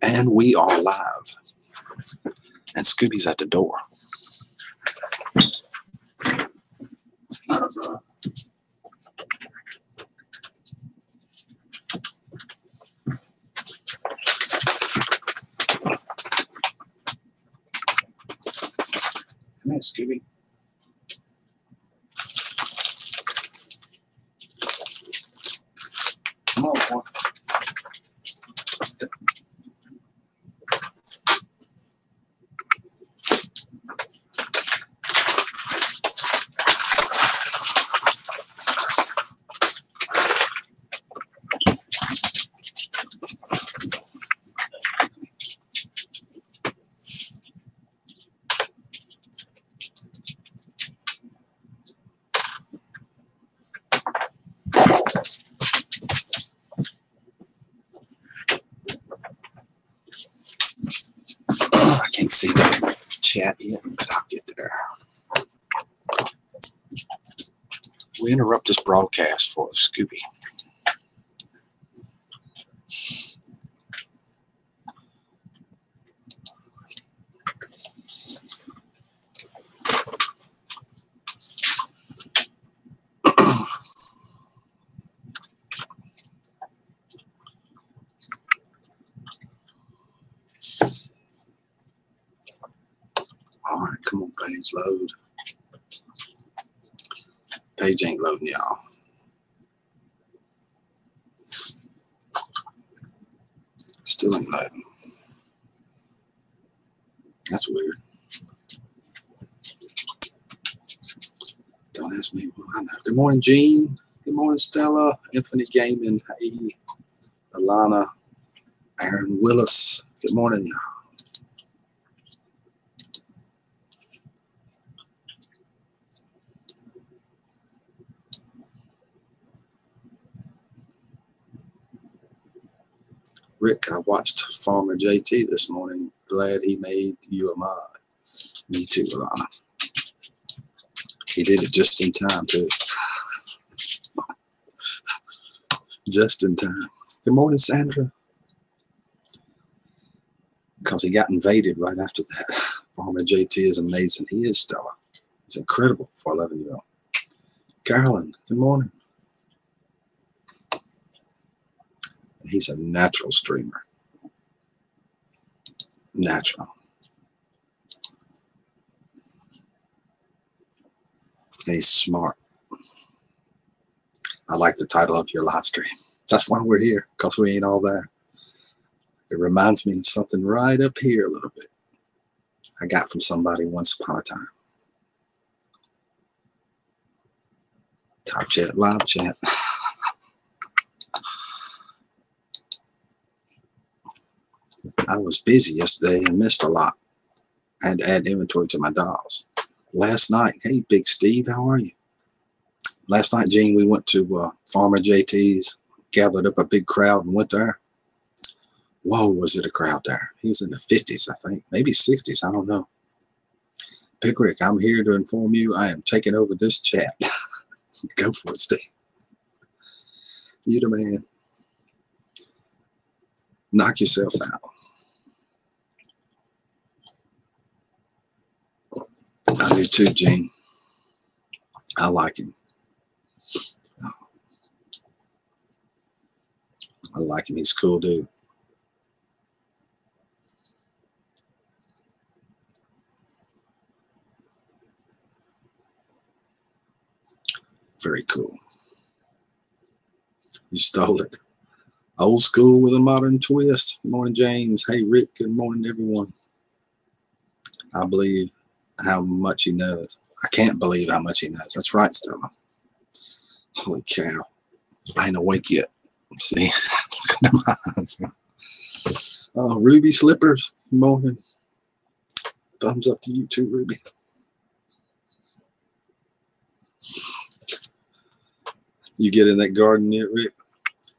And we are live. And Scooby's at the door. Come here, Scooby. Come on, boy. I can't see the chat yet, but I'll get there. We interrupt this broadcast for Scooby. All right, come on, page, load. Page ain't loading, y'all. Still ain't loading. That's weird. Don't ask me what I know. Good morning, Gene. Good morning, Stella. Infinite Gaming. Hey, Alana. Aaron Willis. Good morning, y'all. Rick, I watched Farmer JT this morning. Glad he made you a mod. Me too, Alana. He did it just in time, too. Just in time. Good morning, Sandra. Because he got invaded right after that. Farmer JT is amazing. He is stellar. He's incredible for 11-year-old. Carolyn, good morning. He's a natural streamer. Natural. He's smart. I like the title of your live stream. That's why we're here, because we ain't all there. It reminds me of something right up here a little bit. I got from somebody once upon a time. Top chat, live chat. I was busy yesterday and missed a lot. I had to add inventory to my dolls. Last night, hey, Big Steve, how are you? Last night, Gene, we went to Farmer JT's, gathered up a big crowd and went there. Whoa, was it a crowd there? He was in the 50s, I think, maybe 60s, I don't know. Pickrick, I'm here to inform you I am taking over this chat. Go for it, Steve. You the man. Knock yourself out. I do too, Gene. I like him. I like him. He's a cool dude. Very cool. You stole it. Old school with a modern twist. Good morning, James. Hey, Rick. Good morning, everyone. I believe how much he knows. I can't believe how much he knows. That's right, Stella. Holy cow. I ain't awake yet. See? Look at my eyes. Oh, Ruby Slippers. Good morning. Thumbs up to you too, Ruby. You get in that garden yet, Rick?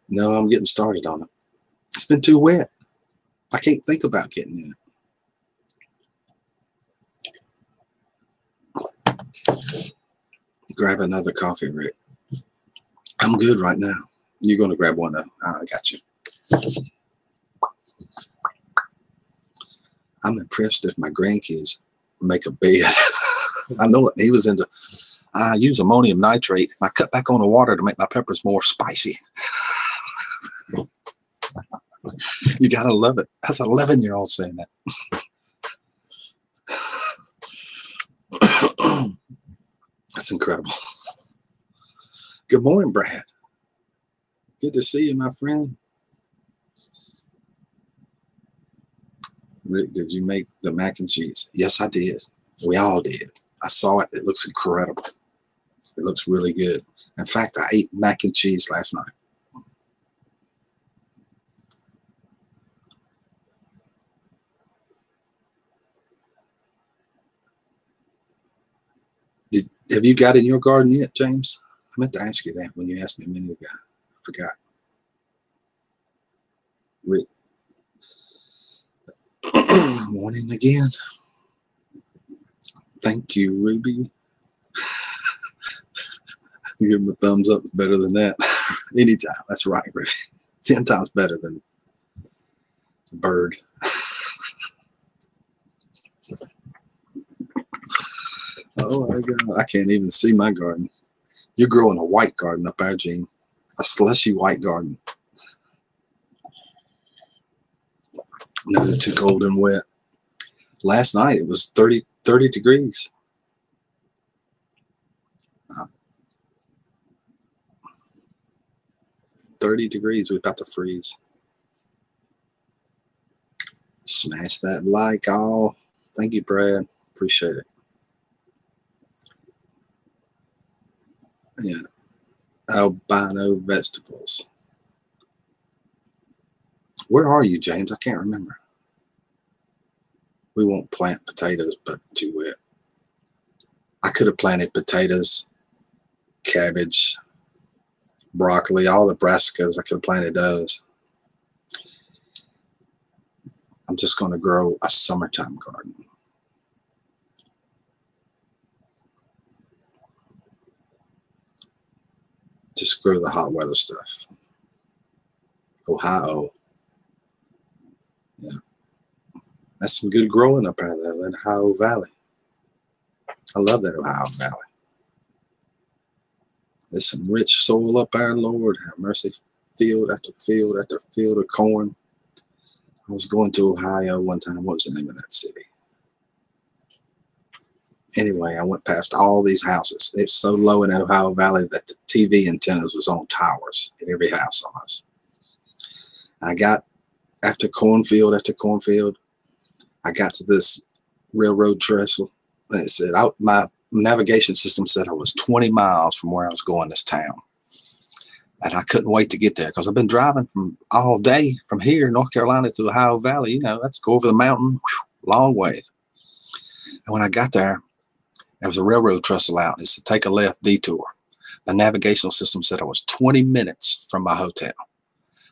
No, I'm getting started on it. It's been too wet. I can't think about getting in it. Grab another coffee, Rick. I'm good right now. You're going to grab one, though. I got you. I'm impressed if my grandkids make a bed. I know it. He was into, I use ammonium nitrate. I cut back on the water to make my peppers more spicy. You got to love it. That's an 11-year-old saying that. That's incredible. Good morning, Brad. Good to see you, my friend. Rick, did you make the mac and cheese? Yes, I did. We all did. I saw it. It looks incredible. It looks really good. In fact, I ate mac and cheese last night. Have you got in your garden yet, James? I meant to ask you that when you asked me a minute ago. I forgot. Rick. Morning again. Thank you, Ruby. Give him a thumbs up. It's better than that. Anytime. That's right, Ruby. 10 times better than the bird. Oh my God. I can't even see my garden. You're growing a white garden up there, Gene. A slushy white garden. No, too cold and wet. Last night it was 30 degrees. 30 degrees. We're about to freeze. Smash that like all. Thank you, Brad. Appreciate it. Yeah. Albino vegetables. Where are you, James? I can't remember. We won't plant potatoes, but too wet. I could have planted potatoes, cabbage, broccoli, all the brassicas. I could have planted those. I'm just going to grow a summertime garden. Just grow the hot weather stuff. Ohio. Yeah. That's some good growing up there, that Ohio Valley. I love that Ohio Valley. There's some rich soil up there, Lord have mercy. Field after field after field of corn. I was going to Ohio one time. What was the name of that city? Anyway, I went past all these houses. It's so low in that Ohio Valley that the TV antennas was on towers in every house almost. I got, after cornfield after cornfield, I got to this railroad trestle. And it said, my navigation system said I was 20 miles from where I was going this town. And I couldn't wait to get there because I've been driving from all day from here, North Carolina, to the Ohio Valley. You know, that's go over the mountain, long ways. And when I got there was a railroad trestle out. It said, take a left detour. My navigational system said I was 20 minutes from my hotel.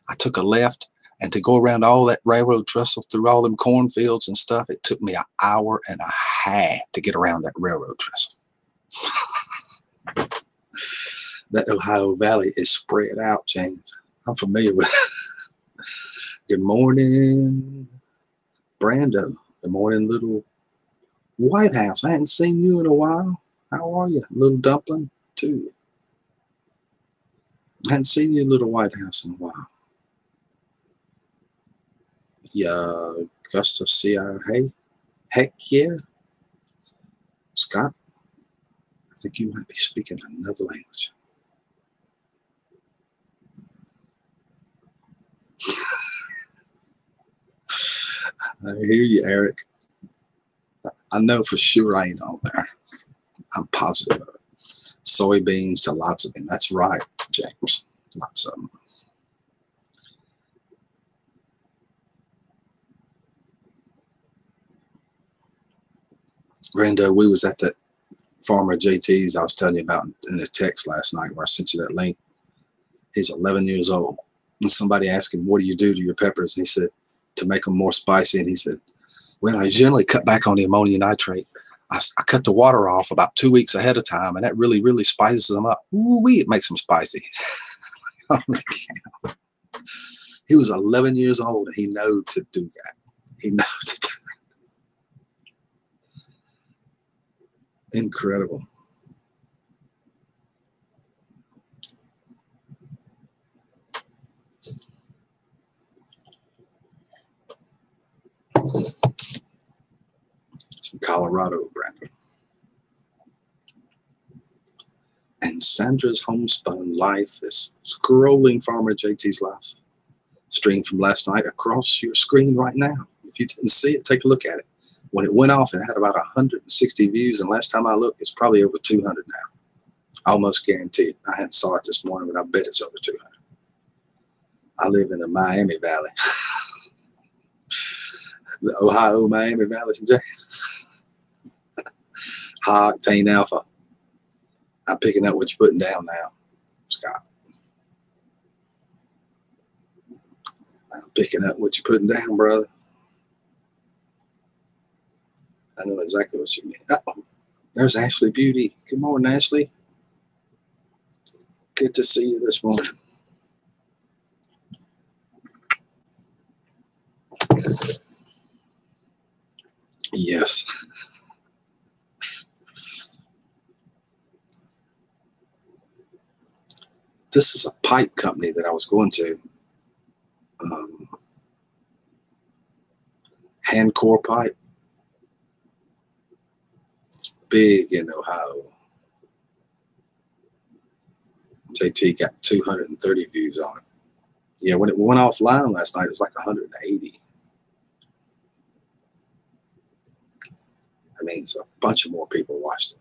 I took a left, and to go around all that railroad trestle through all them cornfields and stuff, it took me an hour and a half to get around that railroad trestle. That Ohio Valley is spread out, James. I'm familiar with it. Good morning, Brando. Good morning, little White House. I hadn't seen you in a while. How are you, little dumpling, too? I hadn't seen you, little White House, in a while. Yeah, Augusta C.I. Hey, heck yeah. Scott, I think you might be speaking another language. I hear you, Eric. I know for sure I ain't all there. I'm positive of it. Soybeans to lots of them. That's right, James. Lots of them. Brando, we was at that farmer JT's I was telling you about in a text last night where I sent you that link. He's 11 years old. And somebody asked him, what do you do to your peppers? And he said, to make them more spicy. And he said, well, I generally cut back on the ammonium nitrate. I cut the water off about 2 weeks ahead of time, and that really, really spices them up. Ooh-wee, it makes them spicy. Oh my God. He was 11 years old, and he knows to do that. He knows to do that. Incredible. It's from Colorado, Brandon. And Sandra's Homespun Life is scrolling Farmer JT's life stream from last night across your screen right now. If you didn't see it, take a look at it. When it went off, it had about 160 views, and last time I looked, it's probably over 200 now. Almost guaranteed. I hadn't saw it this morning, but I bet it's over 200. I live in the Miami Valley. The Ohio Miami Valley, High octane alpha. I'm picking up what you're putting down now, Scott. I'm picking up what you're putting down, brother. I know exactly what you mean. Uh-oh. There's Ashley Beauty. Good morning, Ashley. Good to see you this morning. Yes. This is a pipe company that I was going to. Handcore Pipe. Big in Ohio. JT got 230 views on it. Yeah, when it went offline last night, it was like 180. I mean, so a bunch of more people watched it.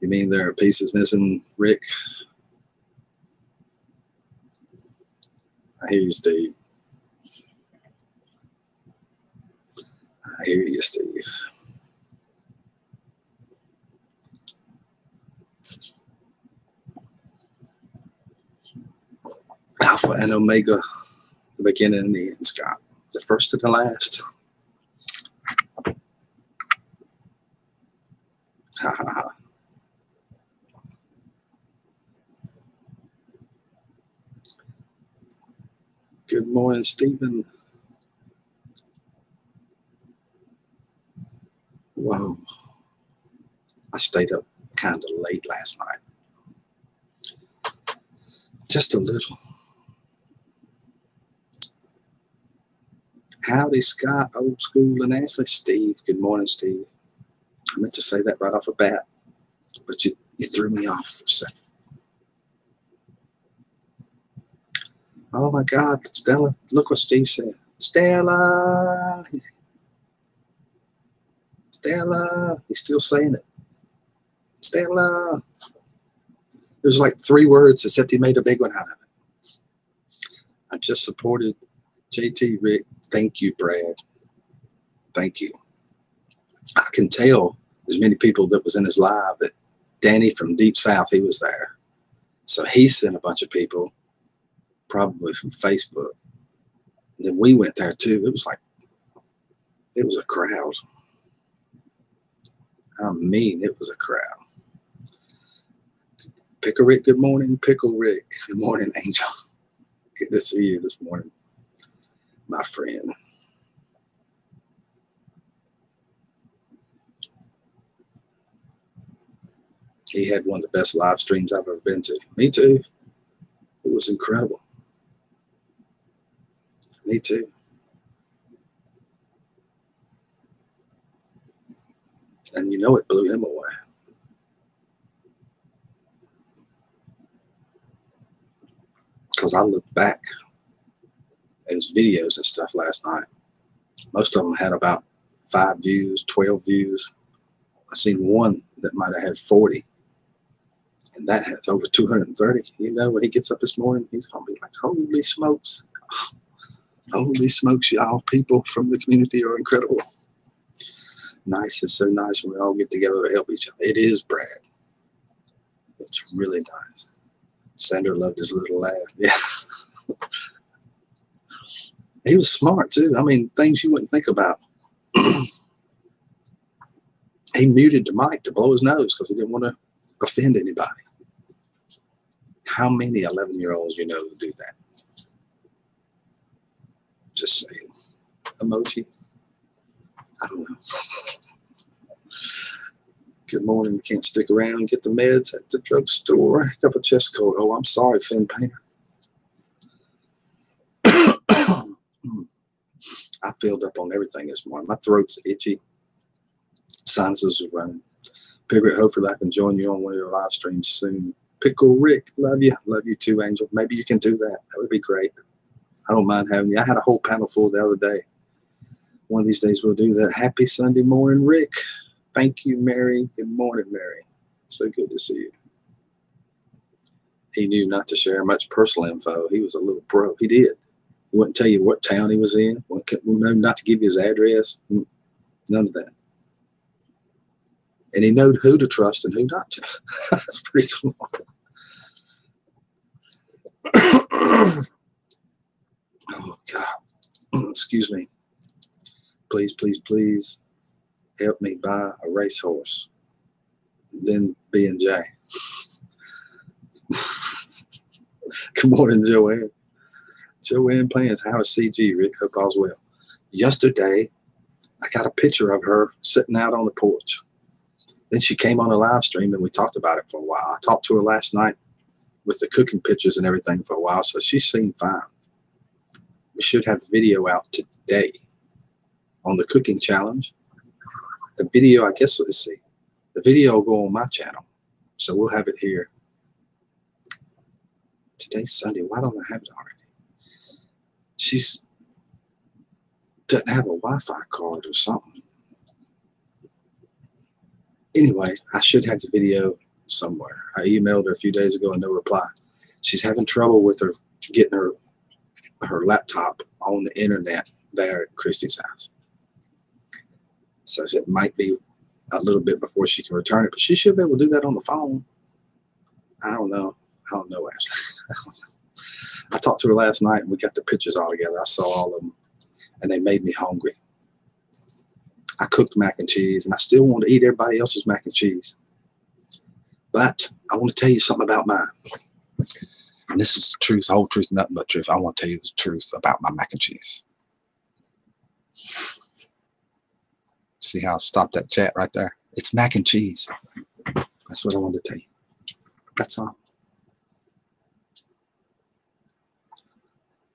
You mean there are pieces missing, Rick? I hear you, Steve. I hear you, Steve. Alpha and Omega, the beginning and the end, Scott. The first and the last. Ha ha ha. Good morning, Stephen. Wow. I stayed up kind of late last night. Just a little. Howdy, Scott, Old School, and Ashley. Steve. Good morning, Steve. I meant to say that right off the bat, but you threw me off for a second. Oh my God, Stella, look what Steve said. Stella. Stella. He's still saying it. Stella. There's like 3 words, except he made a big one out of it. I just supported JT, Rick. Thank you, Brad. Thank you. I can tell there's many people that was in his live that Danny from Deep South, he was there. So he sent a bunch of people, probably from Facebook. And then we went there too. It was a crowd. I mean, it was a crowd. Pickle Rick, good morning. Pickle Rick, good morning, Angel. Good to see you this morning, my friend. He had one of the best live streams I've ever been to. Me too. It was incredible. Me too. And you know it blew him away. Because I looked back at his videos and stuff last night. Most of them had about 5 views, 12 views. I seen one that might have had 40. And that has over 230. You know, when he gets up this morning, he's going to be like, holy smokes. Holy smokes, y'all. People from the community are incredible. Nice. It's so nice when we all get together to help each other. It is, Brad. It's really nice. Sandra loved his little laugh. Yeah. He was smart, too. I mean, things you wouldn't think about. He muted the mic to blow his nose because he didn't want to offend anybody. How many 11-year-olds you know who do that? Just saying. Emoji. I don't know. Good morning. Can't stick around. Get the meds at the drugstore. I have a chest cold. Oh, I'm sorry, Finn Painter. I filled up on everything this morning. My throat's itchy. Sinuses are running. Piglet, hopefully I can join you on one of your live streams soon. Pickle Rick, love you. Love you too, Angel. Maybe you can do that. That would be great. I don't mind having you. I had a whole panel full the other day. One of these days we'll do that. Happy Sunday morning, Rick. Thank you, Mary. Good morning, Mary. So good to see you. He knew not to share much personal info. He was a little pro. He did. He wouldn't tell you what town he was in. Not to give you his address. None of that. And he knew who to trust and who not to. That's pretty cool. Oh, God. Excuse me. Please, please, please help me buy a racehorse. Then B&J. Good morning, Joanne. Joanne Plans. How is CG, Rick? Hope all's well. Yesterday, I got a picture of her sitting out on the porch. Then she came on a live stream and we talked about it for a while. I talked to her last night with the cooking pictures and everything for a while, so she seemed fine. We should have the video out today on the cooking challenge. The video, I guess, let's see. The video will go on my channel, so we'll have it here. Today's Sunday. Why don't I have it already? She's doesn't have a Wi-Fi card or something. Anyway, I should have the video somewhere. I emailed her a few days ago and no reply. She's having trouble with her getting her laptop on the internet there at Christy's house. So it might be a little bit before she can return it, but she should be able to do that on the phone. I don't know. I don't know, Ashley. I talked to her last night and we got the pictures all together. I saw all of them and they made me hungry. I cooked mac and cheese and I still want to eat everybody else's mac and cheese. But I want to tell you something about mine. And this is the truth, whole truth, nothing but truth. I want to tell you the truth about my mac and cheese. See how I stopped that chat right there? It's mac and cheese. That's what I wanted to tell you. That's all.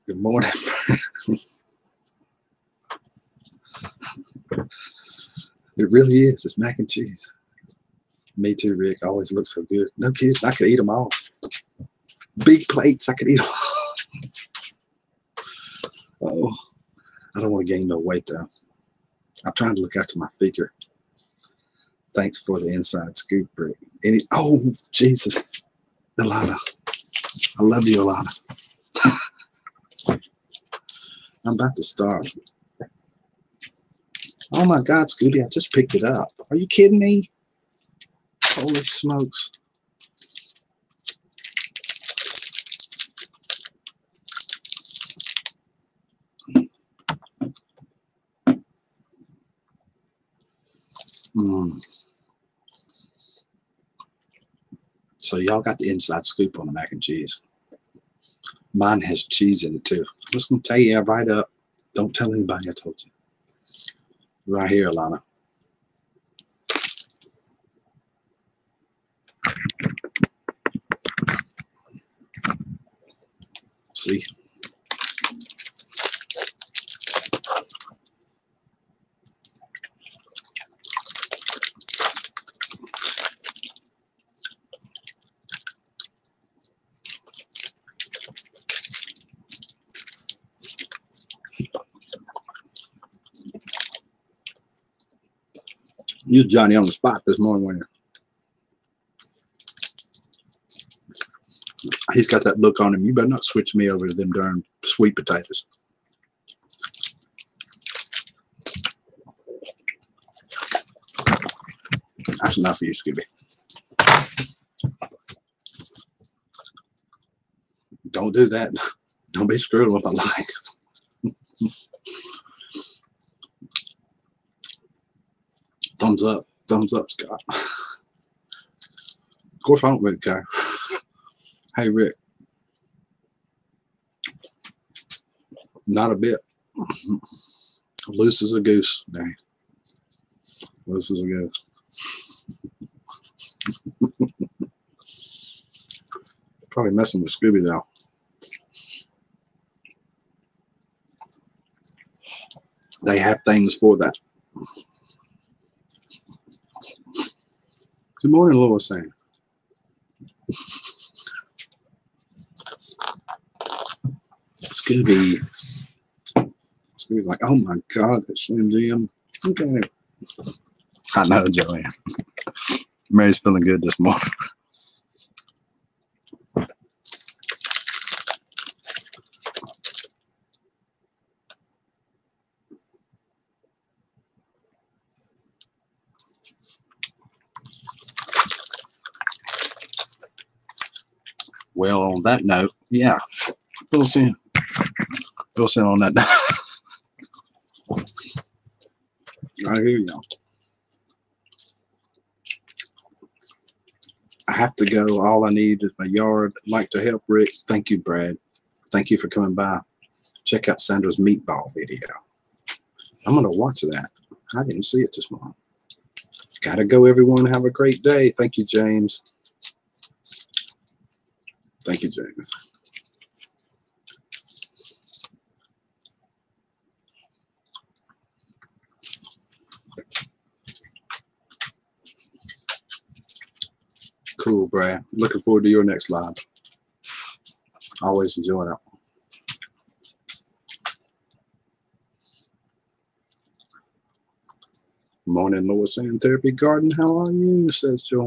Good morning. It really is. It's mac and cheese. Me too, Rick. Always looks so good. No kidding. I could eat them all. Big plates. I could eat them all. Oh, I don't want to gain no weight though. I'm trying to look after my figure. Thanks for the inside scoop, Rick. Oh, Jesus. Ilana. I love you, Ilana. I'm about to starve. Oh my God, Scooby, I just picked it up. Are you kidding me? Holy smokes. So y'all got the inside scoop on the mac and cheese. Mine has cheese in it too. I'm just going to tell you right up. Don't tell anybody I told you. Right here, Alana. See? You Johnny on the spot this morning, weren't you? He's got that look on him. You better not switch me over to them darn sweet potatoes. That's enough for you, Scooby. Don't do that. Don't be screwing with my likes. Thumbs up, Scott. Of course, I don't really care. Hey, Rick. Not a bit. Loose as a goose. Dang. Loose as a goose. Probably messing with Scooby though. They have things for that. Good morning, Lois Ann. Scooby's like, oh my God, that Slim Jim. Look at it. I know, Joanne. Mary's feeling good this morning. Well, on that note, yeah, fill us in. Fill us in on that. I hear y'all. I have to go. All I need is my yard. I'd like to help Rick. Thank you, Brad. Thank you for coming by. Check out Sandra's meatball video. I'm going to watch that. I didn't see it this morning. Gotta go, everyone. Have a great day. Thank you, James. Thank you, James. Cool, Brad. Looking forward to your next live. Always enjoy it. Morning, Lois Ann Therapy Garden. How are you? Says Joan.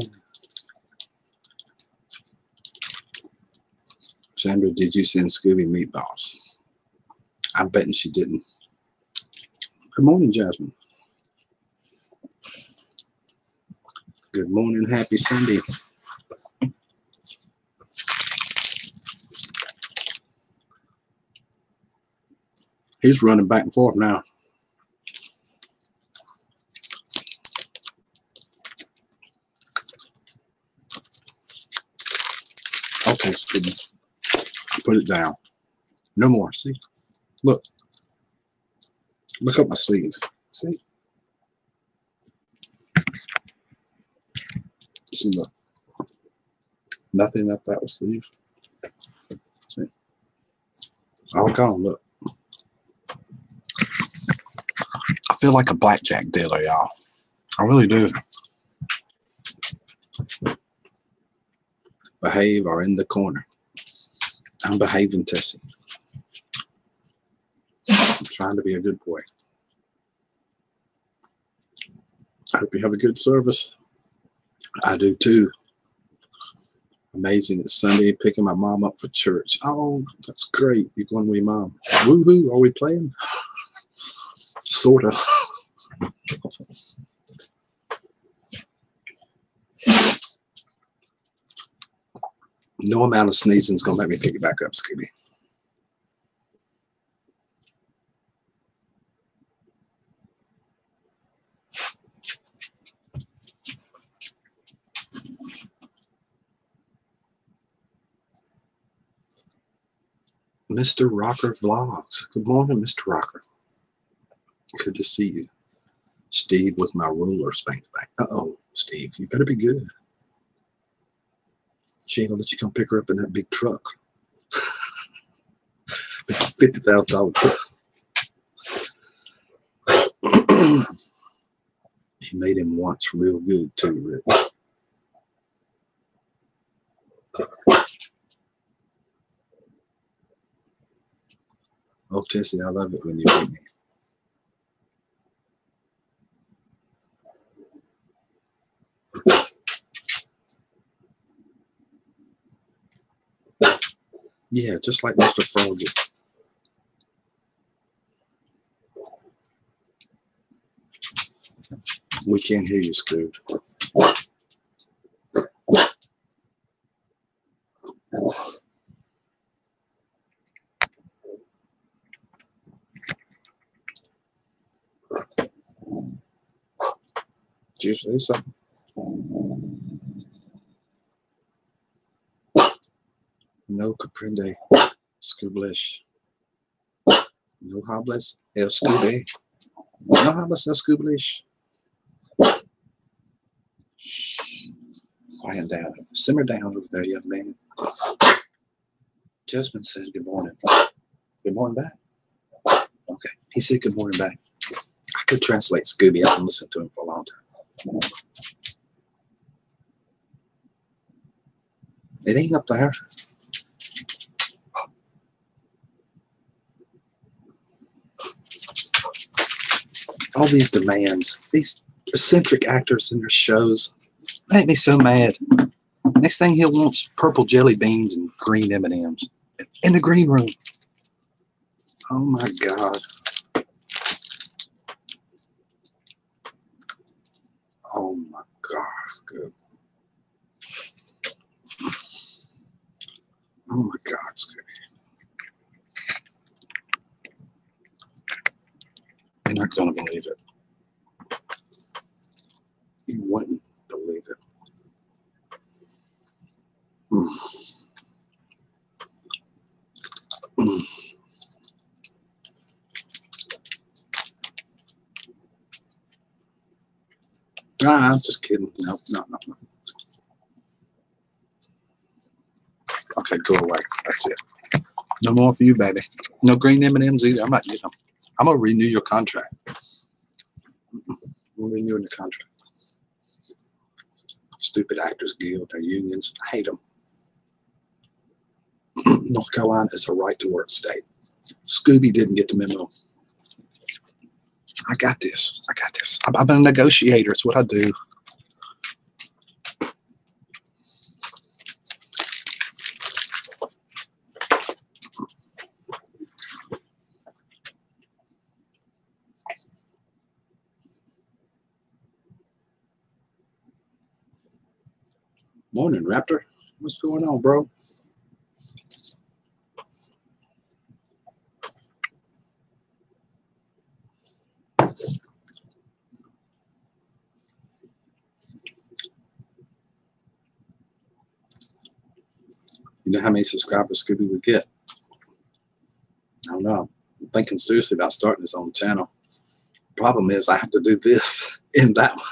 Sandra, did you send Scooby meatballs? I'm betting she didn't. Good morning, Jasmine. Good morning, happy Sunday. He's running back and forth now. Okay, Scooby. Put it down. No more. See? Look. Look up my sleeve. See? See, look. Nothing up that sleeve. See? All gone. Look. I feel like a blackjack dealer, y'all. I really do. Behave or in the corner. I'm behaving, Tessie. I'm trying to be a good boy. I hope you have a good service. I do too. Amazing. It's Sunday, picking my mom up for church. Oh, that's great. You're going with your mom. Woohoo. Are we playing? Sort of. No amount of sneezing is going to make me pick it back up, Scooby. Mr. Rocker Vlogs. Good morning, Mr. Rocker. Good to see you. Steve with my ruler spanked back. Uh-oh, Steve, you better be good. She ain't gonna let you come pick her up in that big truck. $50,000 truck. He made him once real good too, Rick. Oh, Tessie, I love it when you beat me. Yeah, just like Mr. Froggy. We can't hear you, Scrooge. Did you say something? No comprende. Scublish. No hables el scube. No hables el scublish. Quiet down. Simmer down over there, young man. Jasmine said good morning. Good morning back. Okay. He said good morning back. I could translate Scooby. I haven't listened to him for a long time. It ain't up there. All these demands, these eccentric actors in their shows, make me so mad. Next thing he'll want purple jelly beans and green M&Ms in the green room. Oh my God. Oh my God. Good. Oh my God, it's good. You're not going to believe it. You wouldn't believe it. Mm. Mm. Nah, I'm just kidding. No. Okay, go away. That's it. No more for you, baby. No green M&Ms either. I'm not getting them. I'm going to renew your contract. We're renewing the contract. Stupid Actors Guild, their unions. I hate them. North Carolina is a right-to-work state. Scooby didn't get the memo. I got this. I got this. I'm a negotiator. It's what I do. Morning, Raptor. What's going on, bro? You know how many subscribers Scooby would get? I don't know. I'm thinking seriously about starting his own channel. Problem is, I have to do this in that one.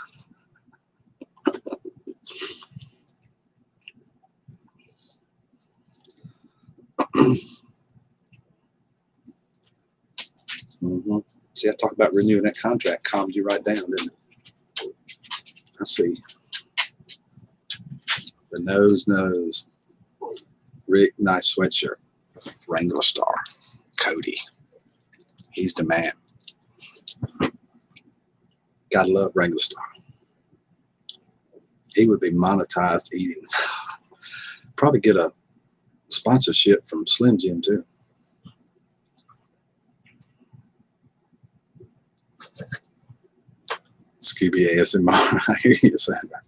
Mm-hmm. See, I talk about renewing that contract. Calmed you right down, didn't it? I see. The nose. Rick, nice sweatshirt. Wrangler Star. Cody. He's the man. Gotta love Wrangler Star. He would be monetized eating. Probably get a sponsorship from Slim Jim too. Scooby ASMR. I hear you saying that.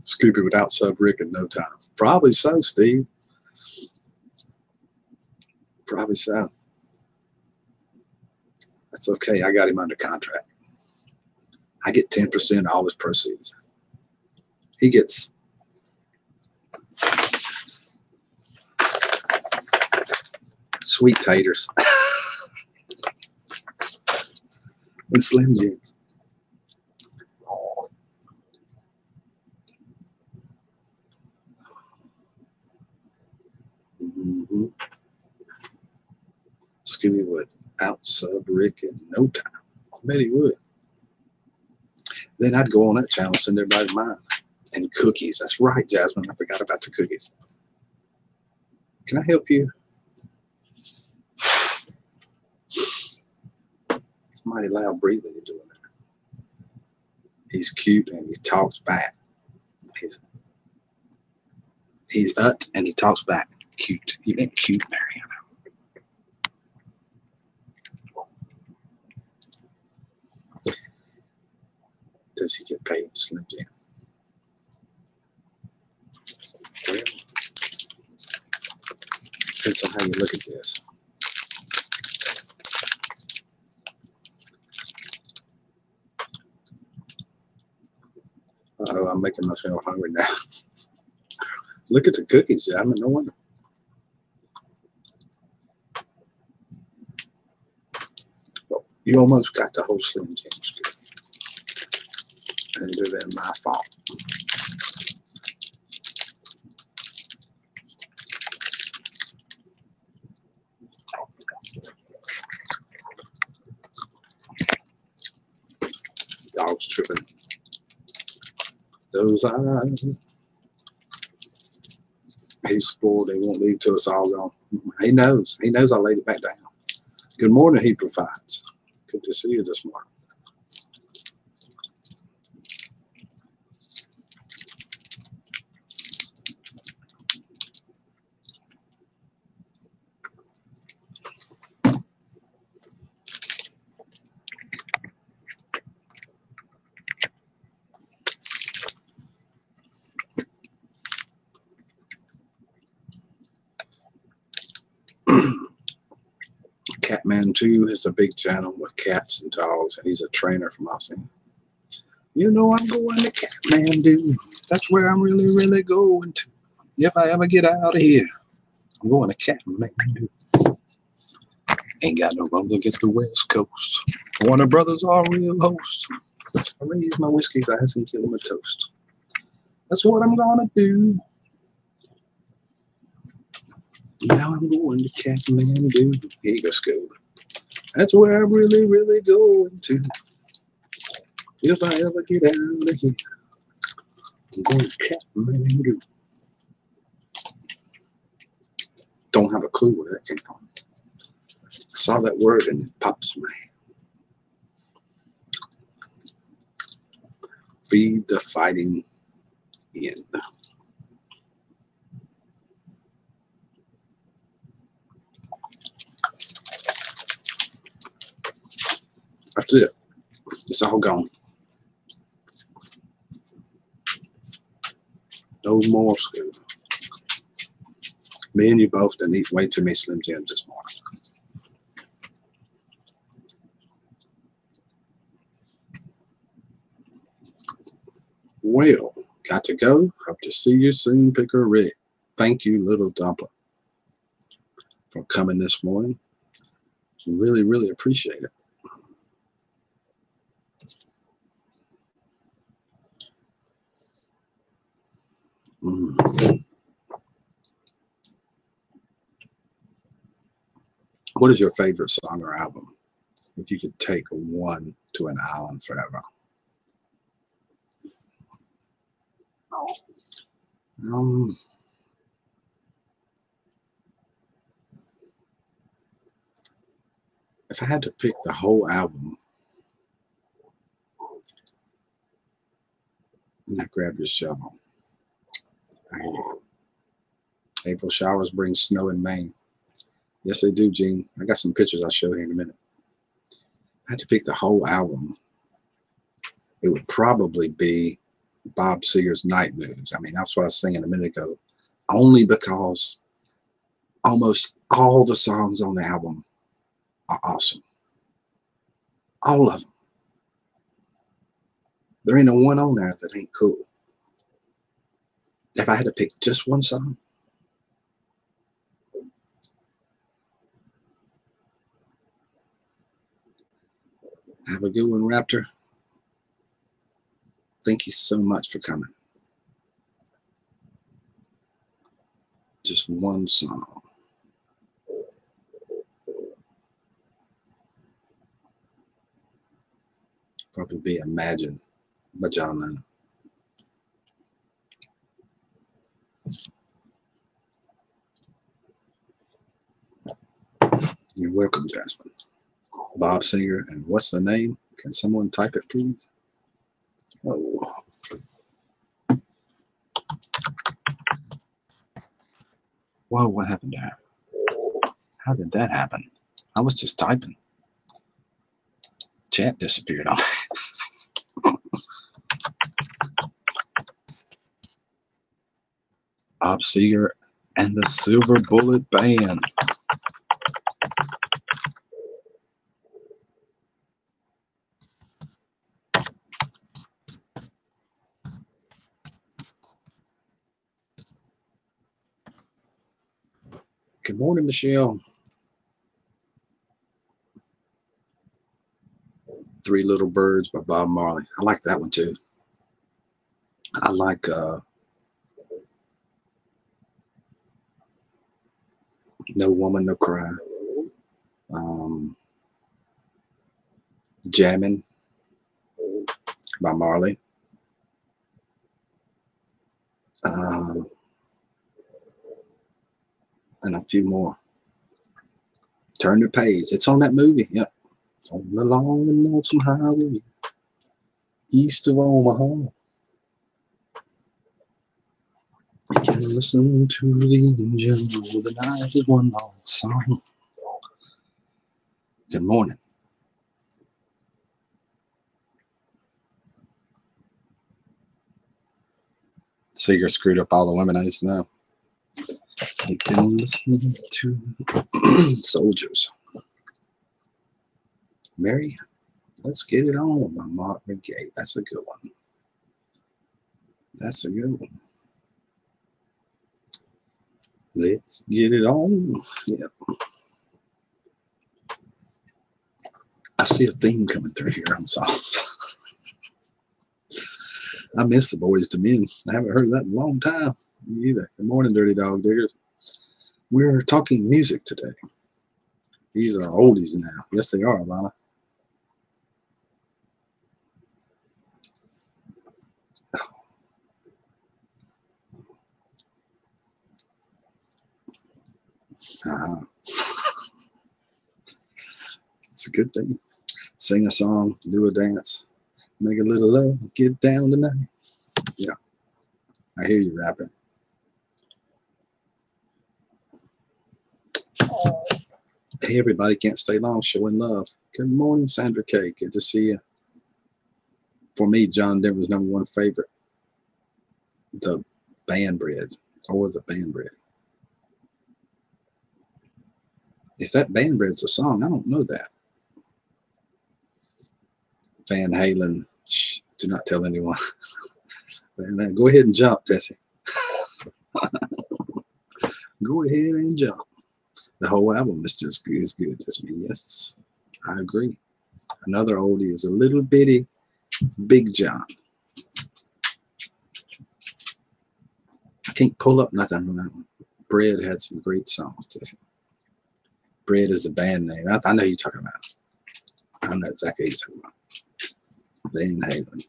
Scooby would out-sub Rick in no time. Probably so, Steve. Probably so. That's okay. I got him under contract. I get 10% of all his proceeds. He gets sweet taters and Slim Jims. Mm-hmm. Scooby would out-sub Rick in no time. I bet he would. Then I'd go on that channel, send everybody mine. And cookies. That's right, Jasmine. I forgot about the cookies. Can I help you? It's mighty loud breathing you're doing there. He's cute and he talks back. He's and he talks back. Cute. He meant cute, Mariana. Does he get paid, Slim Jim? Well, depends on how you look at this. Uh-oh, I'm making myself hungry now. Look at the cookies. I mean, no wonder. Well, you almost got the whole Slim Jims. And it would have been my fault. Dog's tripping. Those eyes. He's spoiled. They won't leave till it's all gone. He knows. He knows I laid it back down. Good morning, he provides. Good to see you this morning. Catman 2 is a big channel with cats and dogs. He's a trainer from Austin. You know I'm going to Catmandu. That's where I'm really, really going to. If I ever get out of here, I'm going to Catmandu. Ain't got no rumble against the West Coast. Warner Brothers are real hosts. I raise my whiskey glass and kill my toast. That's what I'm gonna do. Now I'm going to Catmandu. Here you go, Scoob. That's where I'm really, really going to. If I ever get out of here, I'm going to Catmandu. Don't have a clue where that came from. I saw that word and it popped in my head. Feed the fighting end. That's it. It's all gone. No more Scoob. Me and you both done eat way too many Slim Jims this morning. Well, got to go. Hope to see you soon, Picker Rick. Thank you, Little Dumpler, for coming this morning. Really, really appreciate it. What is your favorite song or album? If you could take one to an island forever. If I had to pick the whole album, now grab your shovel. There you go. April showers bring snow in Maine. Yes, they do, Gene. I got some pictures I'll show you in a minute. If I had to pick the whole album, it would probably be Bob Seger's Night Moves. I mean, that's what I was singing a minute ago. Only because almost all the songs on the album are awesome. All of them. There ain't no one on there that ain't cool. If I had to pick just one song, have a good one, Raptor. Thank you so much for coming. Just one song. Probably be Imagine by John Lennon. You're welcome, Jasmine. Bob Seger, and what's the name? Can someone type it, please? Oh. Whoa, what happened there? How did that happen? I was just typing. Chat disappeared on me. Bob Seger and the Silver Bullet Band. Good morning, Michelle. Three Little Birds by Bob Marley. I like that one too. I like No Woman, No Cry. Jammin' by Marley. And a few more. Turn the Page. It's on that movie. Yep. On the long and lonesome highway east of Omaha. You can listen to the engine. The night is one long song. Good morning. Seeger screwed up all the women I used to know. You can listen to Soldiers. Mary, let's get it on by Marvin Gaye. That's a good one. That's a good one. Let's get it on. Yep. I see a theme coming through here on songs. I miss the Boys to Men. I haven't heard that in a long time. Me either. Good morning, Dirty Dog Diggers. We're talking music today. These are oldies now. Yes, they are, Alana. It's a good thing. Sing a song, do a dance, make a little love, get down tonight. Yeah, I hear you rapping. Hey, everybody, can't stay long, showing love. Good morning, Sandra K. Good to see you. For me, John Denver's #1 favorite, the band bread or the band bread. If that band bread's a song, I don't know that. Van Halen, shh, do not tell anyone. Go ahead and jump, Tessie. Go ahead and jump. The whole album is just good. It's good. That's me. Yes, I agree. Another oldie is a little bitty Big John. I can't pull up nothing from that one. Bread had some great songs. Tessie. Bread is the band name. I know who you're talking about. I know exactly who you're talking about. Van Halen.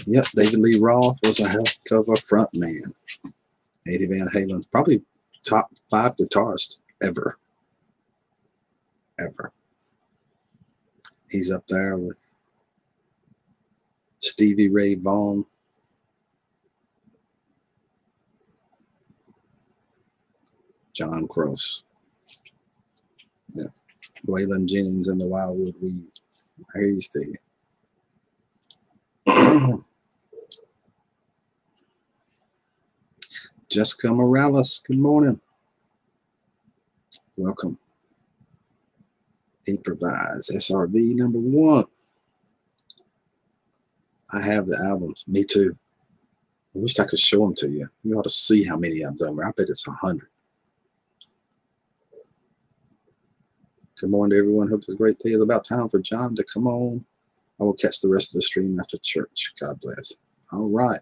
Yep, David Lee Roth was a heck of a front man. Eddie Van Halen's probably top 5 guitarist ever. Ever. He's up there with Stevie Ray Vaughan. John Cross. Yeah. Waylon Jennings and the Wildwood Weed. I hear you, Steve. Jessica Morales, good morning. Welcome. He provides SRV #1. I have the albums. Me too. I wish I could show them to you. You ought to see how many I've done. I bet it's 100. Good morning to everyone. Hope it's a great day. It's about time for John to come on. I will catch the rest of the stream after church. God bless. All right.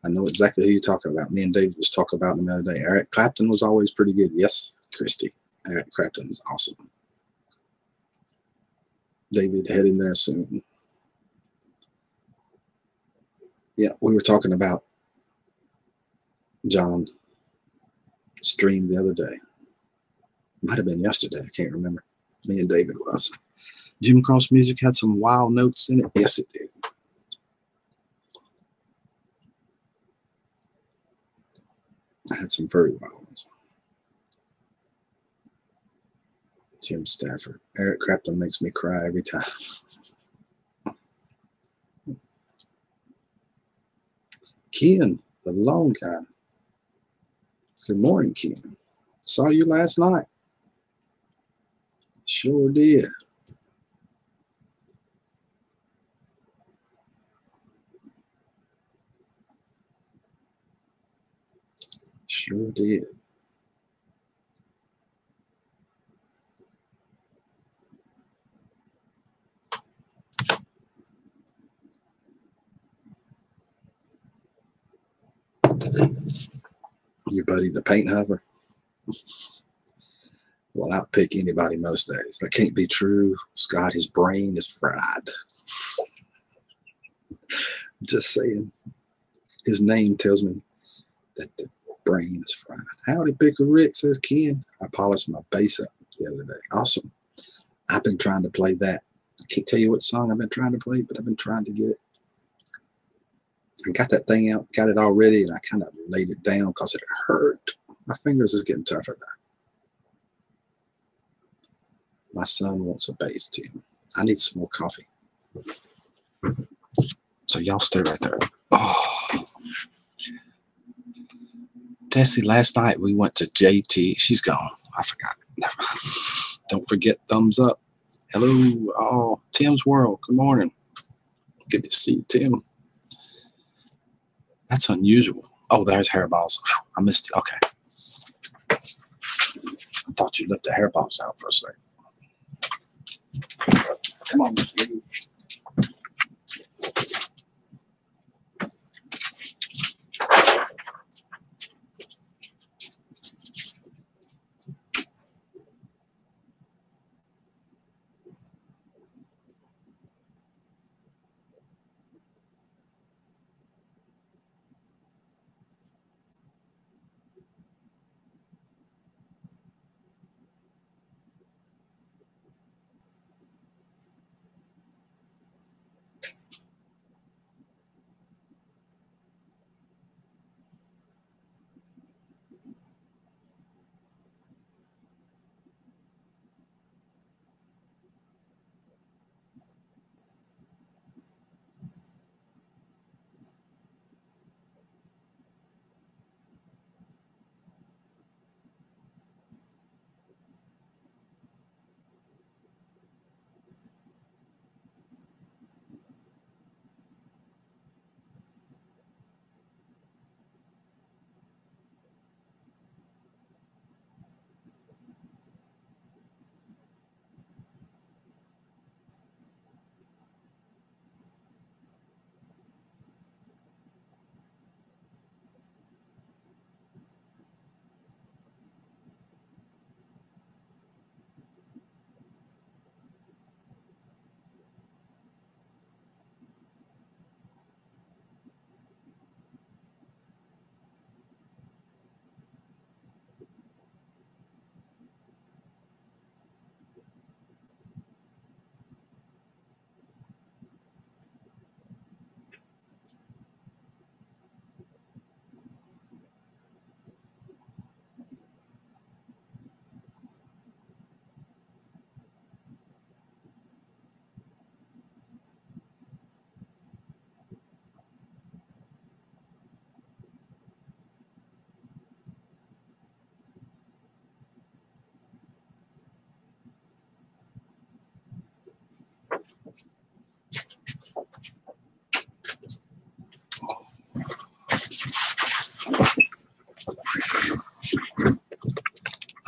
I know exactly who you're talking about. Me and David was talking about him the other day. Eric Clapton was always pretty good. Yes, Christy. Eric Clapton is awesome. David heading there soon. Yeah, we were talking about John stream the other day. Might have been yesterday. I can't remember. Me and David was. Jim Cross music had some wild notes in it. Yes, it did. I had some very wild ones. Jim Stafford. Eric Clapton makes me cry every time. Ken, the long guy. Good morning, Ken. Saw you last night. Sure did. Sure did. Your buddy, the paint hover, will outpick anybody most days. That can't be true. Scott, his brain is fried. Just saying. His name tells me that the brain is fried. Howdy, Picker Rick, says Ken. I polished my bass up the other day. Awesome. I've been trying to play that. I can't tell you what song I've been trying to play, but I've been trying to get it. I got that thing out, got it all ready, and I kind of laid it down because it hurt. My fingers is getting tougher there. My son wants a bass, Tim. I need some more coffee. So y'all stay right there. Oh. Tessie, last night we went to JT. She's gone. I forgot. Never mind. Don't forget thumbs up. Hello. Oh, Tim's World. Good morning. Good to see you, Tim. That's unusual. Oh, there's hairballs. I missed it. Okay. I thought you left the hairballs out for a second. Come on, Mr. Lee.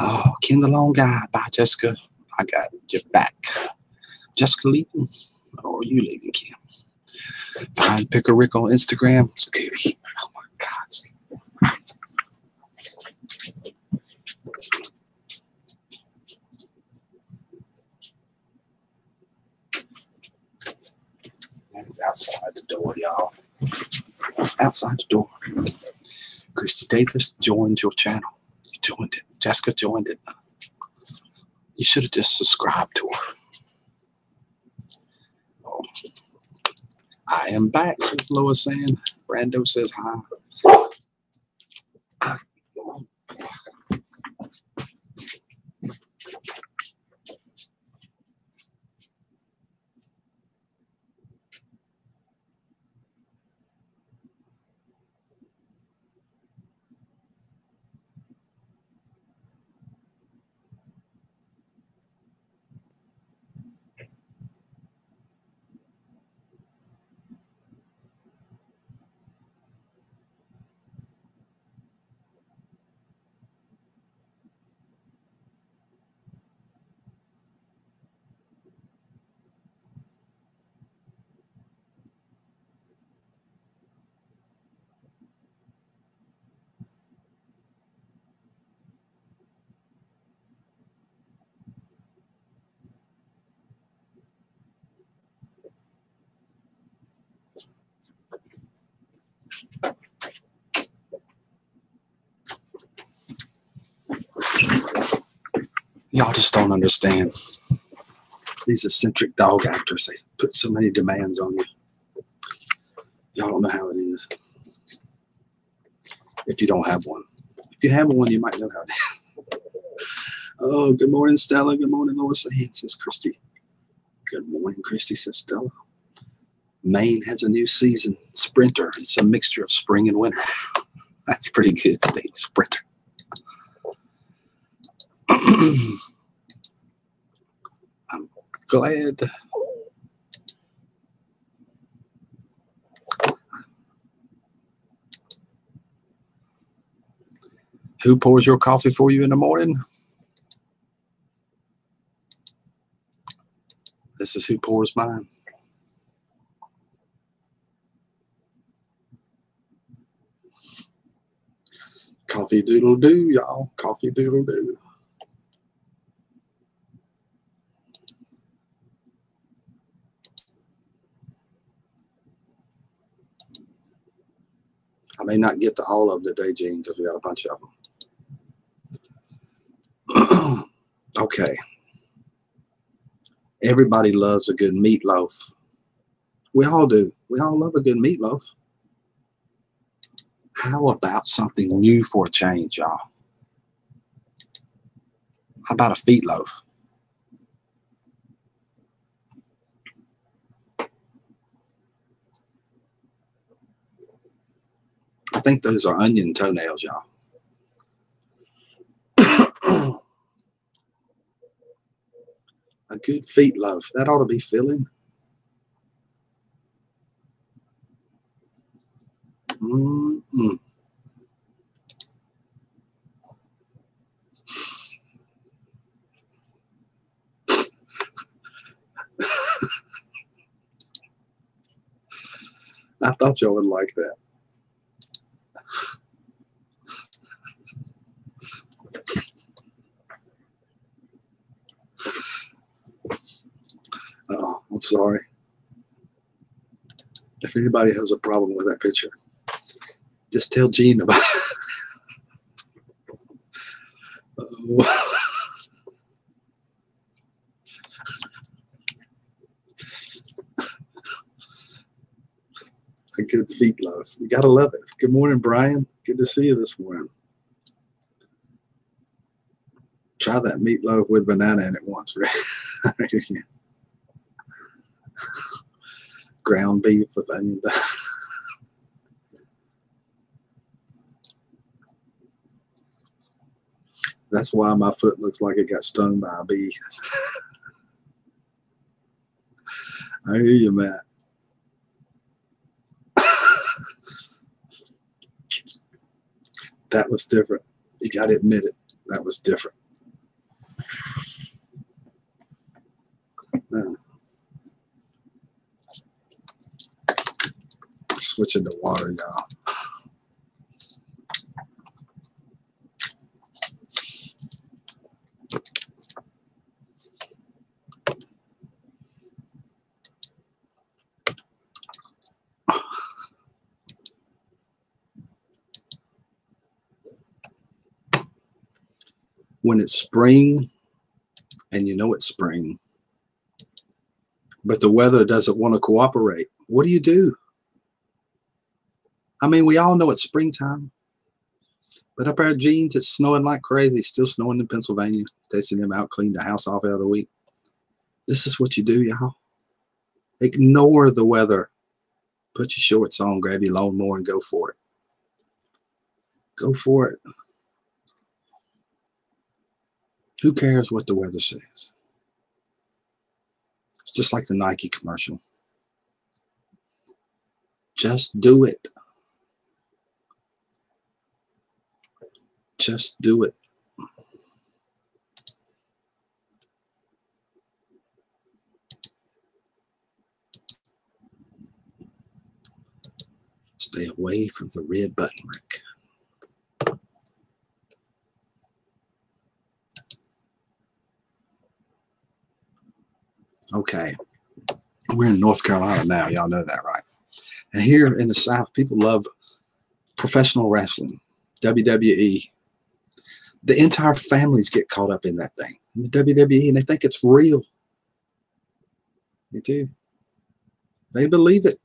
Oh, Ken the Long Guy. Bye, Jessica. I got your back. Jessica leaving? Or are you leaving, Ken? Find Picker Rick on Instagram. Scary. Oh my God. That is outside the door, y'all. Outside the door. Christy Davis joined your channel. You joined it. Jessica joined it. You should have just subscribed to her. Oh. I am back, says Lois saying. Brando says hi. Y'all just don't understand. These eccentric dog actors, they put so many demands on you. Y'all don't know how it is. If you don't have one. If you have one, you might know how it is. Oh, good morning, Stella. Good morning, Lois Ann, says Christy. Good morning, Christy, says Stella. Maine has a new season, Sprinter. It's a mixture of spring and winter. That's pretty good, Steve. Sprinter. I'm glad. Who pours your coffee for you in the morning? This is who pours mine. Coffee doodle doo, y'all. Coffee doodle doo. I may not get to all of them today, Gene, because we got a bunch of them. Okay. Everybody loves a good meatloaf. We all do. We all love a good meatloaf. How about something new for a change, y'all? How about a feet loaf? I think those are onion toenails, y'all. A good feet loaf. That ought to be filling. Mm-mm. I thought y'all would like that. Oh, I'm sorry. If anybody has a problem with that picture, just tell Gene about it. A good feet loaf. You gotta love it. Good morning, Brian. Good to see you this morning. Try that meatloaf with banana in it once, right? Ground beef with onion. That's why my foot looks like it got stung by a bee. I hear you, Matt. That was different. You got to admit it. That was different. Switching to water, y'all. When it's spring, and you know it's spring, but the weather doesn't want to cooperate, what do? I mean, we all know it's springtime, but up our Genes, it's snowing like crazy. It's still snowing in Pennsylvania. Testing them out, cleaned the house off the other week. This is what you do, y'all. Ignore the weather. Put your shorts on, grab your lawnmower, and go for it. Go for it. Who cares what the weather says? It's just like the Nike commercial. Just do it. Just do it. Stay away from the red button, Rick. Okay. We're in North Carolina now. Y'all know that, right? And here in the South, people love professional wrestling, WWE. The entire families get caught up in that thing, in the WWE, and they think it's real. They do. They believe it.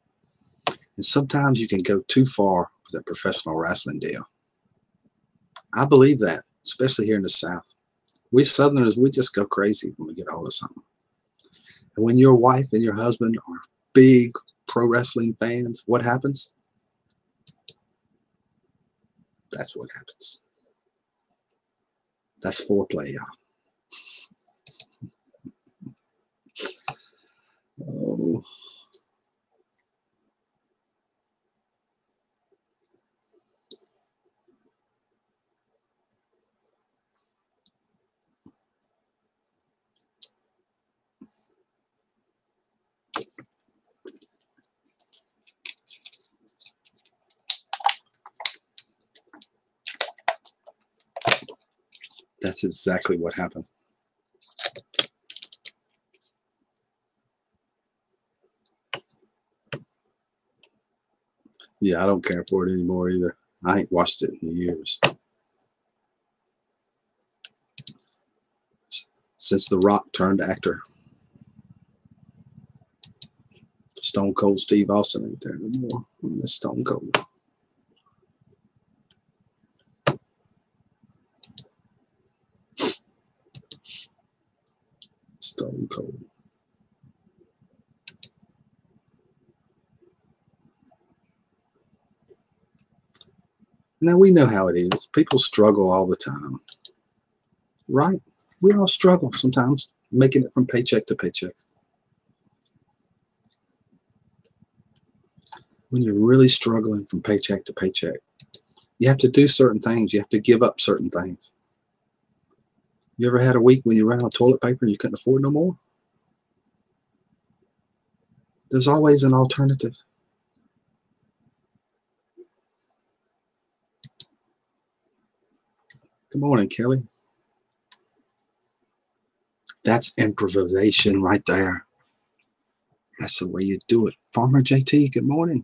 And sometimes you can go too far with that professional wrestling deal. I believe that, especially here in the South. We Southerners, we just go crazy when we get a hold of something. And when your wife and your husband are big pro wrestling fans, what happens? That's what happens. That's foreplay, y'all. Oh. That's exactly what happened. Yeah, I don't care for it anymore either. I ain't watched it in years. Since The Rock turned actor. Stone Cold Steve Austin ain't there no more. That's Stone Cold. Stone Cold. Now we know how it is. People struggle all the time. Right? We all struggle sometimes, making it from paycheck to paycheck. When you're really struggling from paycheck to paycheck, you have to do certain things. You have to give up certain things. You ever had a week when you ran out of toilet paper and you couldn't afford no more? There's always an alternative. Good morning, Kelly. That's improvisation right there. That's the way you do it. Farmer JT, good morning.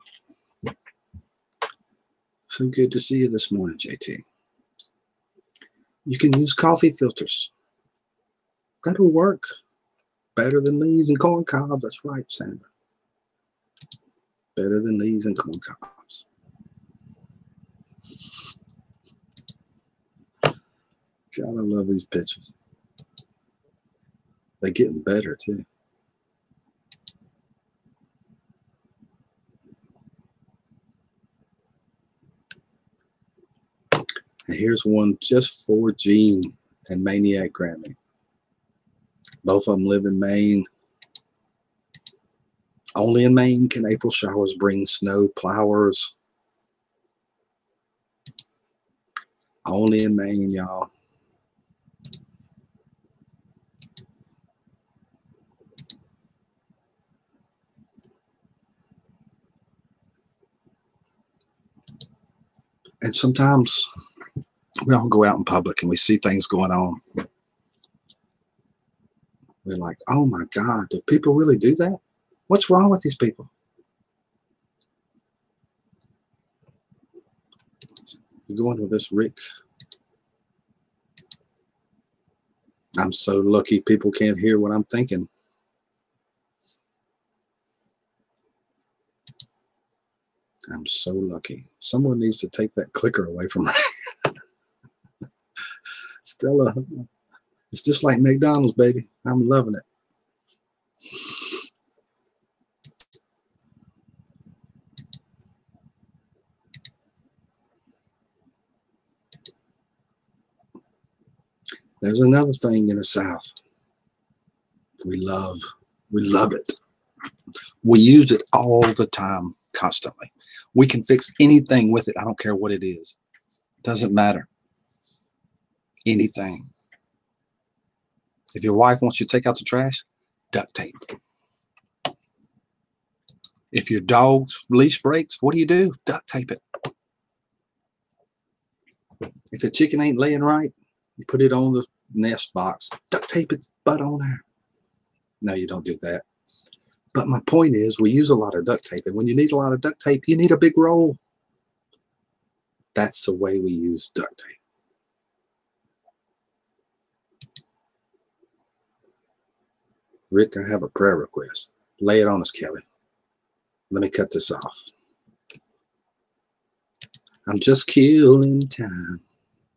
So good to see you this morning, JT. You can use coffee filters. That'll work. Better than leaves and corn cobs. That's right, Sandra. Better than leaves and corn cobs. God, I love these pictures. They're getting better, too. And here's one just for Gene and Maniac Grammy. Both of them live in Maine. Only in Maine can April showers bring snow plowers. Only in Maine, y'all. And sometimes we all go out in public and we see things going on. We're like, oh my God, do people really do that? What's wrong with these people? You're going with this, Rick. I'm so lucky people can't hear what I'm thinking. I'm so lucky. Someone needs to take that clicker away from me. Stella, it's just like McDonald's, baby. I'm loving it. There's another thing in the South. We love it. We use it all the time, constantly. We can fix anything with it. I don't care what it is. It doesn't matter. Anything. If your wife wants you to take out the trash, duct tape. If your dog's leash breaks, what do? Duct tape it. If a chicken ain't laying right, you put it on the nest box. Duct tape its butt on there. No, you don't do that. But my point is, we use a lot of duct tape. And when you need a lot of duct tape, you need a big roll. That's the way we use duct tape. Rick, I have a prayer request. Lay it on us, Kelly. Let me cut this off. I'm just killing time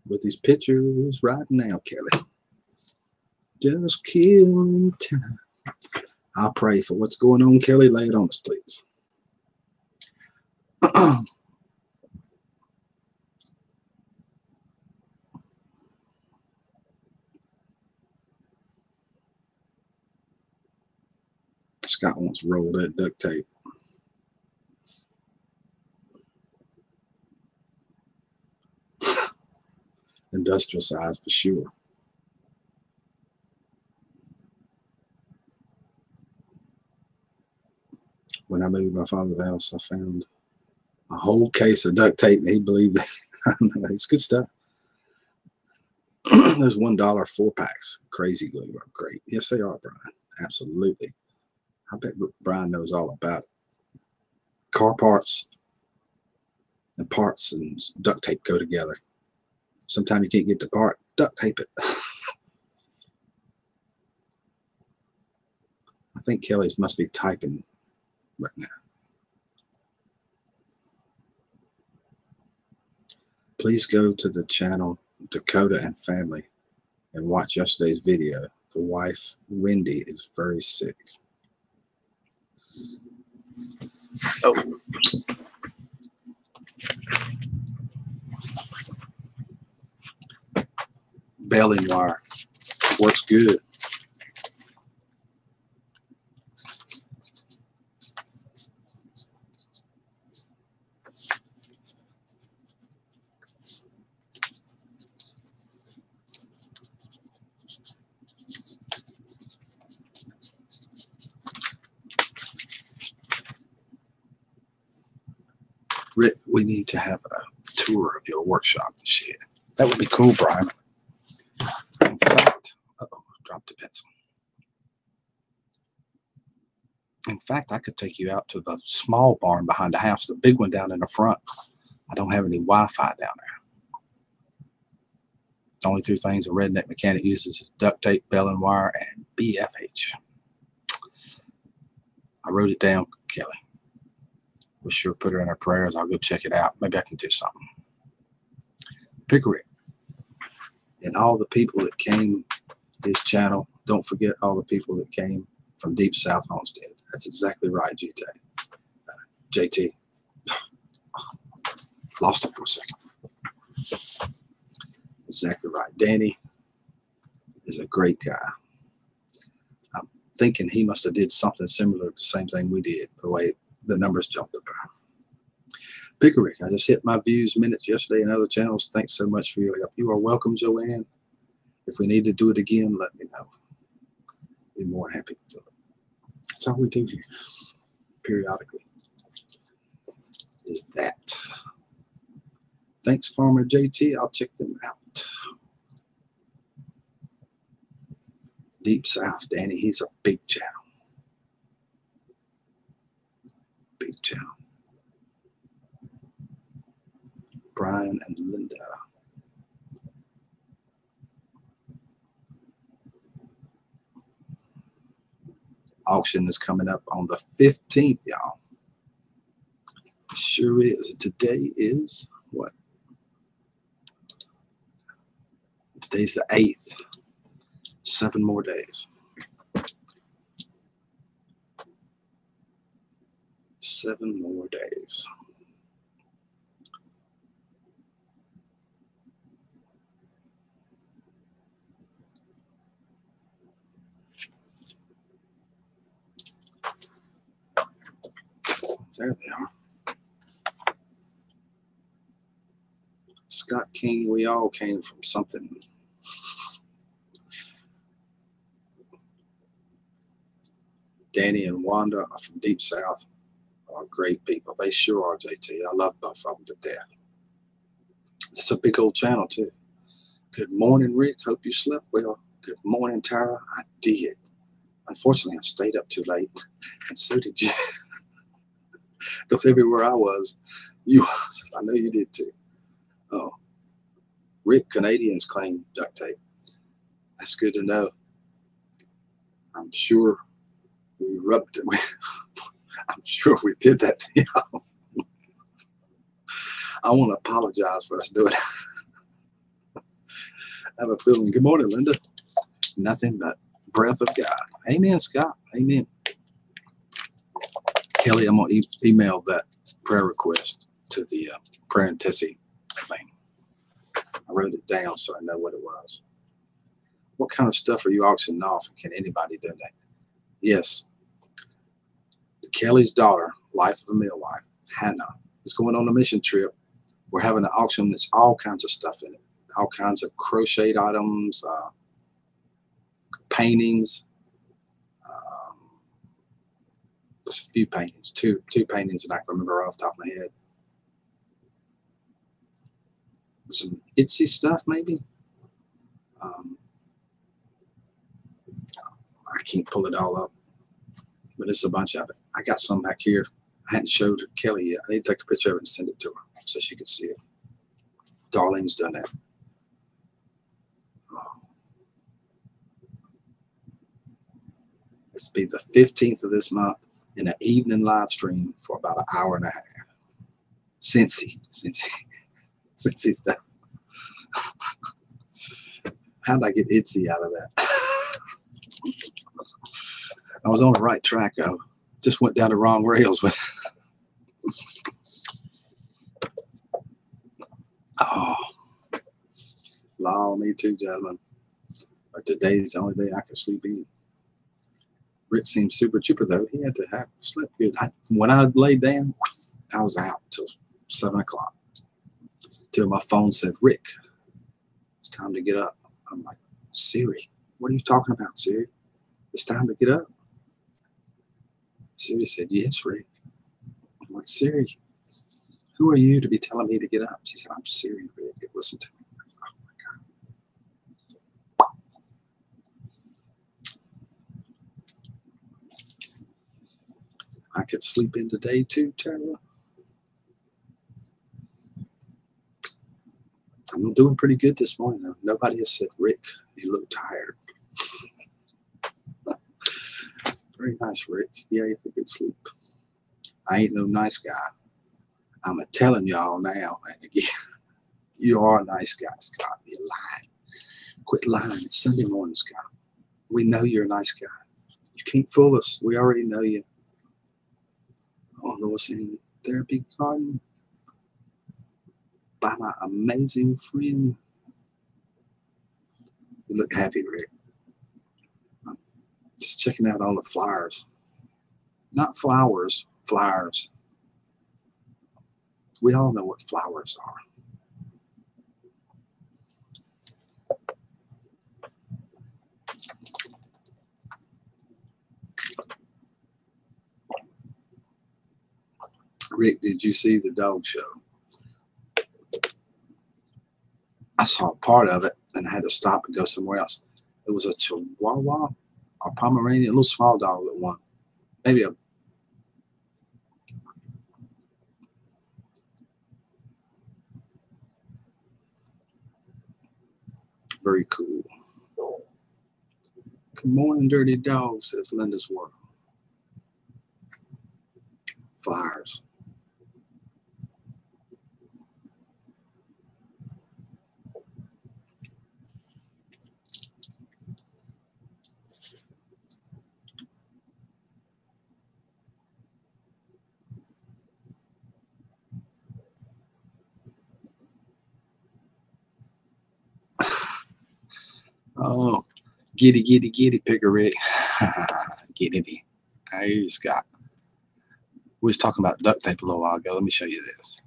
with these pictures right now, Kelly. Just killing time. I'll pray for what's going on, Kelly. Lay it on us, please. Scott wants to roll that duct tape. Industrial size for sure. When I moved to my father's house, I found a whole case of duct tape, and he believed that. It's good stuff. Those $1 4-packs, crazy glue are great. Yes, they are, Brian. Absolutely. I bet Brian knows all about it. Car parts and duct tape go together. Sometimes you can't get the part, duct tape it. I think Kelly's must be typing right now. Please go to the channel Dakota and Family and watch yesterday's video. The wife, Wendy, is very sick. Oh. Baling wire works good. Rick, we need to have a tour of your workshop and shit. That would be cool, Brian. In fact, dropped a pencil. In fact, I could take you out to the small barn behind the house, the big one down in the front. I don't have any Wi-Fi down there. The only three things a redneck mechanic uses is duct tape, baling wire, and BFH. I wrote it down, Kelly. We'll sure put her in our prayers. I'll go check it out. Maybe I can do something. Pickerick. And all the people that came to his channel, don't forget all the people that came from Deep South Homestead. That's exactly right, JT. Lost him for a second. Exactly right. Danny is a great guy. I'm thinking he must have did something similar to the same thing we did, the way the numbers jumped up there. Pickerick, I just hit my views minutes yesterday in other channels. Thanks so much for your help. You are welcome, Joanne. If we need to do it again, let me know. Be more than happy to do it. That's all we do here, periodically, is that. Thanks, Farmer JT. I'll check them out. Deep South, Danny, he's a big channel. Big channel. Brian and Linda. Auction is coming up on the 15th, y'all. Sure is. Today is what? Today's the 8th. 7 more days. 7 more days. There they are. Scott King, we all came from something. Danny and Wanda are from Deep South. Are great people. They sure are, JT. I love both of them to death. It's a big old channel, too. Good morning, Rick. Hope you slept well. Good morning, Tara. I did. Unfortunately, I stayed up too late, and so did you. Because everywhere I was, I know you did too. Oh, Rick, Canadians claim duct tape. That's good to know. I'm sure We rubbed it. I'm sure we did that to y'all. I want to apologize for us doing it. I have a feeling. Good morning, Linda. Nothing but breath of God. Amen, Scott. Amen. Kelly, I'm going to email that prayer request to the prayer and Tessie thing. I wrote it down so I know what it was. What kind of stuff are you auctioning off? Can anybody do that? Yes. Kelly's daughter, Life of a Millwife, Hannah, is going on a mission trip. We're having an auction that's all kinds of stuff in it. All kinds of crocheted items, paintings. There's a few paintings, two paintings that I can remember off the top of my head. Some Etsy stuff, maybe. I can't pull it all up, but it's a bunch of it. I got some back here. I hadn't showed Kelly yet. I need to take a picture of it and send it to her so she could see it. Darlene's done that. It's be the 15th of this month in an evening live stream for about an hour and a half. Cincy stuff. How did I get Etsy out of that? I was on the right track. I just went down the wrong rails with. Oh, law, me too, gentlemen. But today's the only day I can sleep in. Rick seemed super chipper though. He had to have slept good. When I laid down, I was out till 7 o'clock. Till my phone said, "Rick, it's time to get up." I'm like, "Siri, what are you talking about, Siri? It's time to get up." Siri said, "Yes, Rick." I'm like, "Siri, who are you to be telling me to get up?" She said, "I'm Siri, Rick. Listen to me." I said, "Oh my God." I could sleep in today too, Tara. I'm doing pretty good this morning though. Nobody has said, "Rick, you look tired." Very nice, Rick. Yay for good sleep. I ain't no nice guy. I'm telling y'all now, and again, you are a nice guy, Scott. You're lying. Quit lying. It's Sunday morning, Scott. We know you're a nice guy. You can't fool us. We already know you. Oh, Lois in Therapy Garden by my amazing friend. You look happy, Rick. I'm just checking out all the flyers. Not flowers, flyers. We all know what flowers are. Rick, did you see the dog show? I saw part of it and I had to stop and go somewhere else. It was a Chihuahua or Pomeranian, a little small dog that won. Maybe a very cool. Good morning, dirty dog, says Linda's World. Flyers. Oh, giddy, picker Rick. Giddy. Hey, Scott. We was talking about duct tape a little while ago. Let me show you this.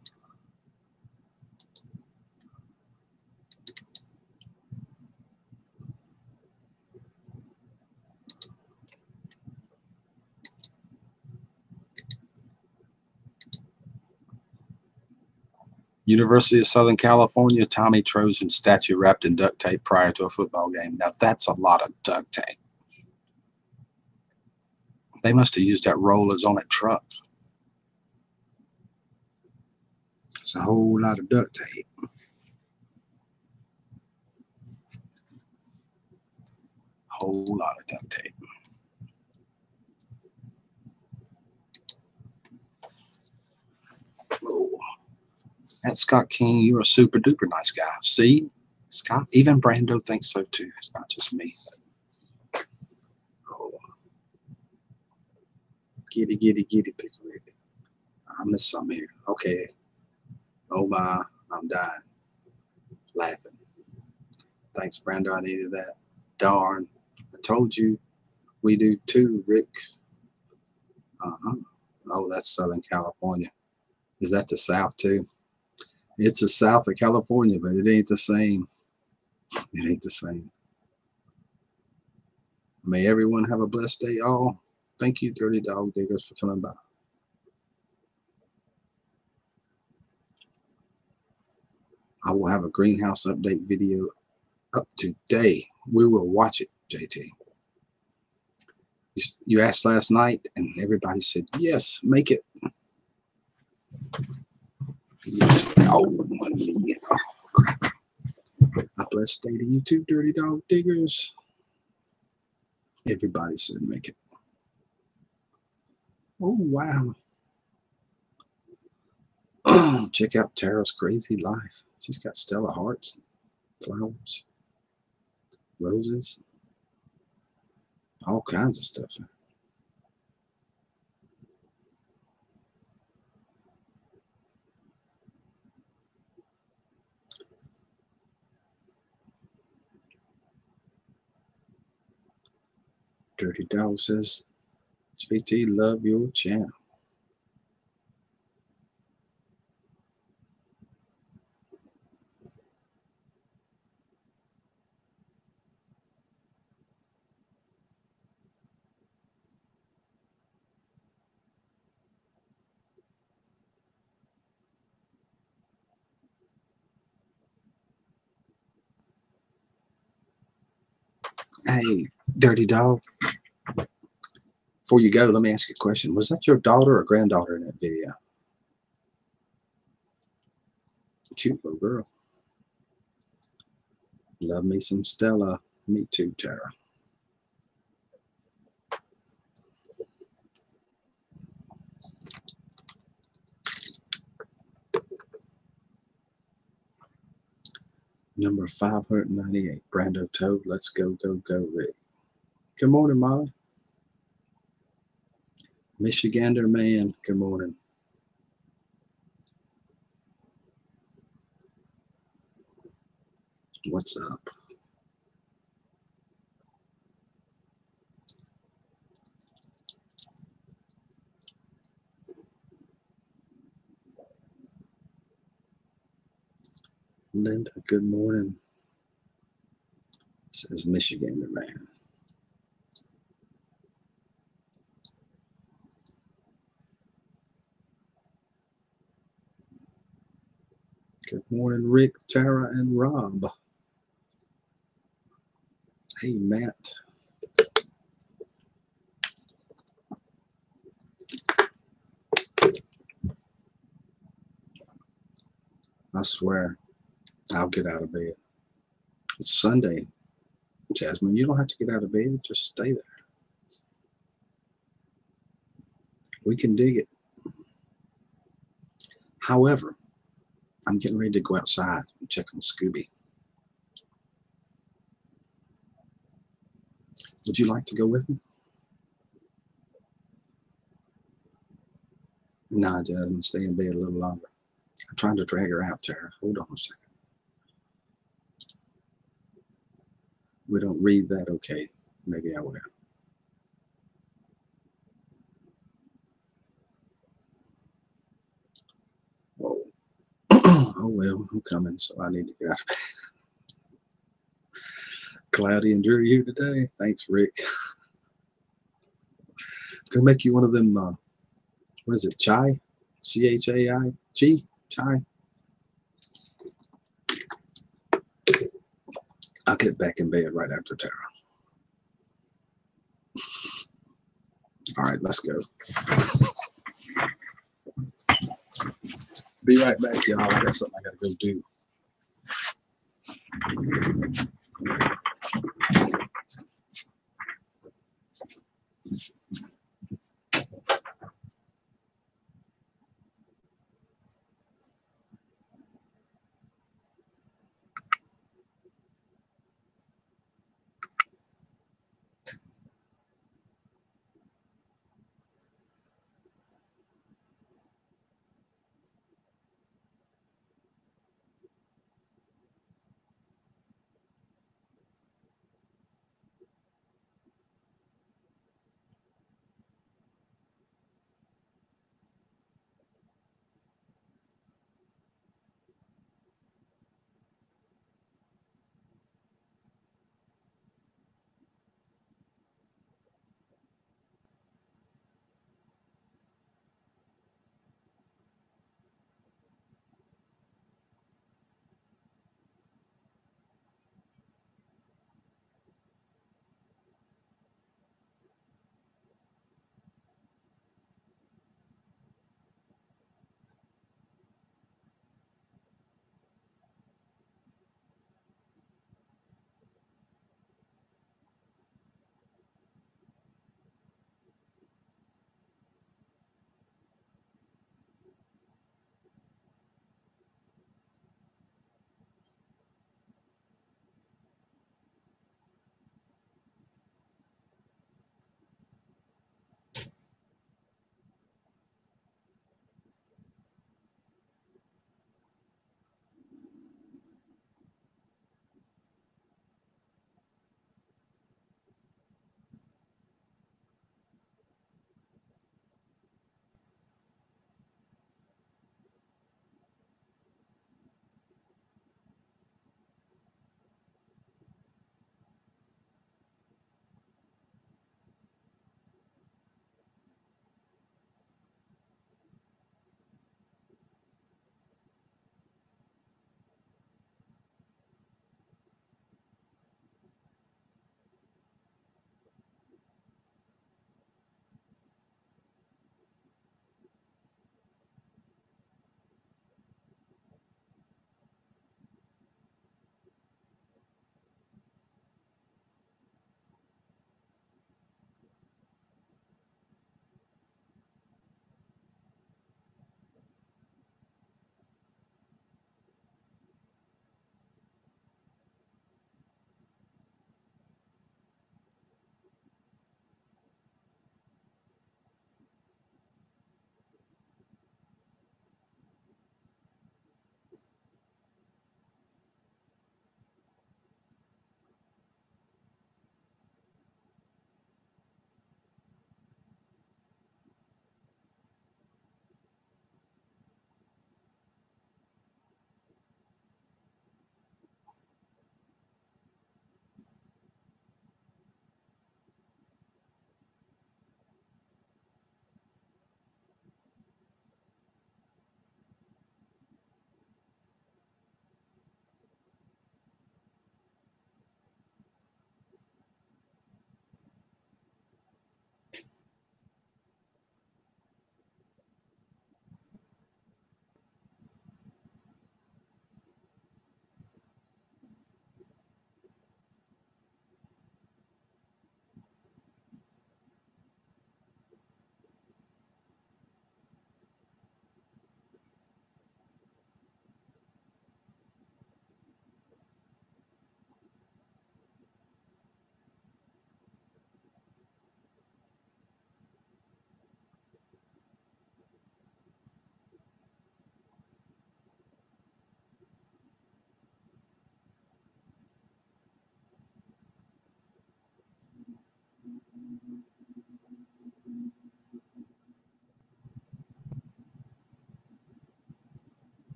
University of Southern California, Tommy Trojan statue wrapped in duct tape prior to a football game. Now that's a lot of duct tape. They must have used that roll that's on that truck. It's a whole lot of duct tape. Whole lot of duct tape. At Scott King, you're a super duper nice guy. See, Scott, even Brando thinks so too. It's not just me. Oh, giddy, giddy, giddy, pickle. I missed something here. Okay. Oh my, I'm dying. Laughing. Thanks, Brando. I needed that. Darn. I told you we do too, Rick. Uh-huh. Oh, that's Southern California. Is that the South too? It's the South of California, but it ain't the same. It ain't the same. May everyone have a blessed day, all. Thank you, Dirty Dog Diggers, for coming by. I will have a greenhouse update video up today. We will watch it, JT. You asked last night, and everybody said, yes, make it. Yes. Oh, my knee. Oh, crap. A blessed day to you too, Dirty Dog Diggers. Everybody said make it. Oh, wow. Check out Tara's crazy life. She's got Stella hearts, flowers, roses, all kinds of stuff. Dirty Dog says, JT, love your channel. Hey, Dirty Dog, before you go, let me ask you a question. Was that your daughter or granddaughter in that video? Cute little girl. Love me some Stella. Me too, Tara. Number 598, Brando Toad. Let's go, go, go, Rick. Good morning, Molly. Michigander man, good morning. What's up? Linda, good morning. Says Michigander man. Good morning, Rick, Tara, and Rob. Hey, Matt. I swear, I'll get out of bed. It's Sunday. Jasmine, you don't have to get out of bed. Just stay there. We can dig it. However, I'm getting ready to go outside and check on Scooby. Would you like to go with me? Nah, Jasmine, stay in bed a little longer. I'm trying to drag her out, Tara. Hold on a second. We don't read that, okay. Maybe I will. Whoa. Oh, well, I'm coming, so I need to get out of bed. Cloudy and dreary here today. Thanks, Rick. Gonna make you one of them, what is it, chai? C-H-A-I? Chai? I'll get back in bed right after Tara. All right, let's go. Be right back, y'all. I got something I gotta go do.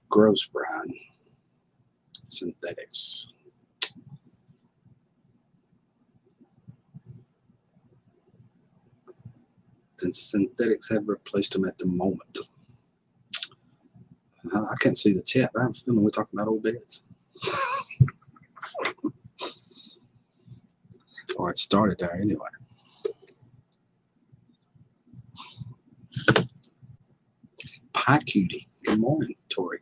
Gross, Brian. Synthetics. Since synthetics have replaced them at the moment. I can't see the chat, but I'm feeling we're talking about old beds. Or it started there anyway. Pie Cutie. Good morning, Tori.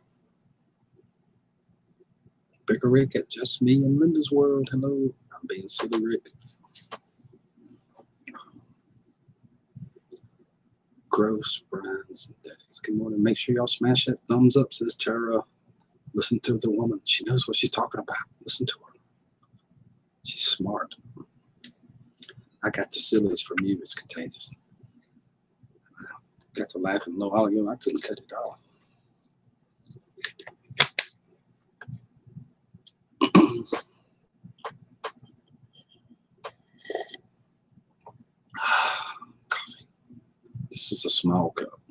Bigger Rick at Just Me and Linda's World. Hello. I'm being silly, Rick. Gross, Brian, Synthetics. Good morning. Make sure y'all smash that thumbs up, says Tara. Listen to the woman. She knows what she's talking about. Listen to her. She's smart. I got the sillies from you. It's contagious. I got to laughing a little while ago. I couldn't cut it off. Coffee. This is a small cup.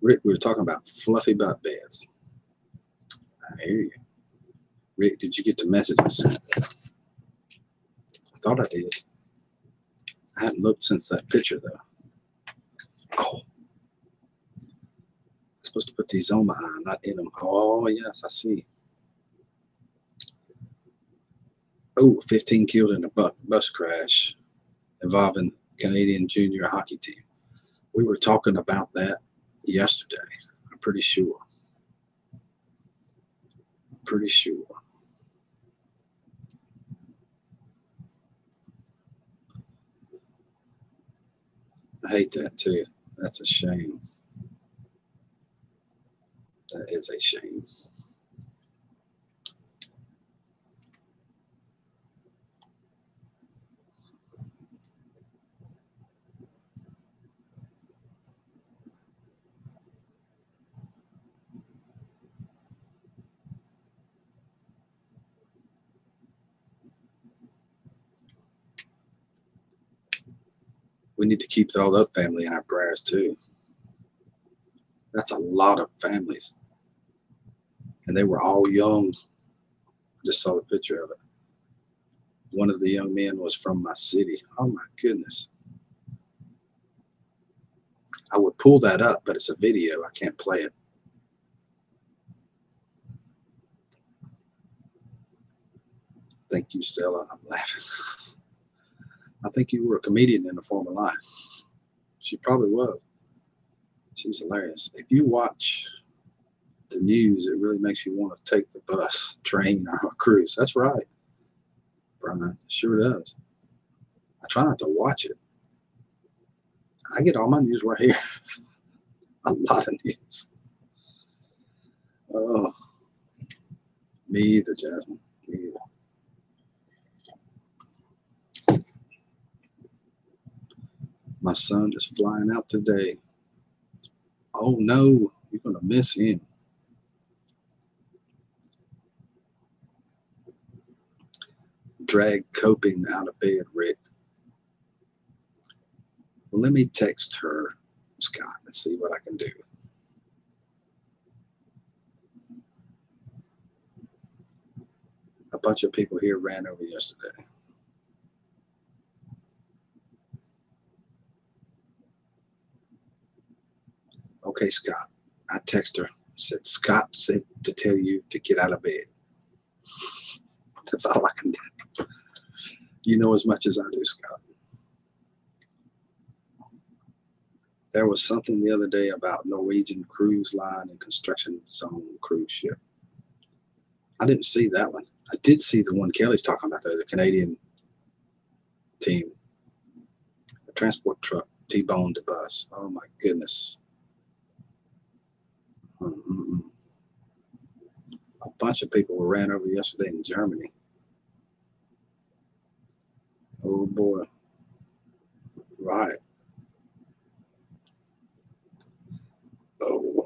Rick, we were talking about fluffy butt beds. I hear you. Rick, did you get the message I sent? I thought I did. I haven't looked since that picture, though. Oh. I'm supposed to put these on my eye, not in them. Oh, yes, I see. Oh, 15 killed in a bus crash involving Canadian junior hockey team. We were talking about that yesterday. I'm pretty sure. Pretty sure. I hate that too. That's a shame. That is a shame. We need to keep all that family in our prayers too. That's a lot of families. And they were all young. I just saw the picture of it. One of the young men was from my city. Oh my goodness. I would pull that up, but it's a video. I can't play it. Thank you, Stella. I'm laughing. I think you were a comedian in a former life. She probably was. She's hilarious. If you watch the news, it really makes you want to take the bus, train, or a cruise. That's right, Brian. It sure does. I try not to watch it. I get all my news right here. A lot of news. Oh, me either, Jasmine. Me either. My son is flying out today. Oh no, you're gonna miss him. Drag coping out of bed, Rick. Well, let me text her, Scott, and see what I can do. A bunch of people here ran over yesterday. Okay, Scott. I text her. Said Scott said to tell you to get out of bed. That's all I can do. You know as much as I do, Scott. There was something the other day about Norwegian Cruise Line and construction zone cruise ship. I didn't see that one. I did see the one Kelly's talking about there, the Canadian team. The transport truck T-boned the bus. Oh my goodness. Mm-mm. A bunch of people were ran over yesterday in Germany. Oh boy. Right. Oh.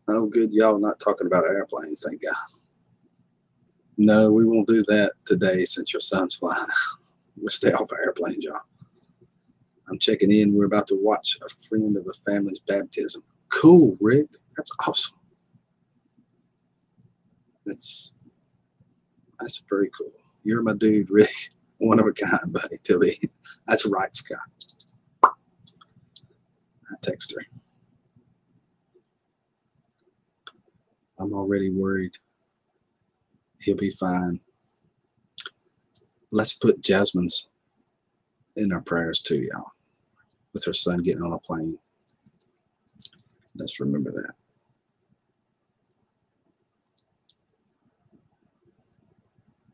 Oh, good. Y'all not talking about airplanes, thank God. No, we won't do that today since your son's flying. We'll stay off of airplanes, y'all. I'm checking in. We're about to watch a friend of the family's baptism. Cool, Rick. That's awesome. That's very cool. You're my dude, Rick. One of a kind, buddy. Till the end. That's right, Scott. I text her. I'm already worried. He'll be fine. Let's put Jasmine's in our prayers too, y'all. With her son getting on a plane. Let's remember that.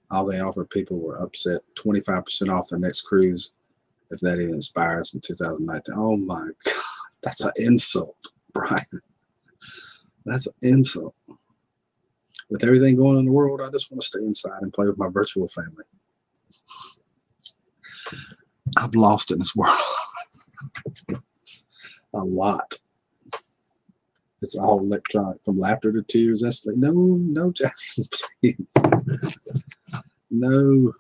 All they offered people were upset. 25% off the next cruise, if that even expires in 2019. Oh my God. That's an insult, Brian. That's an insult. With everything going on in the world, I just want to stay inside and play with my virtual family. I'm lost in this world. A lot. It's all electronic, from laughter to tears instantly. No, Jasmine, please. No.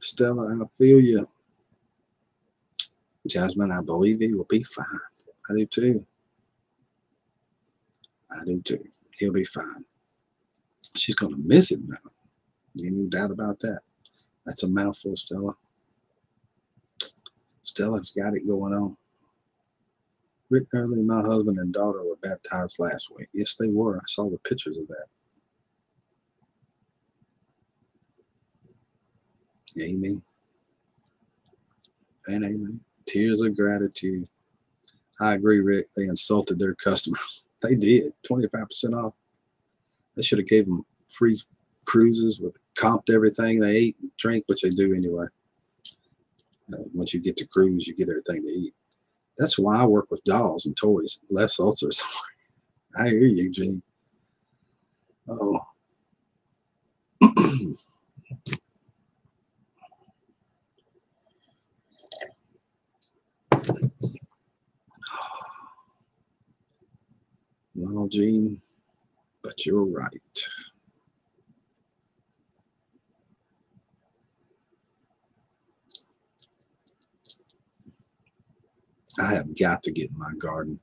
Stella, I feel you. Jasmine, I believe he will be fine. I do too. He'll be fine. She's going to miss him now. Ain't no doubt about that. That's a mouthful, Stella. Stella's got it going on. Rick Early, my husband and daughter were baptized last week. Yes, they were. I saw the pictures of that. Amen. And amen. Tears of gratitude. I agree, Rick. They insulted their customers. They did. 25% off. They should have gave them free cruises with comped everything they ate and drink, which they do anyway. Once you get to cruise, you get everything to eat. That's why I work with dolls and toys. Less ulcers. I hear you, Gene. Oh. Well, Gene, but you're right. I have got to get in my garden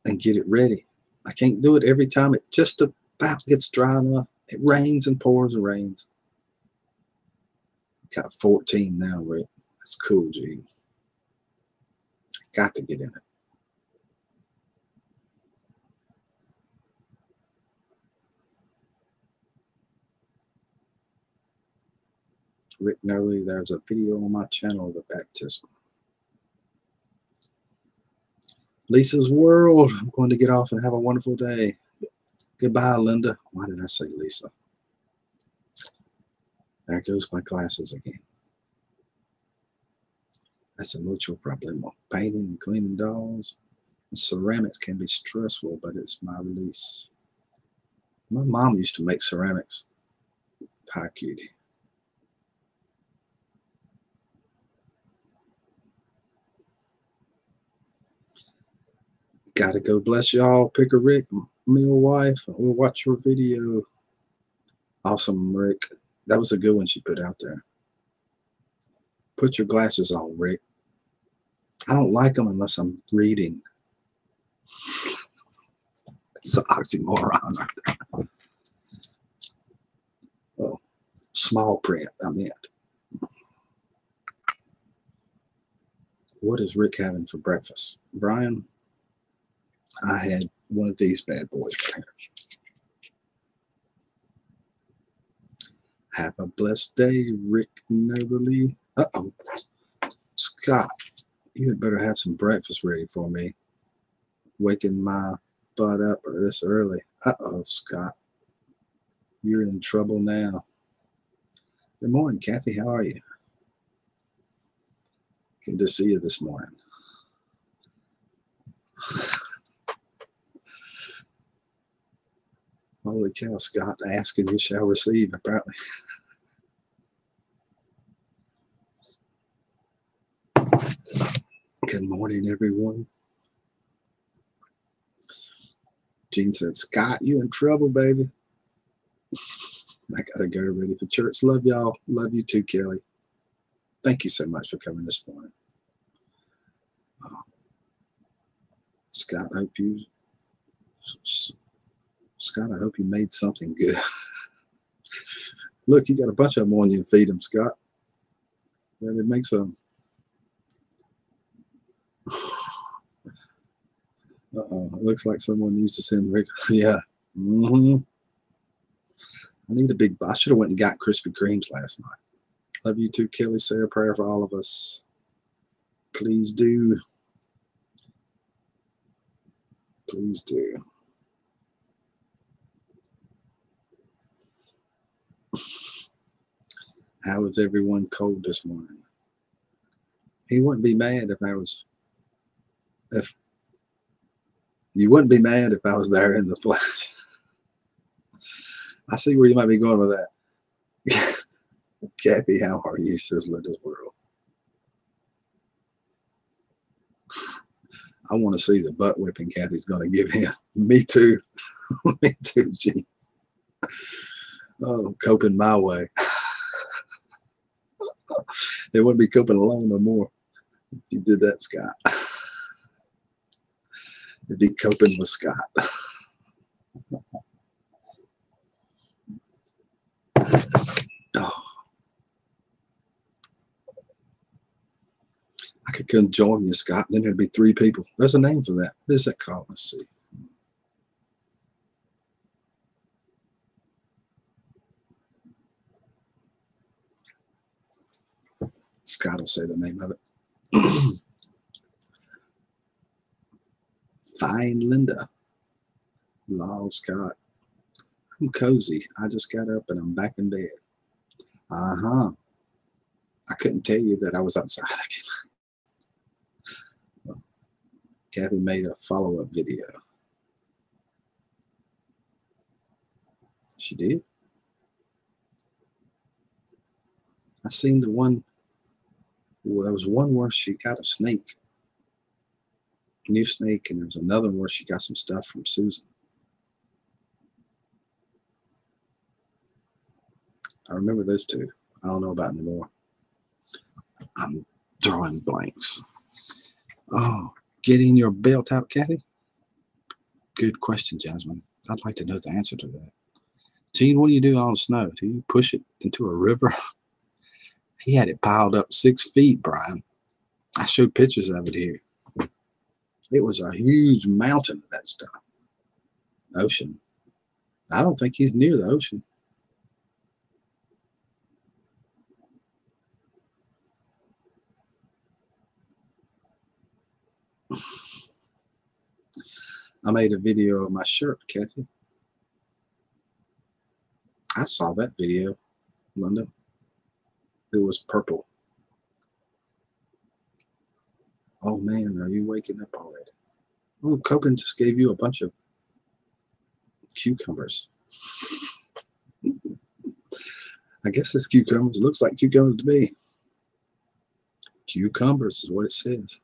and get it ready. I can't do it every time. It just about gets dry enough. It rains and pours and rains. Got 14 now, Rick. That's cool, G. Got to get in it. Rick Nurley, there's a video on my channel of the baptism. Lisa's World. I'm going to get off and have a wonderful day. Goodbye, Linda. Why did I say Lisa? There goes my glasses again. That's a mucho problema. Painting and cleaning dolls. And ceramics can be stressful, but it's my release. My mom used to make ceramics. Pie cutie. Gotta go. Bless y'all. Pick a Rick, meal wife. We'll watch your video. Awesome, Rick. That was a good one she put out there. Put your glasses on, Rick. I don't like them unless I'm reading. It's an oxymoron. Oh, small print, I meant. What is Rick having for breakfast? Brian, I had one of these bad boys right here. Have a blessed day, Rick Netherly. Uh-oh. Scott, you had better have some breakfast ready for me. Waking my butt up this early. Uh-oh, Scott. You're in trouble now. Good morning, Kathy. How are you? Good to see you this morning. Holy cow, Scott. Ask and you shall receive, apparently. Good morning, everyone. Jean said, Scott, you in trouble, baby. I gotta go, ready for church. Love y'all. Love you too, Kelly. Thank you so much for coming this morning. Scott, I hope you made something good. Look, you got a bunch of them on you and feed them, Scott. Ready to make some. Uh-oh, it looks like someone needs to send Rick. Yeah. I need a big, I should have went and got Krispy Kremes last night. Love you too, Kelly. Say a prayer for all of us. Please do. Please do. How is everyone cold this morning? He wouldn't be mad if you wouldn't be mad if I was there in the flesh. I see where you might be going with that. Kathy, how are you, Sizzler this world? I want to see the butt whipping Kathy's going to give him. Me too. Me too, G. Oh, coping my way. They wouldn't be coping alone no more if you did that, Scott. They'd be coping with Scott. Oh. I could come join you, Scott. Then there'd be 3 people. There's a name for that. What is that called? Let's see. Scott will say the name of it. Fine Linda. Lol, Scott. I'm cozy. I just got up and I'm back in bed. Uh-huh. I couldn't tell you that I was outside. Kathy made a follow-up video. She did? I seen the one, well, there was one where she got a snake. New snake, and there's another one where she got some stuff from Susan. I remember those 2. I don't know about anymore. I'm drawing blanks. Oh, getting your belt out, Kathy? Good question, Jasmine. I'd like to know the answer to that. Gene, what do you do on snow? Do you push it into a river? He had it piled up 6 feet, Brian. I showed pictures of it here. It was a huge mountain of that stuff. Ocean. I don't think he's near the ocean. I made a video of my shirt, Kathy. I saw that video, Linda. It was purple. Oh man, are you waking up already? Oh, Copen just gave you a bunch of cucumbers. I guess it's cucumbers. It looks like cucumbers to me. Cucumbers is what it says.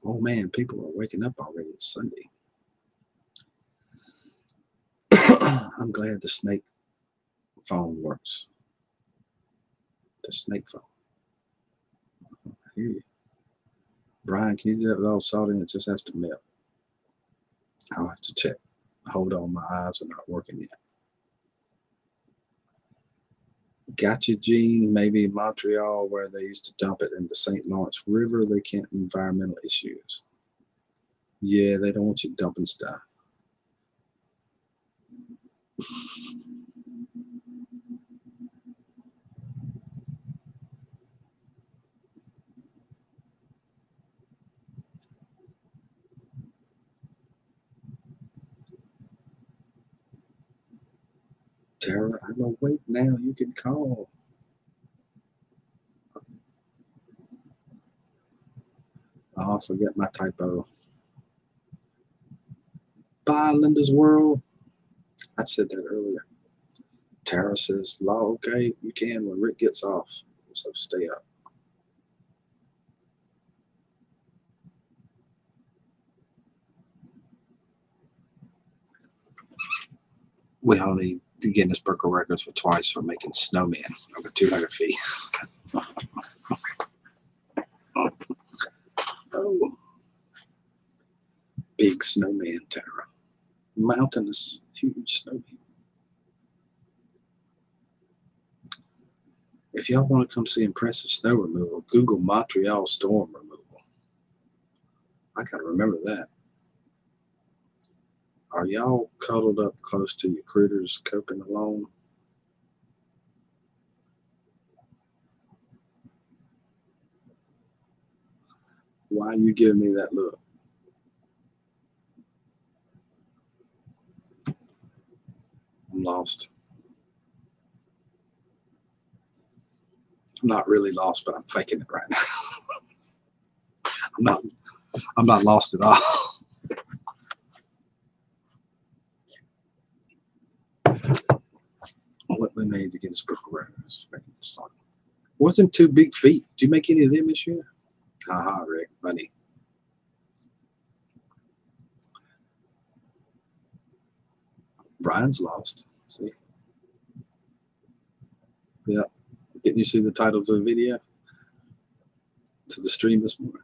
Oh man, people are waking up already. It's Sunday. I'm glad the snake phone works. The snake phone. I hear you. Brian, can you do that with all salt in it? It just has to melt. I'll have to check. Hold on, my eyes are not working yet. Gotcha, Gene. Maybe in Montreal, where they used to dump it in the St. Lawrence River, they can't environmental issues. Yeah, they don't want you dumping stuff. Tara, I'm awake now. You can call. Oh, I forget my typo. Bye, Linda's World. I said that earlier. Tara says, "Law, okay, you can when Rick gets off. So stay up." We all need the Guinness Book of Records for twice for making snowmen over 200 feet. Oh, big snowman, Tara. Mountainous, huge snowman. If y'all want to come see impressive snow removal, Google Montreal storm removal. I got to remember that. Are y'all cuddled up close to your critters coping alone? Why are you giving me that look? I'm lost. I'm not really lost, but I'm faking it right now. I'm not lost at all. What we made to get this book around is wasn't 2 big feet. Did you make any of them this year? Haha, Rick, funny. Brian's lost. See? Yeah. Didn't you see the title to the video? To the stream this morning?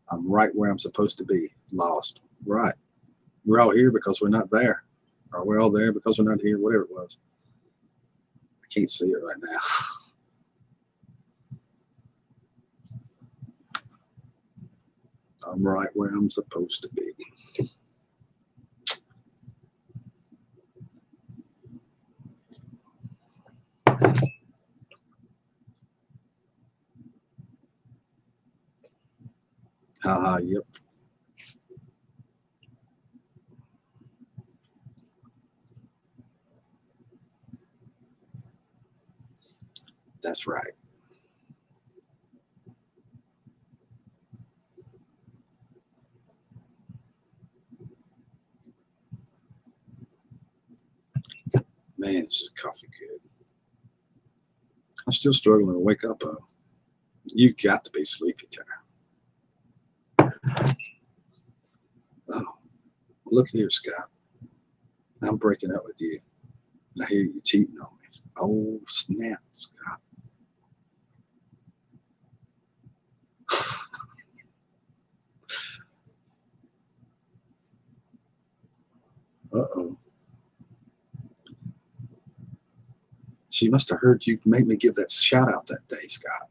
I'm right where I'm supposed to be. Lost. Right. We're all here because we're not there. Or we're all there because we're not here, whatever it was. I can't see it right now. I'm right where I'm supposed to be. Haha, yep. That's right. Man, this is coffee good. I'm still struggling to wake up. You got to be sleepy, Tara. Oh, look here, Scott. I'm breaking up with you. I hear you cheating on me. Oh, snap, Scott. Uh-oh. She must have heard you make me give that shout out that day, Scott.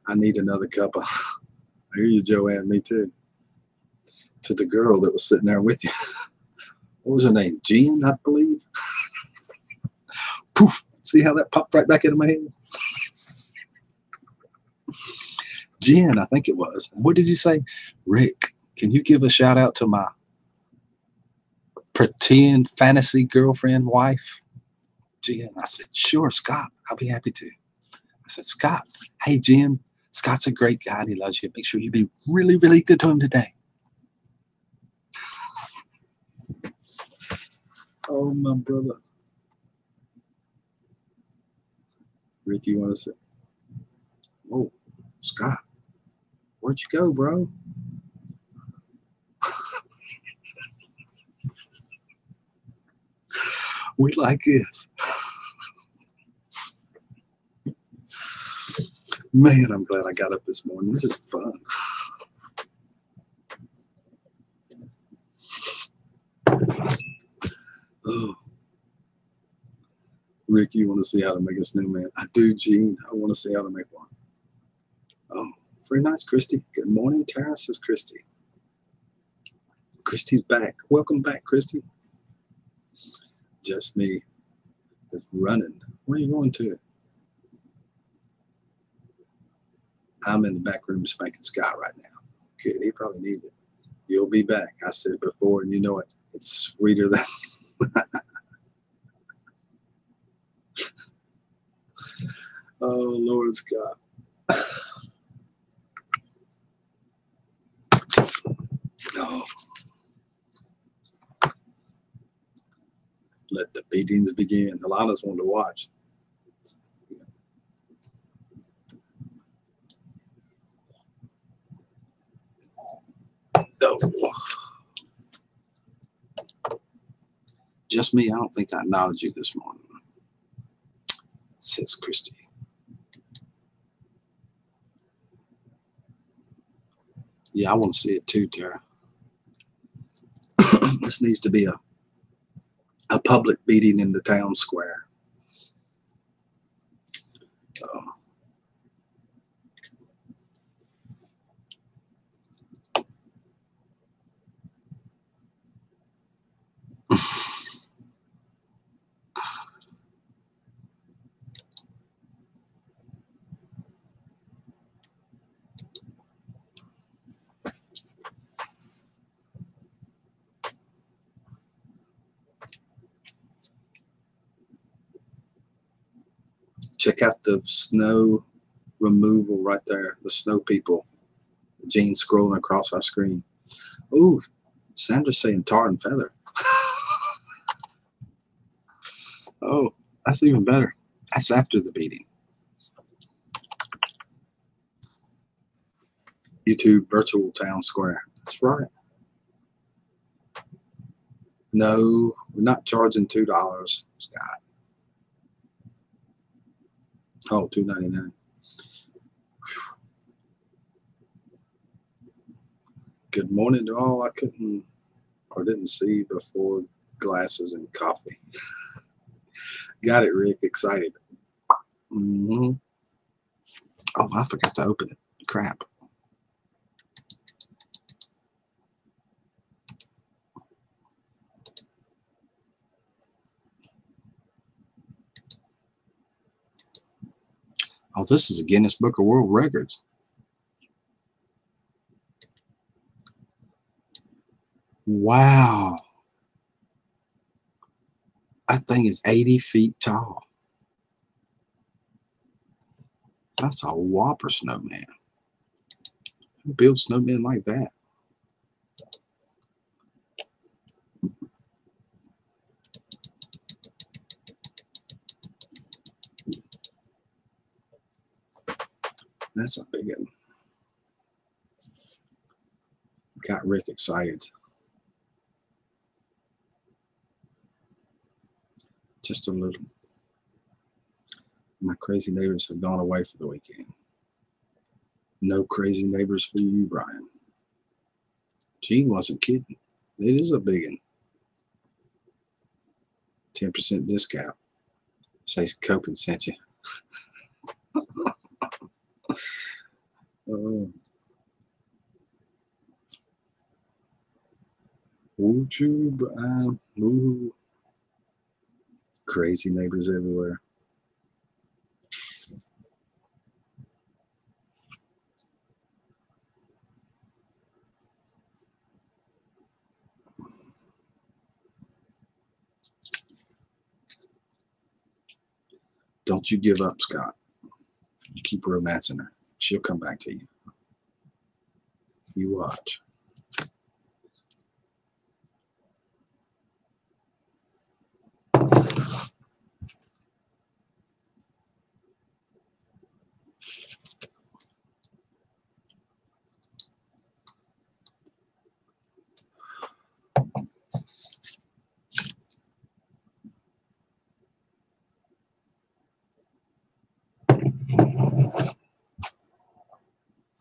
I need another cup of. I hear you, Joanne. Me too. To the girl that was sitting there with you. What was her name? Jen, I believe. Poof. See how that popped right back into my head? Jen, I think it was. What did you say? Rick, can you give a shout out to my pretend fantasy girlfriend wife? Jen. I said, sure, Scott. I'll be happy to. I said, Scott, hey, Jen, Scott's a great guy and he loves you. Make sure you be really, really good to him today. Oh, my brother. Rick, you want to say? Oh, Scott, where'd you go, bro? We like this. Man, I'm glad I got up this morning. This is fun. Oh. Rick, you want to see how to make a snowman? I do, Gene. I want to see how to make one. Oh, very nice, Christy. Good morning, Tara, says Christy. Christy's back. Welcome back, Christy. Just me. Just running. Where are you going to? I'm in the back room spanking Scott right now. Good. He probably needs it. You'll be back. I said it before, and you know it. It's sweeter than. Oh, Lord Scott. No. Let the beatings begin. A lot of us want to watch. No. Just me. I don't think I acknowledged you this morning, says Christy. Yeah, I want to see it too, Tara. This needs to be a public beating in the town square. Check out the snow removal right there. The snow people. Gene scrolling across our screen. Ooh, Sandra's saying tar and feather. Oh, that's even better. That's after the beating. YouTube virtual town square. That's right. No, we're not charging $2, Scott. Oh, $2.99. Good morning to all I couldn't or didn't see before glasses and coffee. Got it, Rick. Excited. Mm-hmm. Oh, I forgot to open it. Crap. Oh, this is a Guinness Book of World Records. Wow. That thing is 80 feet tall. That's a whopper snowman. Who builds snowmen like that? That's a big one. Got Rick excited. Just a little. My crazy neighbors have gone away for the weekend. No crazy neighbors for you, Brian. Gene wasn't kidding. It is a big one. 10% discount. Say Coping sent you. YouTube. Ooh. Crazy neighbors everywhere. Don't you give up, Scott. You keep romancing her. She'll come back to you. You watch.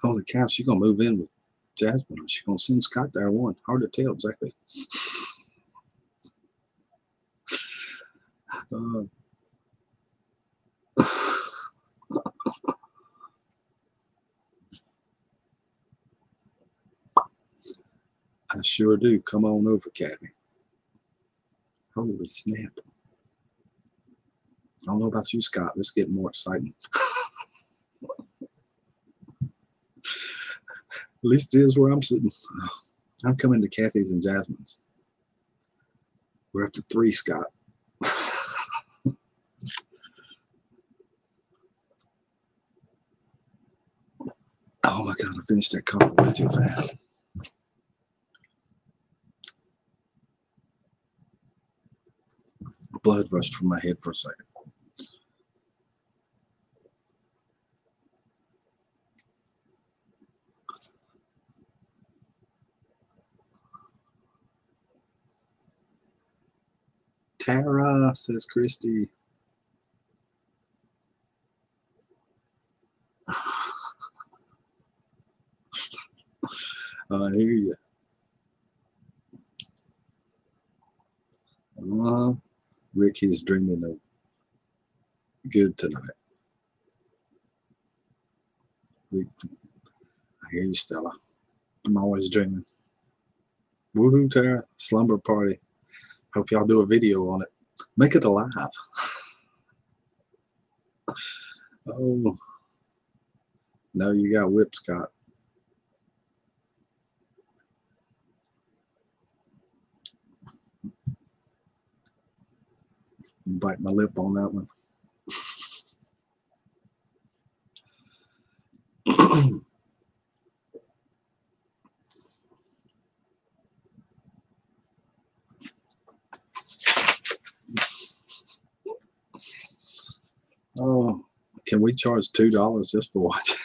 Holy cow, she's going to move in with Jasmine, or she's going to send Scott there one. Hard to tell exactly. I sure do. Come on over, Kathy. Holy snap. I don't know about you, Scott. This is getting more exciting. At least it is where I'm sitting. I'm coming to Kathy's and Jasmine's. We're up to 3, Scott. Oh my God, I finished that coffee way too fast. Blood rushed from my head for a second. Tara, says Christy. I hear you. Rick is dreaming of good tonight. Rick, I hear you, Stella. I'm always dreaming. Woohoo, Tara. Slumber party. Hope y'all do a video on it. Make it alive. Oh. No, you got whipped, Scott. Bite my lip on that one. Oh, can we charge $2 just for watching?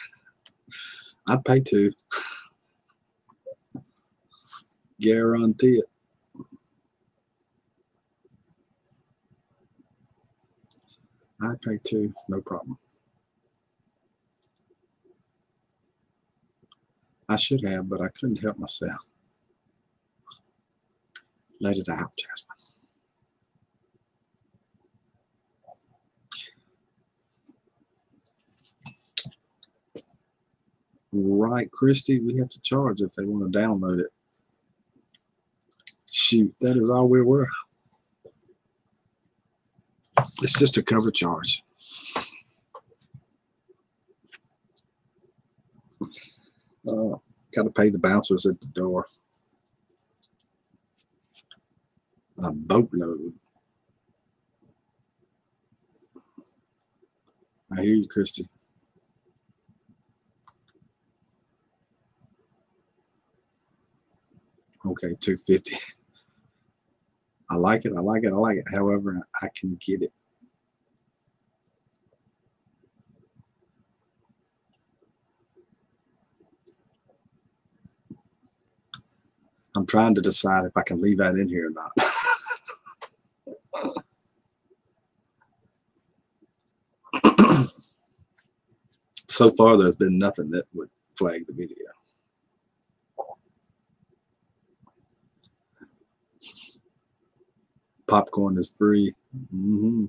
I'd pay $2. Guarantee it. I'd pay $2, no problem. I should have, but I couldn't help myself. Let it out, Jasmine. Right, Christy, we have to charge if they want to download it. Shoot, that is all we were. It's just a cover charge. Got to pay the bouncers at the door. A boatload. I hear you, Christy. Okay, $250. I like it. I like it. I like it. However, I can get it. I'm trying to decide if I can leave that in here or not. So far, there's been nothing that would flag the video. Popcorn is free. Mm-hmm.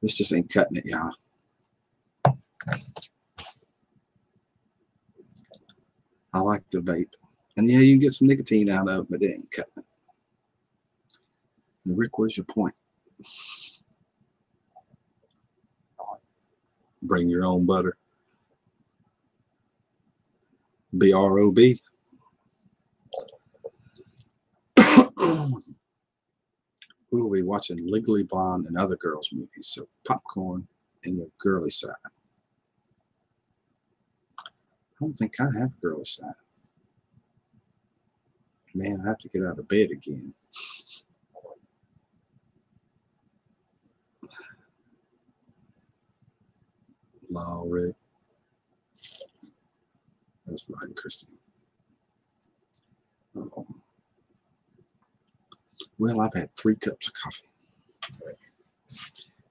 This just ain't cutting it, y'all. I like the vape. And yeah, you can get some nicotine out of it, but it ain't cutting it. And Rick, where's your point? Bring your own butter. BROB. We'll be watching Legally Blonde and other girls' movies, so popcorn in the girly side. I don't think I have a girly side. Man, I have to get out of bed again. Law, Rick. That's right, Christy. Oh. Well, I've had 3 cups of coffee.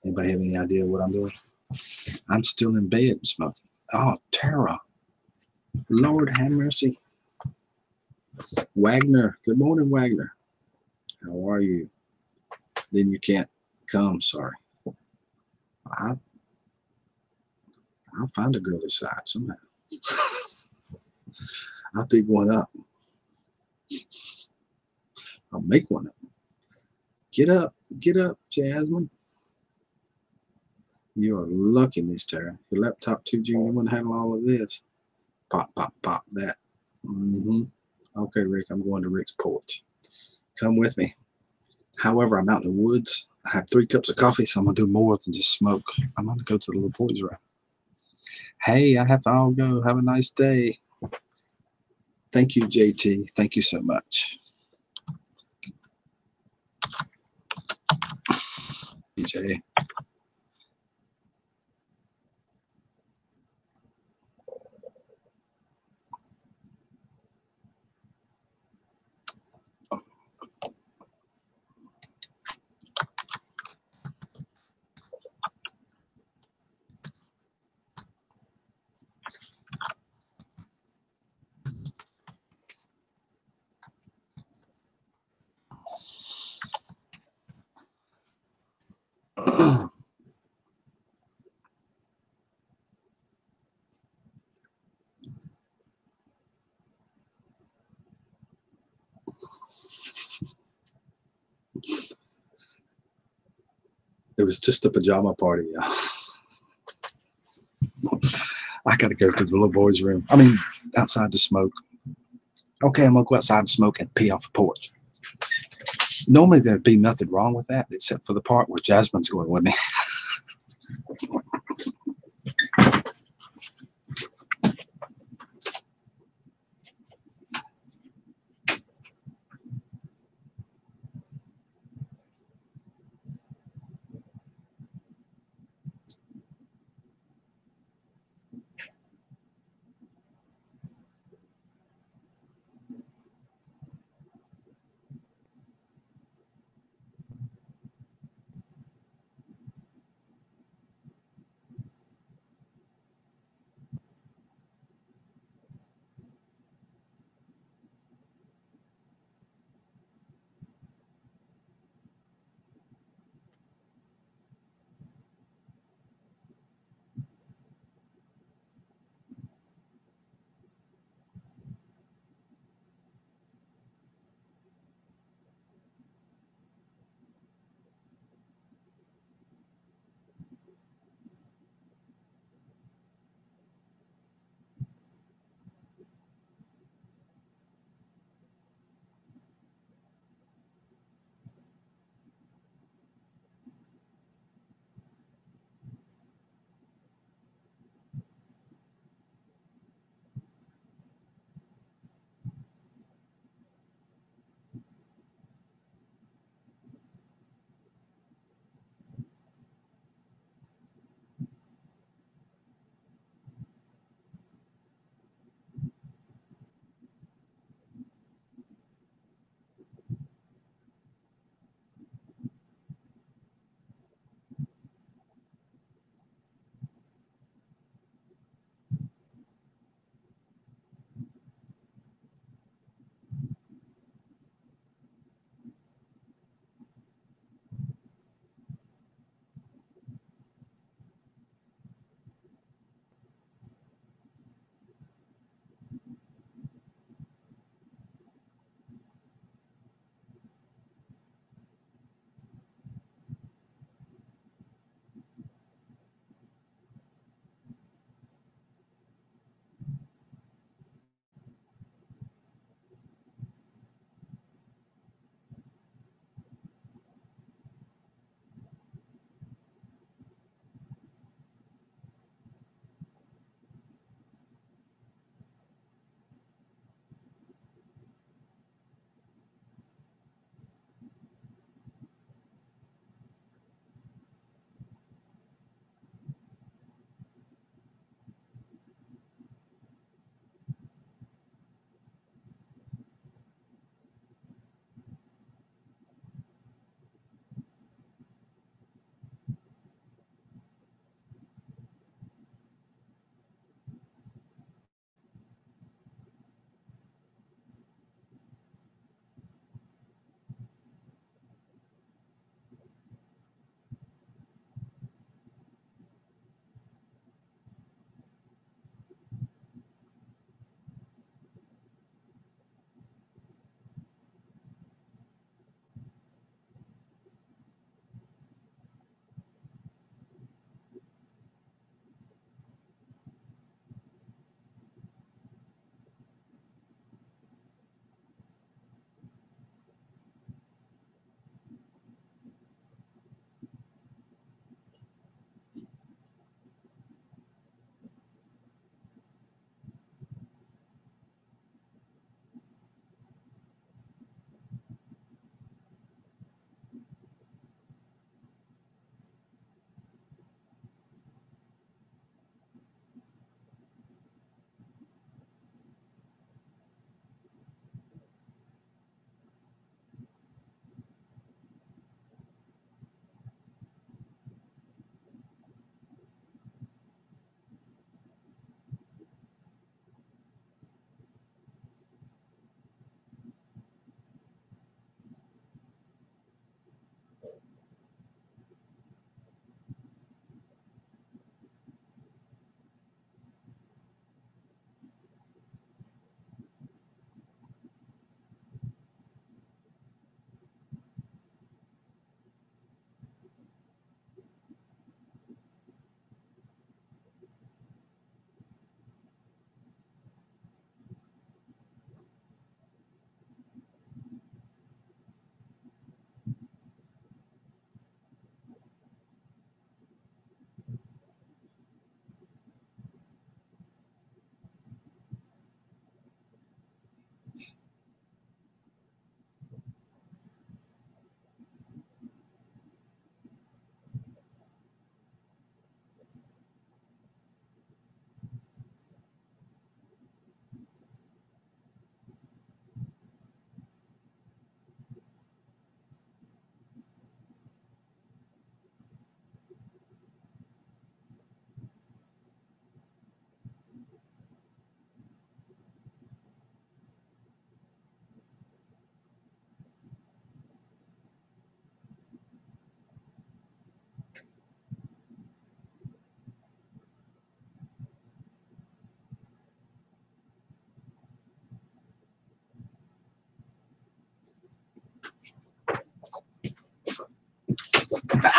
Anybody have any idea what I'm doing? I'm still in bed smoking. Oh, Tara. Lord have mercy. Wagner. Good morning, Wagner. How are you? Then you can't come, sorry. I'll find a girly side somehow. I'll dig one up. I'll make one up. Get up, Jasmine. You are lucky, Miss Tara. Your laptop 2G, you wouldn't handle all of this. Pop, pop, pop, that. Mm-hmm. Okay, Rick, I'm going to Rick's porch. Come with me. However, I'm out in the woods. I have 3 cups of coffee, so I'm going to do more than just smoke. I'm going to go to the little boys' room. Hey, I have to all go. Have a nice day. Thank you, JT. Thank you so much. DJ. It was just a pajama party, y'all. I got to go to the little boys' room. I mean, outside to smoke. Okay, I'm going to go outside and smoke and pee off the porch. Normally, there'd be nothing wrong with that, except for the part where Jasmine's going with me.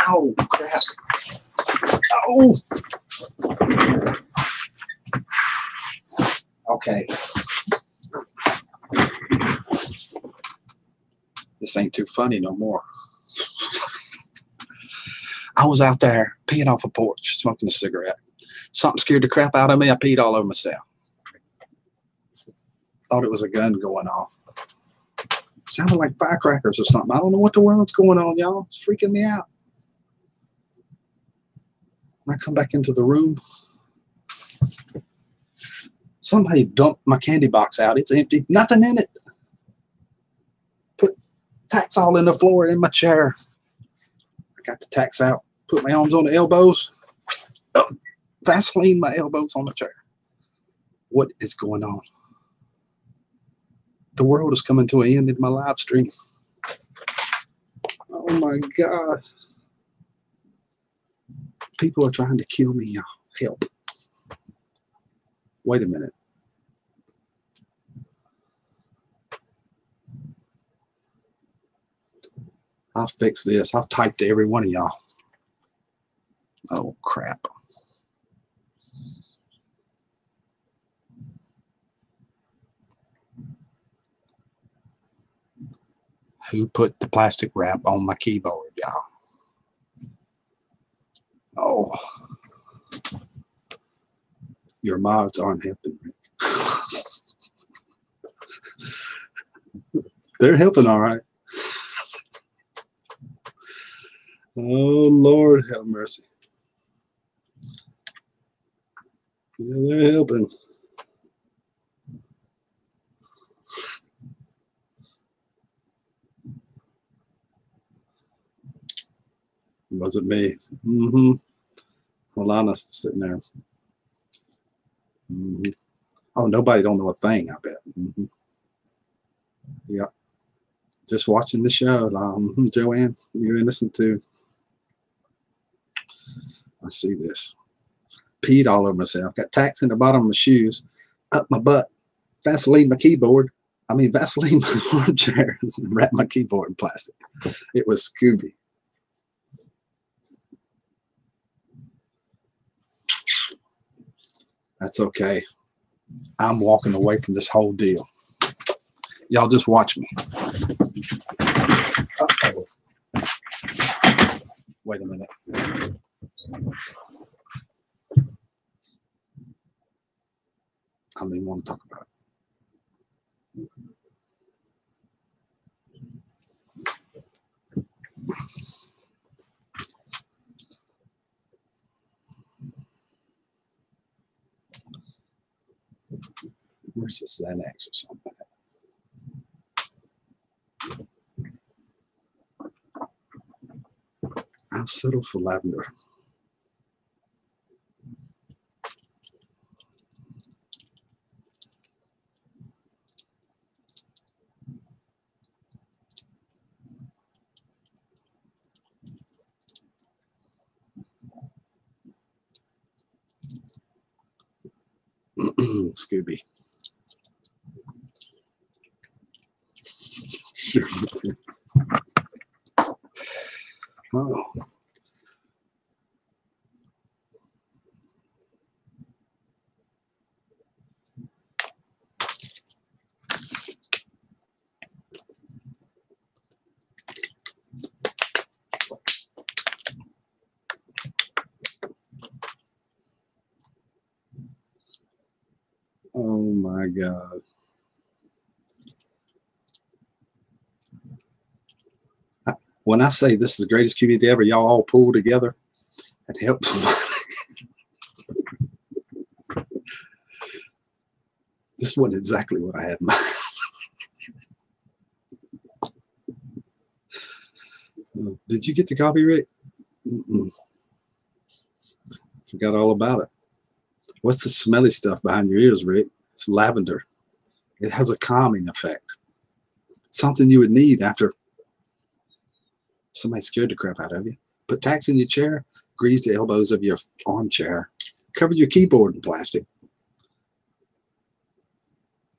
Oh, crap. Oh. Okay. This ain't too funny no more. I was out there peeing off a porch, smoking a cigarette. Something scared the crap out of me. I peed all over myself. Thought it was a gun going off. Sounded like firecrackers or something. I don't know what the world's going on, y'all. It's freaking me out. And I come back into the room. Somebody dumped my candy box out. It's empty. Nothing in it. Put tacks all in the floor in my chair. I got the tacks out. Put my arms on the elbows. Oh, Vaseline my elbows on the chair. What is going on? The world is coming to an end in my live stream. Oh my God. People are trying to kill me, y'all. Help. Wait a minute. I'll fix this. I'll type to every one of y'all. Oh, crap. Who put the plastic wrap on my keyboard, y'all? Oh. Your mods aren't helping me. They're helping all right. Oh, Lord, have mercy. Yeah, they're helping. It wasn't me. Alana's sitting there. Oh, nobody don't know a thing, I bet. Yep. Just watching the show. Joanne, you're innocent too. I see this. Peed all over myself. Got tacks in the bottom of my shoes, up my butt, Vaseline my keyboard. I mean, Vaseline my armchair, and wrapped my keyboard in plastic. It was Scooby. That's okay. I'm walking away from this whole deal. Y'all just watch me. Uh-oh. Wait a minute. I don't even want to talk about it. Where's this Xanax or something? I'll settle for lavender. Scooby. Oh. Oh my God. When I say this is the greatest community ever, y'all all pull together and help somebody. This wasn't exactly what I had in mind. Did you get the coffee, Rick? Forgot all about it. What's the smelly stuff behind your ears, Rick? It's lavender. It has a calming effect. Something you would need after somebody scared the crap out of you. Put tacks in your chair, grease the elbows of your armchair, cover your keyboard in plastic,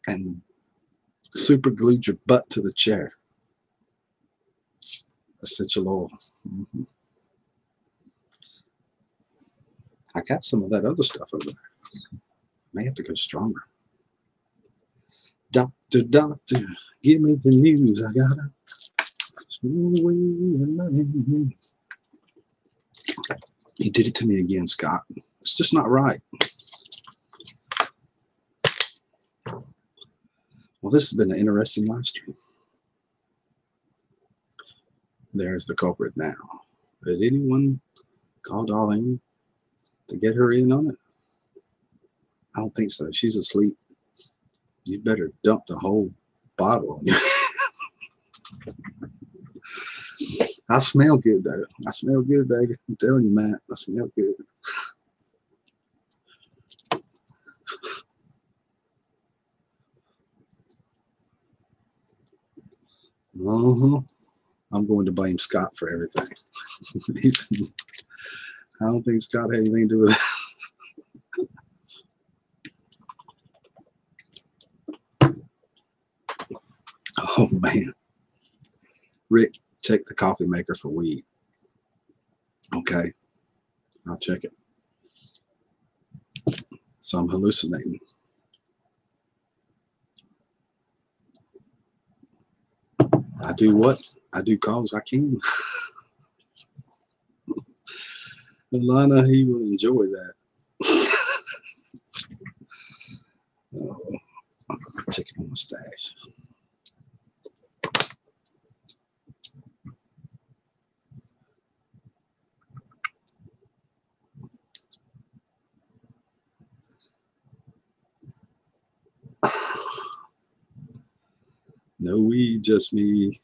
and super glued your butt to the chair. Essential oil. I got some of that other stuff over there. May have to go stronger. Doctor, doctor, give me the news. I got a smooth away in my hand. You did it to me again, Scott. It's just not right. Well, this has been an interesting live stream. There's the culprit now. Did anyone call Darlene to get her in on it? I don't think so. She's asleep. You better dump the whole bottle on you. I smell good, though. I smell good, baby. I'm telling you, Matt. I smell good. I'm going to blame Scott for everything. I don't think Scott had anything to do with it. Oh, man. Rick, check the coffee maker for weed. Okay. I'll check it. So I'm hallucinating. I do what? I do cause I can. Alana, he will enjoy that. Oh, I'll check it on my stash. No weed, just me.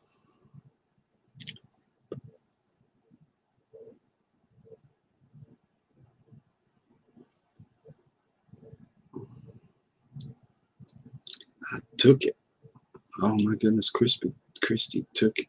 I took it. Oh my goodness, Christy took it.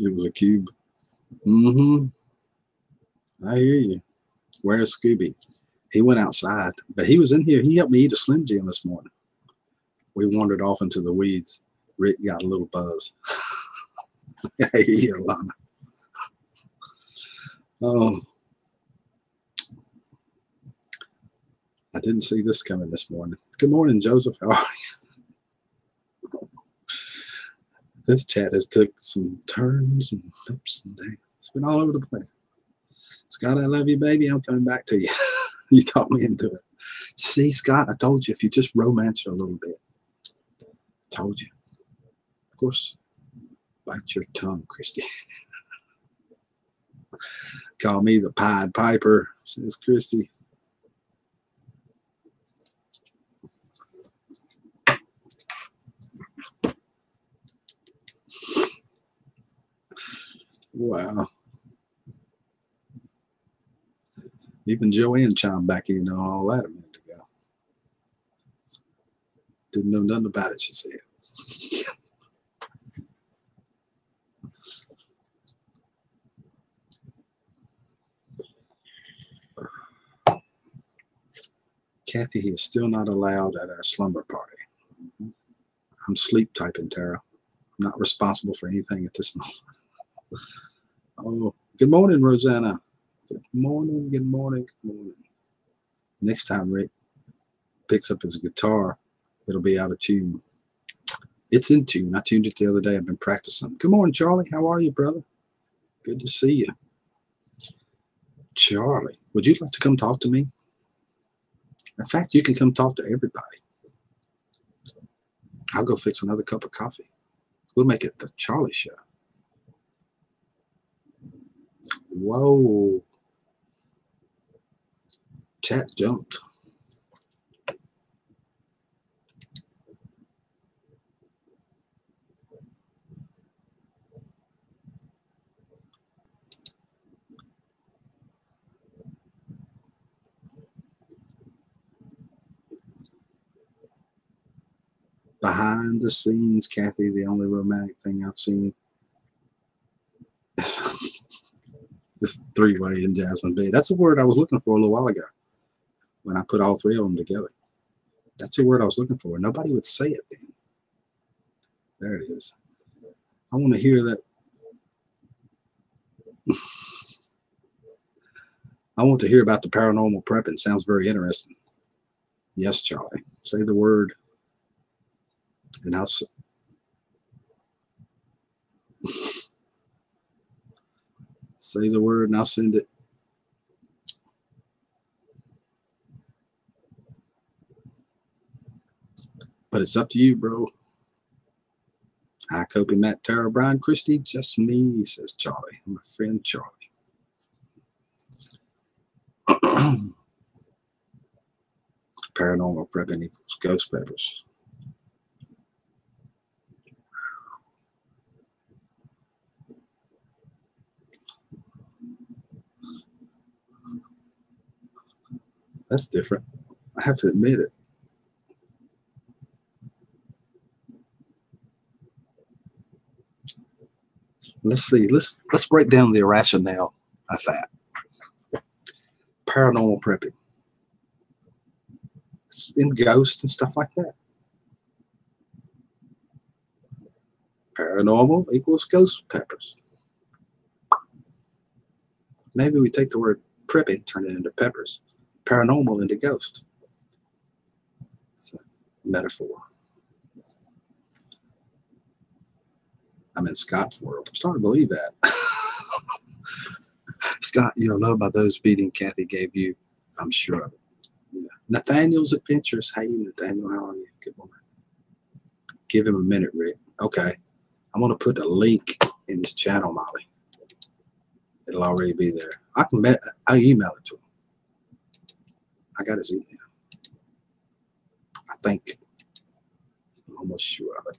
It was a cube. Mm-hmm. I hear you. Where's Scooby? He went outside, but he was in here. He helped me eat a Slim Jim this morning. We wandered off into the weeds. Rick got a little buzz. I hear you, Alana. Oh, I didn't see this coming this morning. Good morning, Joseph. How are you? This chat has took some turns and ups and downs. It's been all over the place. Scott, I love you, baby. I'm coming back to you. You talked me into it. See, Scott, I told you if you just romance her a little bit. I told you. Of course, bite your tongue, Christy. Call me the Pied Piper, says Christy. Wow. Even Joanne chimed back in on all that a minute ago. Didn't know nothing about it, she said. Kathy, he is still not allowed at our slumber party. I'm sleep typing, Tara. I'm not responsible for anything at this moment. Oh, good morning, Rosanna. Good morning, good morning, good morning. Next time Rick picks up his guitar, it'll be out of tune. It's in tune. I tuned it the other day. I've been practicing. Good morning, Charlie. How are you, brother? Good to see you. Charlie, would you like to come talk to me? In fact, you can come talk to everybody. I'll go fix another cup of coffee. We'll make it the Charlie Show. Whoa. Chat jumped. Behind the scenes, Kathy, the only romantic thing I've seen is this three-way in Jasmine Bay. That's a word I was looking for a little while ago when I put all three of them together. That's a word I was looking for. Nobody would say it then. There it is. I want to hear that. I want to hear about the paranormal prepping. Sounds very interesting. Yes, Charlie. Say the word, and I'll say the word, and I'll send it. But it's up to you, bro. Hi, Kobe, Matt, Tara, Brian, Christy, just me, says Charlie. My friend Charlie. Paranormal prepping equals ghost peppers. That's different. I have to admit it. Let's see. Let's break down the rationale of that. Paranormal prepping. It's in ghosts and stuff like that. Paranormal equals ghost peppers. Maybe we take the word prepping, turn it into peppers. Paranormal into ghost. It's a metaphor. I'm in Scott's world. I'm starting to believe that. Scott, you'll know about those beating Kathy gave you. I'm sure of it. Yeah. Nathaniel's Adventures. Hey, Nathaniel, how are you? Good morning. Give him a minute, Rick. Okay. I'm going to put a link in his channel, Molly. It'll already be there. I'll email it to him. I got his email. I think. I'm almost sure of it.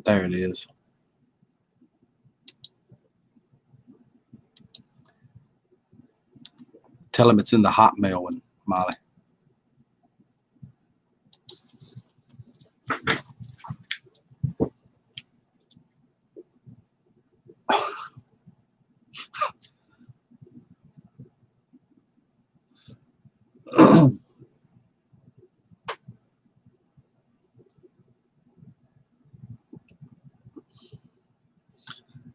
There it is. Tell him it's in the Hotmail one, Molly.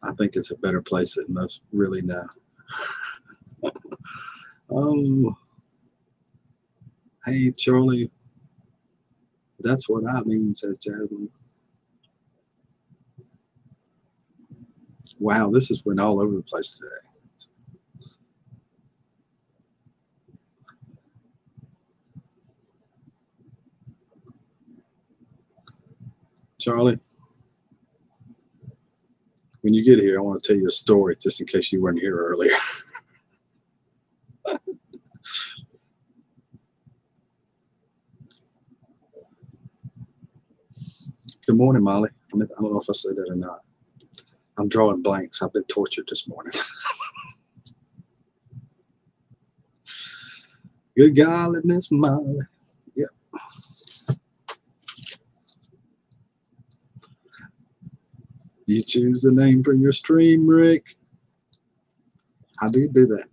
I think it's a better place than most really know. Oh, hey, Charlie. That's what I mean, says Jasmine. Wow, this has went all over the place today. Charlie, when you get here, I want to tell you a story just in case you weren't here earlier. Good morning, Molly. I don't know if I said that or not. I'm drawing blanks. I've been tortured this morning. Good golly, Miss Molly. Yep. You choose the name for your stream, Rick. I do that.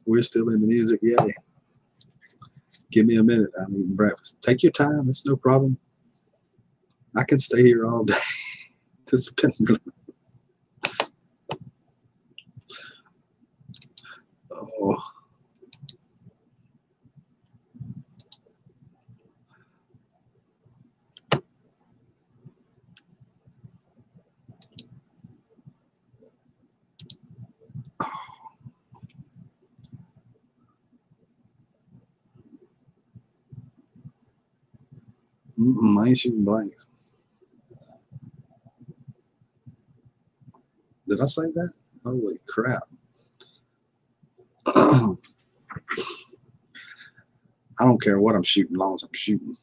We're still in the music. Yay. Give me a minute. I'm eating breakfast. Take your time. It's no problem. I can stay here all day. This has been really... Oh. I ain't shooting blanks. Did I say that? Holy crap. I don't care what I'm shooting, as long as I'm shooting.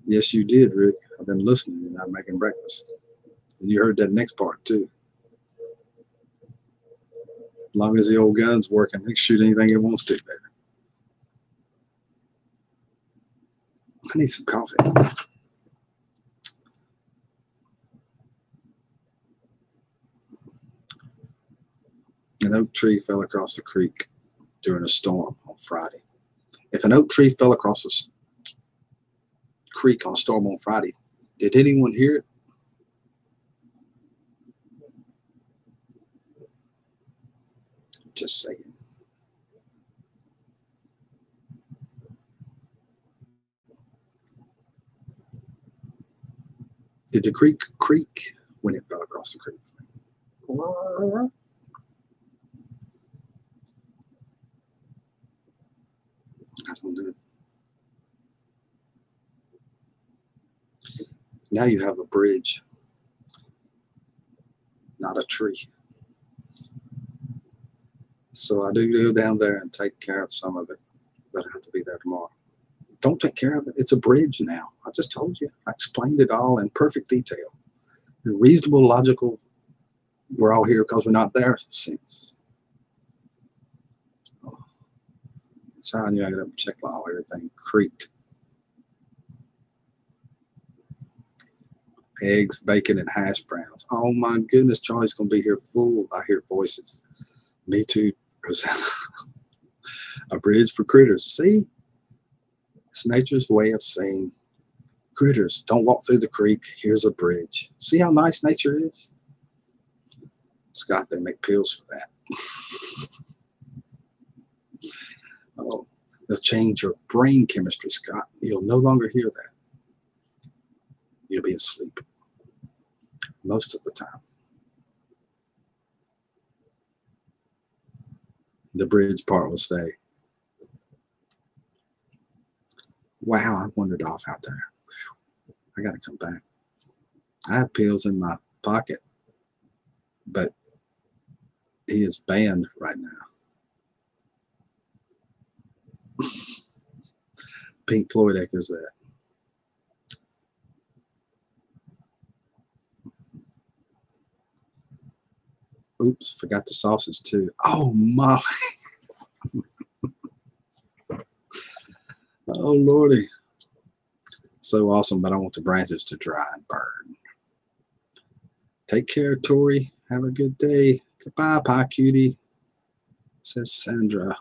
Yes, you did, Rick. I've been listening and I'm making breakfast. And you heard that next part too. As long as the old gun's working, it can shoot anything it wants to, baby. I need some coffee. An oak tree fell across the creek during a storm on Friday. If an oak tree fell across a creek on a storm on Friday, did anyone hear it? Just saying. Did the creek creak when it fell across the creek? I don't know. Now you have a bridge, not a tree. So I do go down there and take care of some of it, but I have to be there tomorrow. Don't take care of it. It's a bridge now. I just told you. I explained it all in perfect detail. The reasonable, logical, we're all here because we're not there sense. Oh, that's how I knew I got to check all everything creaked. Eggs, bacon, and hash browns. Oh my goodness, Charlie's gonna be here full. I hear voices. Me too, Rosanna. A bridge for critters. See? It's nature's way of saying, critters, don't walk through the creek. Here's a bridge. See how nice nature is? Scott, they make pills for that. Oh, they'll change your brain chemistry, Scott. You'll no longer hear that. You'll be asleep most of the time. The bridge part will stay. Wow, I wandered off out there. I got to come back. I have pills in my pocket, but he is banned right now. Pink Floyd echoes that. Oops, forgot the sausage too. Oh, Molly. Oh, Lordy. So awesome, but I want the branches to dry and burn. Take care, Tori. Have a good day. Goodbye, Pie Cutie, says Sandra.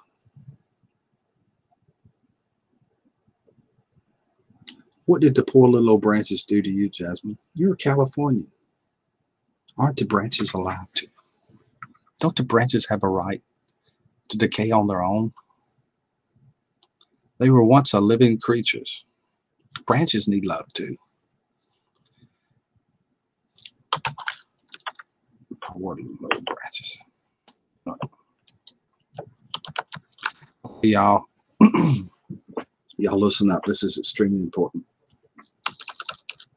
What did the poor little old branches do to you, Jasmine? You're a Californian. Aren't the branches allowed to? Don't the branches have a right to decay on their own? They were once a living creatures. Branches need love too. Poor little branches. Y'all, y'all listen up. This is extremely important.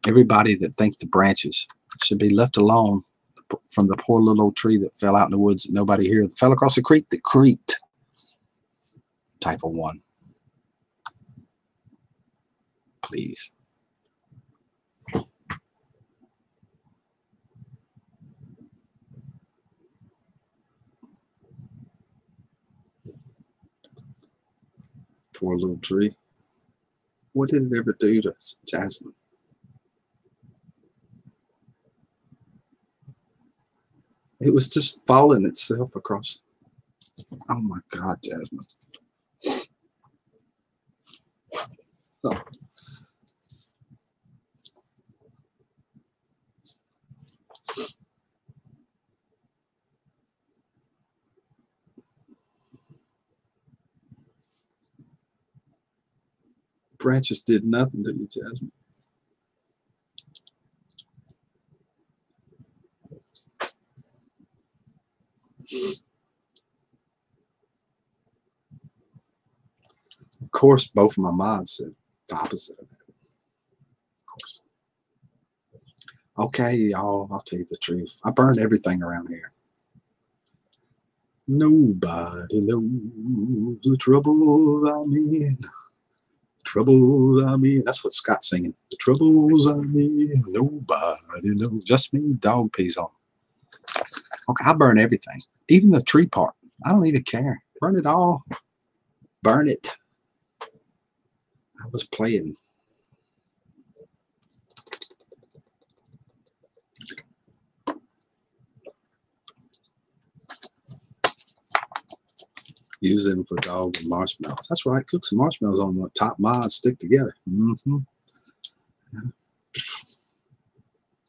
Everybody that thinks the branches should be left alone from the poor little old tree that fell out in the woods that nobody here fell across the creek that creaked. Type of one. Please. Poor little tree. What did it ever do to Jasmine? It was just falling itself across. Oh my God, Jasmine. Oh. Branches did nothing to you, Jasmine. Of course, both of my moms said the opposite of that. Of course. Okay, y'all, I'll tell you the truth. I burned everything around here. Nobody knows the trouble I'm in. Troubles on me. That's what Scott's singing. The troubles on me. Nobody knows. Just me. Dog peas on. Okay, I burn everything. Even the tree part. I don't even care. Burn it all. Burn it. I was playing. Use them for dog and marshmallows. That's right. Cook some marshmallows on the top mod, stick together. Mm-hmm.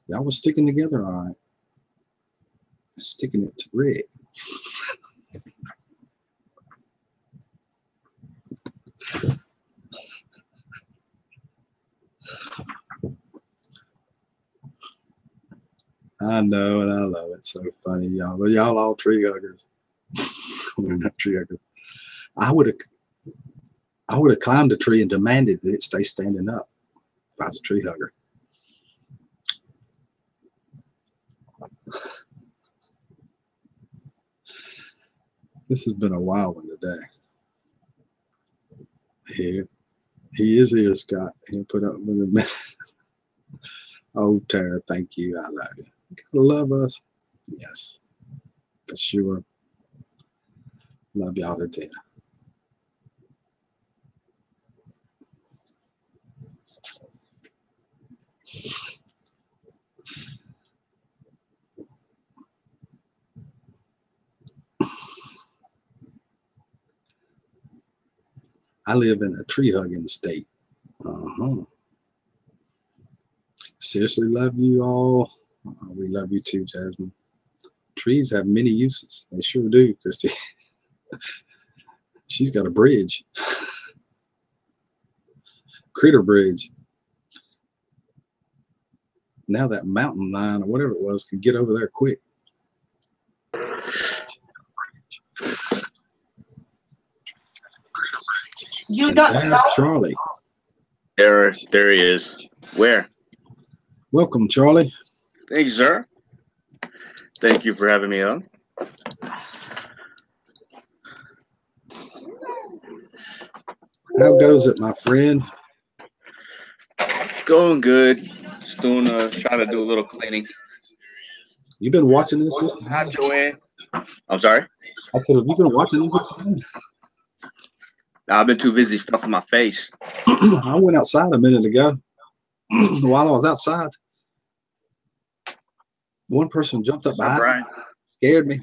Y'all was sticking together all right. Sticking it to Rick. I know, and I love it. So funny, y'all. But y'all all tree huggers. We're not tree huggers. I would have climbed a tree and demanded that it stay standing up if I was a tree hugger. This has been a wild one today. Here, he is here, Scott. He'll put up with it. Oh, Tara, thank you. I love you. You gotta love us. Yes, for sure. Love y'all to death. I live in a tree hugging state. Seriously, love you all. We love you too, Jasmine. Trees have many uses. They sure do, Christy. She's got a bridge. Critter bridge. Now that mountain lion or whatever it was can get over there quick. There's Charlie. There he is. Where? Welcome, Charlie. Thank you, sir. Thank you for having me on. How goes it, my friend? Going good. Just doing trying to do a little cleaning. You been watching this? Hi, Joanne. I'm sorry? I said, have you been watching this? I've been too busy stuffing my face. I went outside a minute ago. While I was outside, one person jumped up behind me, scared me.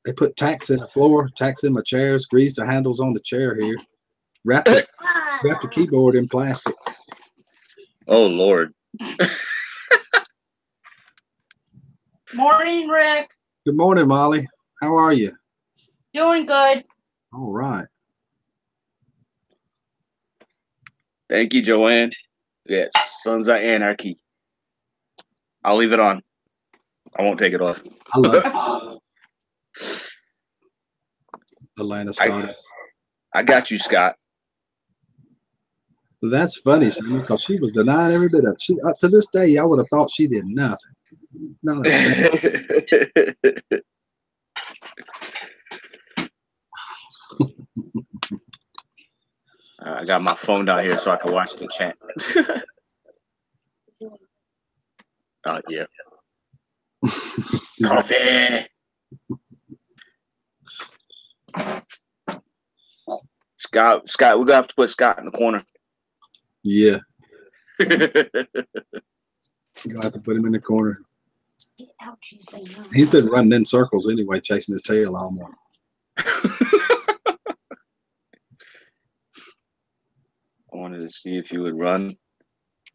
They put tacks in the floor, tacks in my chairs, greased the handles on the chair here, wrapped the keyboard in plastic. Oh, Lord. Morning, Rick. Good morning, Molly. How are you? Doing good. All right. Thank you, Joanne. Yes, Sons of Anarchy. I'll leave it on. I won't take it off. I love it. Atlanta started. I got you, Scott. That's funny, Sammy, because she was denying every bit of it. She, to this day, I would have thought she did nothing. Not a thing. I got my phone down here so I can watch the chat. Yeah. Coffee. Scott, we're gonna have to put Scott in the corner. Yeah. You're gonna have to put him in the corner. He's been running in circles anyway, chasing his tail all morning. I wanted to see if you would run.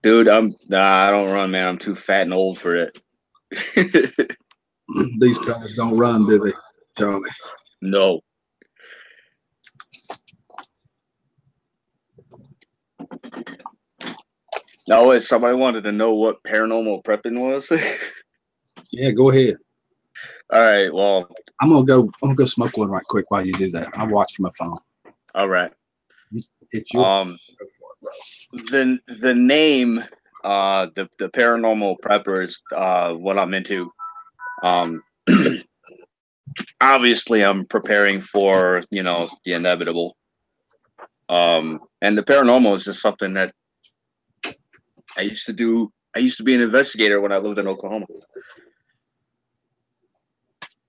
Dude, I don't run, man. I'm too fat and old for it. These colors don't run, do they, Charlie? No. No, somebody wanted to know what paranormal prepping was. Yeah, go ahead. All right. Well, I'm gonna go smoke one right quick while you do that. I'll watch from my phone. All right. It's your go for it, bro. The name, the paranormal preppers, what I'm into. Obviously, I'm preparing for the inevitable. And the paranormal is just something that I used to do. I used to be an investigator when I lived in Oklahoma.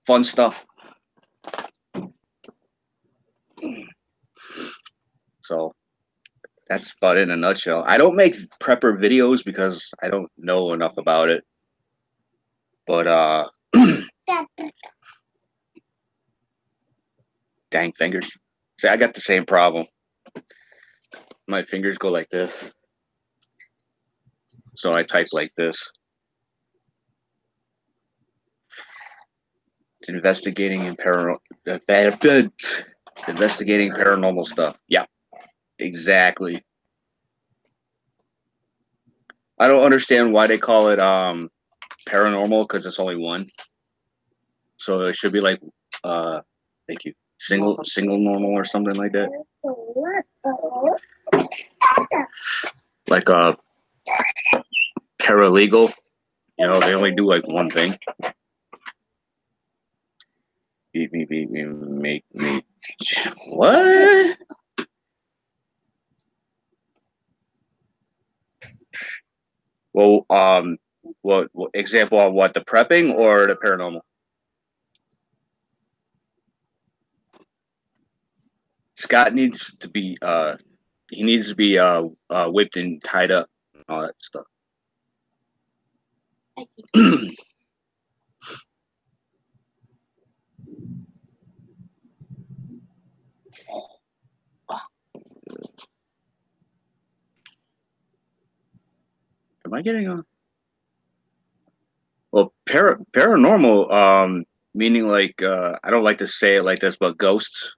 Fun stuff. So that's about it in a nutshell. I don't make prepper videos because I don't know enough about it. But dang fingers. See, I got the same problem. My fingers go like this. So I type like this. It's investigating paranormal stuff. Yeah, exactly. I don't understand why they call it paranormal, because it's only one. So it should be like thank you. Single normal or something like that. Like a paralegal. You know, they only do like one thing. Make me what? Well, what example of what, the prepping or the paranormal? Scott needs to be he needs to be whipped and tied up and all that stuff. Am I getting on? Well, paranormal, meaning like I don't like to say it like this, but ghosts,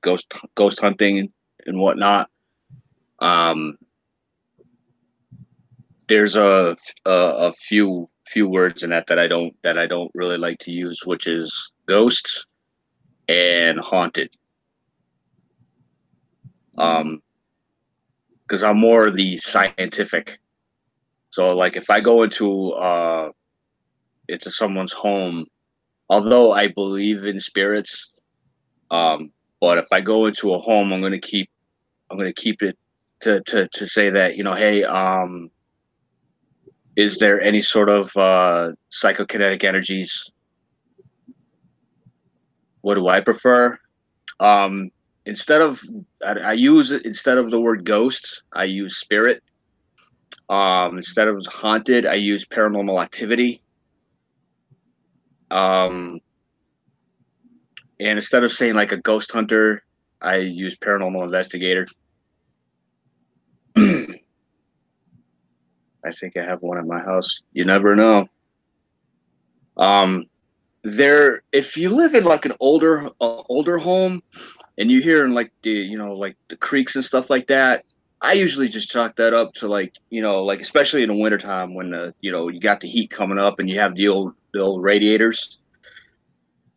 ghost hunting and whatnot. There's a few words in that I don't really like to use, which is ghosts and haunted. Because I'm more the scientific. So like if I go into someone's home, although I believe in spirits, but if I go into a home, I'm gonna keep it to say that, you know, hey, is there any sort of psychokinetic energies? What do I prefer? Instead of the word ghost, I use spirit. Instead of haunted, I use paranormal activity. And instead of saying like a ghost hunter, I use paranormal investigator. I think I have one at my house. You never know. If you live in like an older home, and you hear in like the creaks and stuff like that, I usually just chalk that up to like especially in the wintertime when you got the heat coming up and you have the old radiators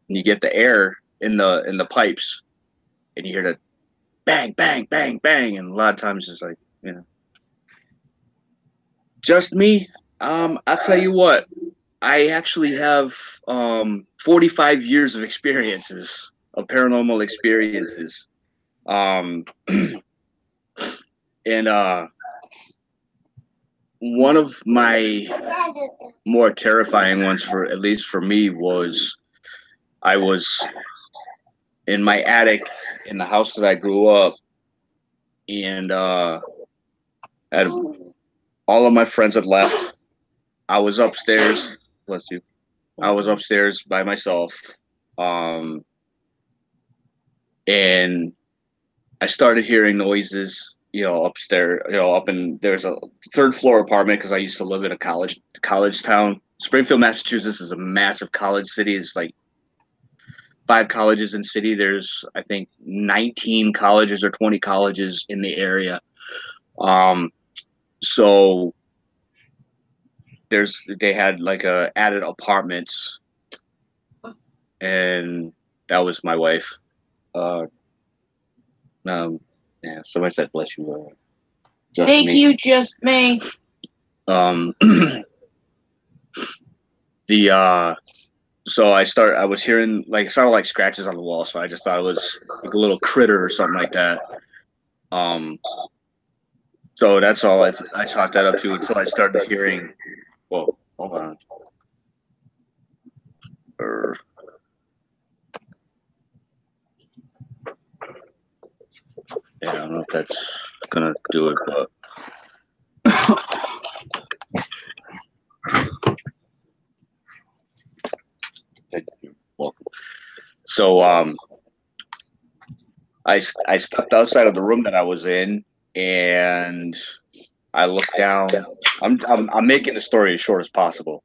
and you get the air in the pipes and you hear the bang bang bang bang, and a lot of times it's like, just me. I'll tell you what, I actually have 45 years of paranormal experiences. And one of my more terrifying ones, at least for me, was I was in my attic in the house that I grew up, and all of my friends had left. I was upstairs. Bless you. I was upstairs by myself, and I started hearing noises, upstairs, there's a third floor apartment because I used to live in a college town. Springfield, Massachusetts is a massive college city. It's like 5 colleges in city. There's, I think, 19 colleges or 20 colleges in the area. So they had like added apartments, and that was my wife. Yeah, somebody said, bless you. Thank you, just me. So I was hearing like, it sounded like scratches on the wall, so I just thought it was like a little critter or something like that. So that's all I chalked that up to until I started hearing. Whoa, hold on. Yeah, I don't know if that's gonna do it, but welcome. So I stepped outside of the room that I was in, and I looked down. I'm making the story as short as possible.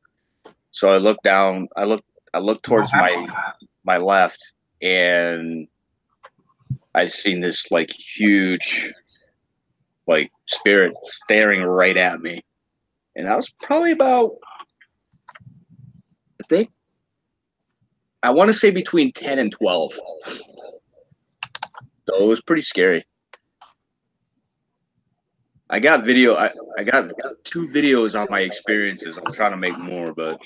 So I looked down. I looked towards my left, and I seen this like huge like spirit staring right at me, and I was probably about, I want to say between 10 and 12. So it was pretty scary. I got video. I got 2 videos on my experiences. I'm trying to make more, but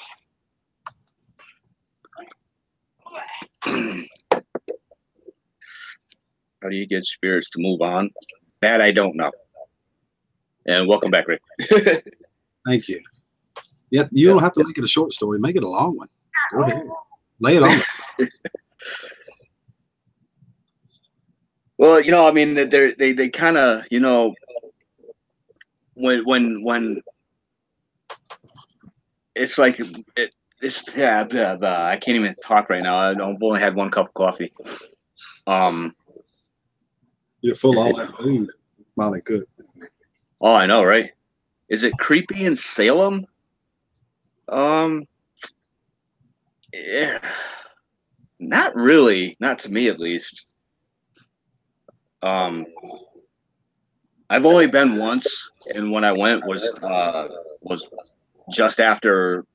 how do you get spirits to move on? That I don't know. And welcome back, Rick. Thank you. Yeah, you don't have to make it a short story. Make it a long one. Go ahead. Lay it on us. Well, you know, I mean, they kind of, you know, when it's like it's yeah, I can't even talk right now. I've only had 1 cup of coffee. You're full of all that food. Molly, good. Oh, I know, right? Is it creepy in Salem? Yeah, not really, not to me at least. I've only been once, and when I went was just after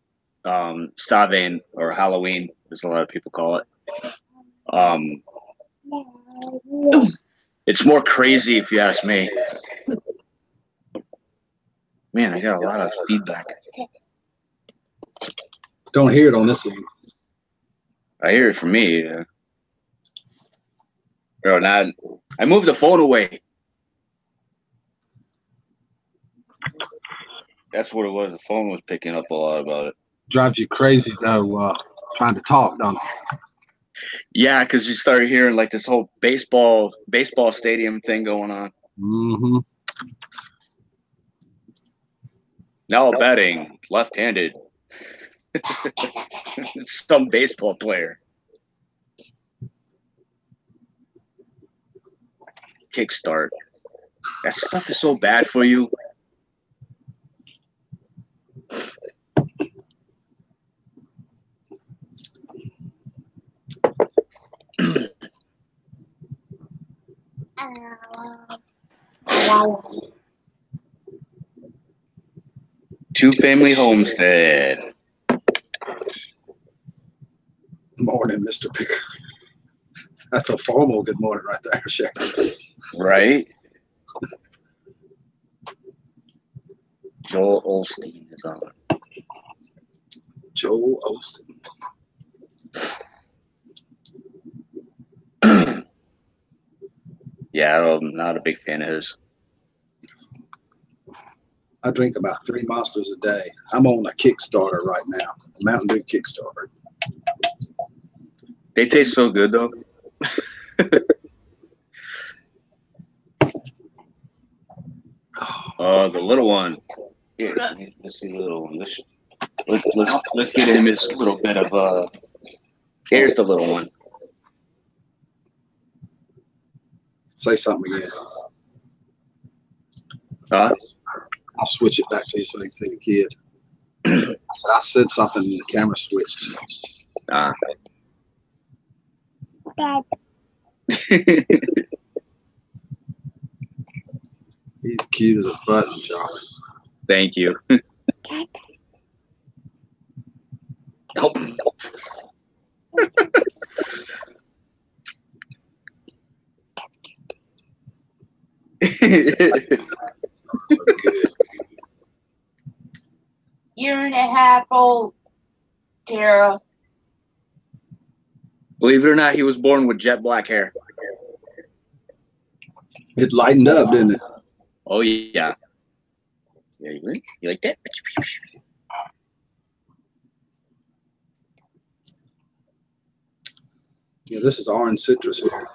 Stavane, or Halloween, as a lot of people call it. It's more crazy if you ask me. Man, I got a lot of feedback. Don't hear it on this one. I hear it from me. Bro, now I moved the phone away. That's what it was. The phone was picking up a lot about it. Drives you crazy though, trying to talk, don't it? Yeah, because you started hearing like this whole baseball stadium thing going on. Mm-hmm. Now betting left-handed. Some baseball player. Kickstart. That stuff is so bad for you. Two-family homestead. Morning, Mr. Picker. That's a formal good morning right there, Sheriff. Right? Joel Osteen is on. Joel Osteen. Yeah, I'm not a big fan of his. I drink about 3 Monsters a day. I'm on a Kickstarter right now, a Mountain Dew Kickstarter. They taste so good, though. The little one. Here, let's see the little one. Let's get him his little bit of. Here's the little one. Say something again. Huh? I'll switch it back to you so you can see the kid. I said something and the camera switched. Dad. He's cute as a button, Charlie. Thank you. Oh. So good. Year and a half old, Tara. Believe it or not, he was born with jet black hair. It lightened up, didn't it? Oh yeah. Yeah, you like that? Yeah, this is orange citrus here.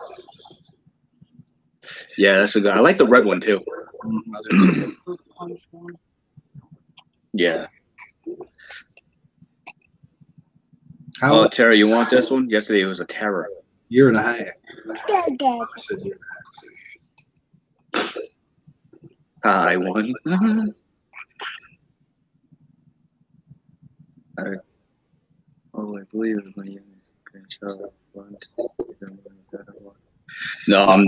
Yeah, that's a good. I like the red one too. I do too. Yeah. How Oh, Tara, you want this one? Yesterday it was a terror. year and a half. I said year and a half. I won. I believe it was my grandchild. No,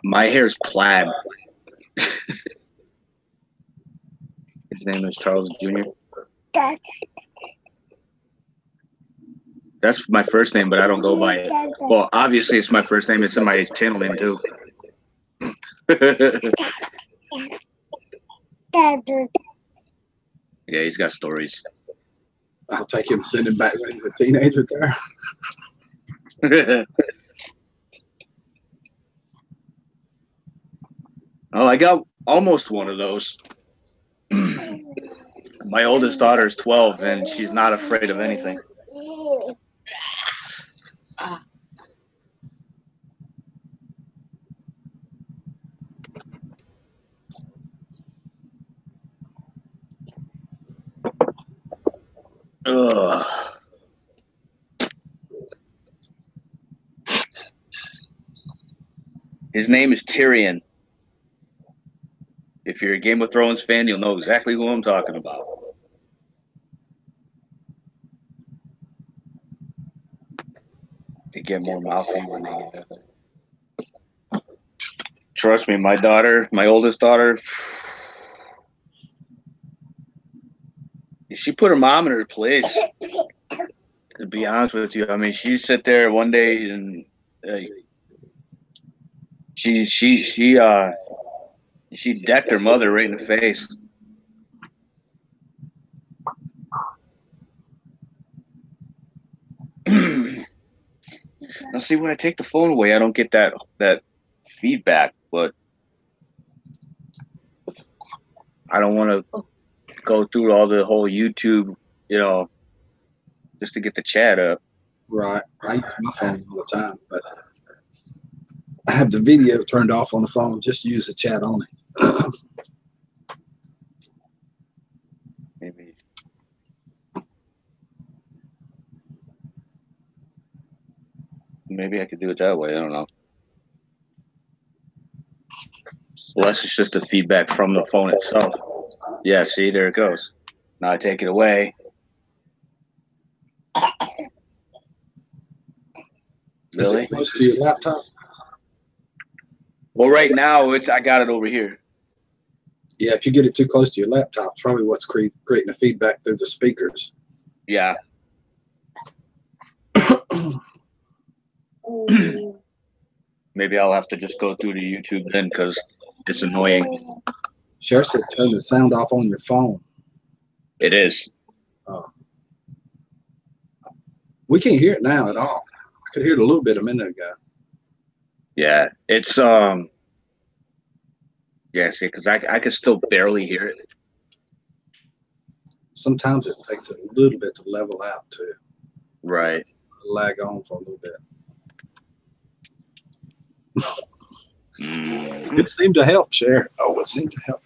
my hair's plaid. His name is Charles Jr. That's my first name, but I don't go by it. Well, obviously it's my first name. It's in my channel name too. Yeah, he's got stories. I'll take him and send him back when he's a teenager there. Oh, I got almost one of those. My oldest daughter is 12, and she's not afraid of anything. Ugh. His name is Tyrion. If you're a Game of Thrones fan, you'll know exactly who I'm talking about. They get more mouthy when they get that. Trust me, my daughter, my oldest daughter, she put her mom in her place. To be honest with you, I mean, she sit there one day and she decked her mother right in the face. Now, see, when I take the phone away, I don't get that feedback, but I don't want to go through all the whole YouTube, just to get the chat up. Right. I use my phone all the time, but I have the video turned off on the phone. Just use the chat only. Maybe I could do it that way. I don't know. Unless it's just the feedback from the phone itself. Yeah, see, there it goes. Now I take it away. Is Really? it close to your laptop? Well, right now I got it over here. Yeah, if you get it too close to your laptop, it's probably what's creating the feedback through the speakers. Yeah. Maybe I'll have to just go through to YouTube then, because it's annoying. Cher said turn the sound off on your phone. It is. We can't hear it now at all. I could hear it a little bit a minute ago. Yeah, it's yeah, see, because I can still barely hear it. Sometimes it takes a little bit to level out too. Right. Lag on for a little bit. It seemed to help, Cher. Oh, it seemed to help.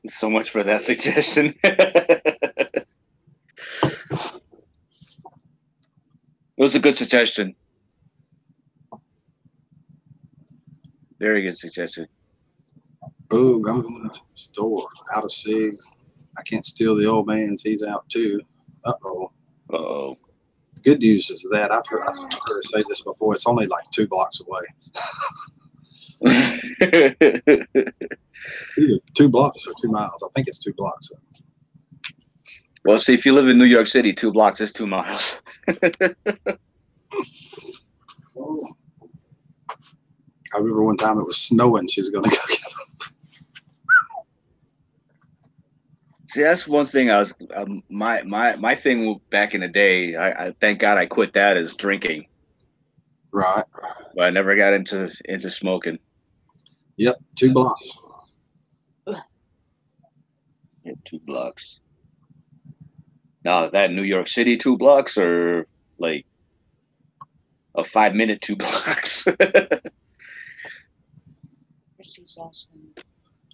So much for that suggestion. It was a good suggestion. Very good suggestion. Oh, I'm going to the store. Out of cigs. I can't steal the old man's. He's out too. Uh-oh. Uh-oh. The good news is that I've heard her say this before. It's only like 2 blocks away. Either 2 blocks or 2 miles. I think it's 2 blocks. Well, see, if you live in New York City, 2 blocks is 2 miles. Oh. I remember one time it was snowing. She was going to go get them. See, that's one thing I was my thing back in the day. I thank God I quit that is drinking, Right. but I never got into smoking. Yep. 2 blocks. Yeah, 2 blocks. Now, is that New York City 2 blocks or like a 5-minute 2 blocks?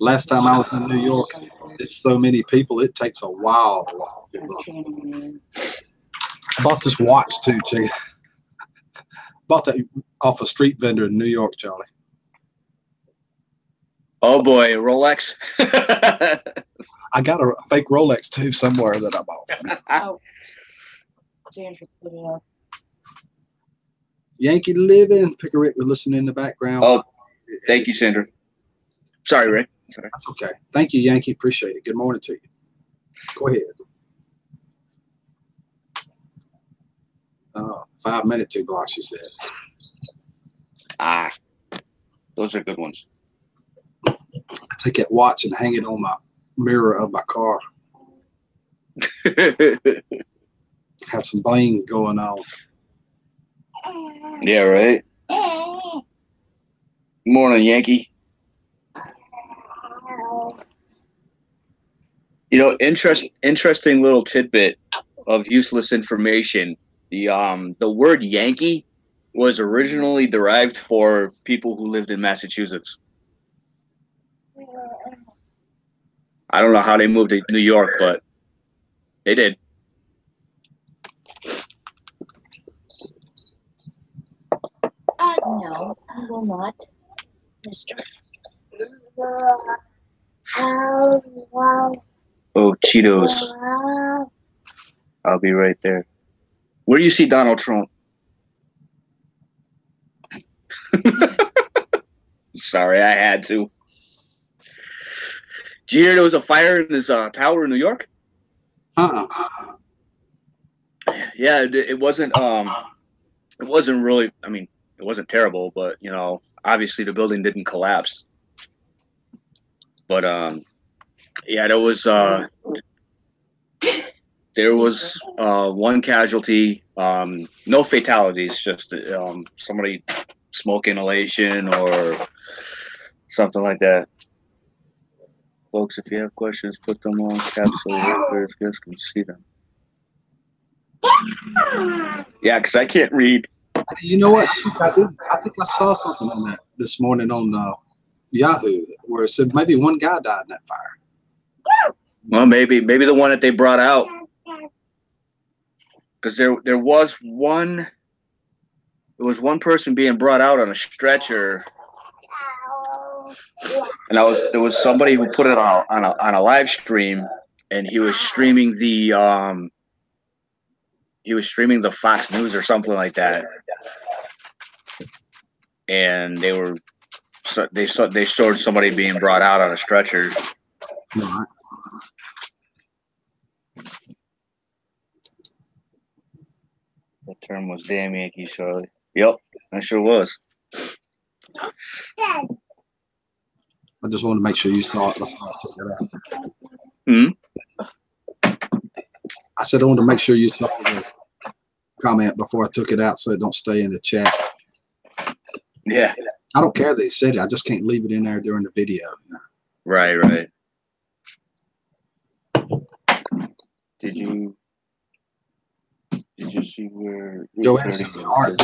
Last time I was in New York, it's so many people, it takes a while to walk. I bought this watch too, check it. Bought that off a street vendor in New York, Charlie. Oh boy, Rolex. I got a fake Rolex too somewhere that I bought. Yankee living. Pickerick was listening in the background. Oh, thank you, Sandra. Sorry, Rick. Sorry. That's okay. Thank you, Yankee. Appreciate it. Good morning to you. Go ahead. 5-minute 2 blocks, you said. Those are good ones. I take that watch and hang it on my mirror of my car. Have some bling going on. Yeah, right. Morning, Yankee. You know, interesting little tidbit of useless information. The word Yankee was originally derived for people who lived in Massachusetts. I don't know how they moved to New York, but they did. No, I will not, Mr. Oh, Cheetos. I'll be right there. Where do you see Donald Trump? Sorry, I had to. Did you hear there was a fire in this tower in New York? Yeah, it wasn't. It wasn't really. I mean, it wasn't terrible, but you know, obviously the building didn't collapse. But yeah, there was one casualty. No fatalities. Just somebody smoke inhalation or something like that. Folks, if you have questions, put them on caps so workers can see them. Yeah, because I can't read. You know what? I think I saw something on that this morning on Yahoo where it said maybe one guy died in that fire. Well, maybe the one that they brought out, because there was one person being brought out on a stretcher, and there was somebody who put it on a live stream, and he was streaming the Fox News or something like that, and they showed somebody being brought out on a stretcher. Right. The term was damn Yankee, Charlie. Yep, I sure was. I just wanted to make sure you saw it before I took it out. I said I wanted to make sure you saw the comment before I took it out so it don't stay in the chat. Yeah. I don't care that he said it. I just can't leave it in there during the video. You know? Right. Did you see where Joe says an art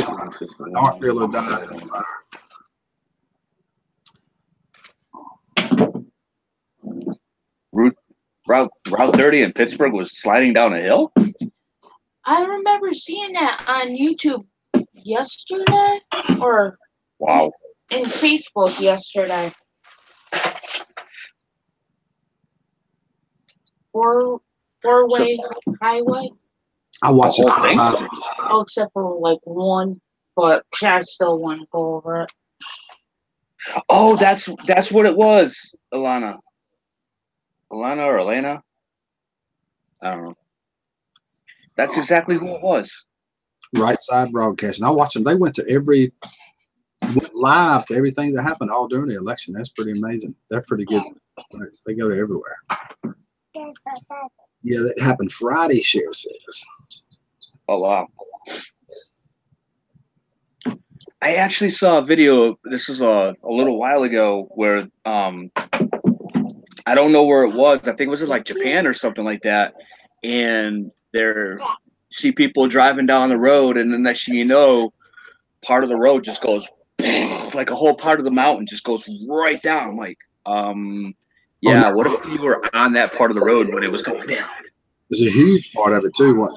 dealer died in the fire. Route 30 in Pittsburgh was sliding down a hill? I remember seeing that on YouTube yesterday, or wow, in Facebook yesterday. Four-way highway. I watched it all the time. Oh, except for like one, but I still want to go over it. Oh, that's what it was, Alana or Elena. I don't know. That's exactly who it was. Right Side Broadcasting. I watched them. They went live to everything that happened all during the election. That's pretty amazing. They're pretty good. They go there everywhere. Yeah, that happened Friday, Cher says. Oh wow. I actually saw a video. This was a little while ago where I don't know where it was. I think it was in like Japan or something like that. And there see people driving down the road, and the next thing you know, part of the road just goes like a whole part of the mountain just goes right down. I'm like, yeah, what if you were on that part of the road when it was going down? There's a huge part of it too. What?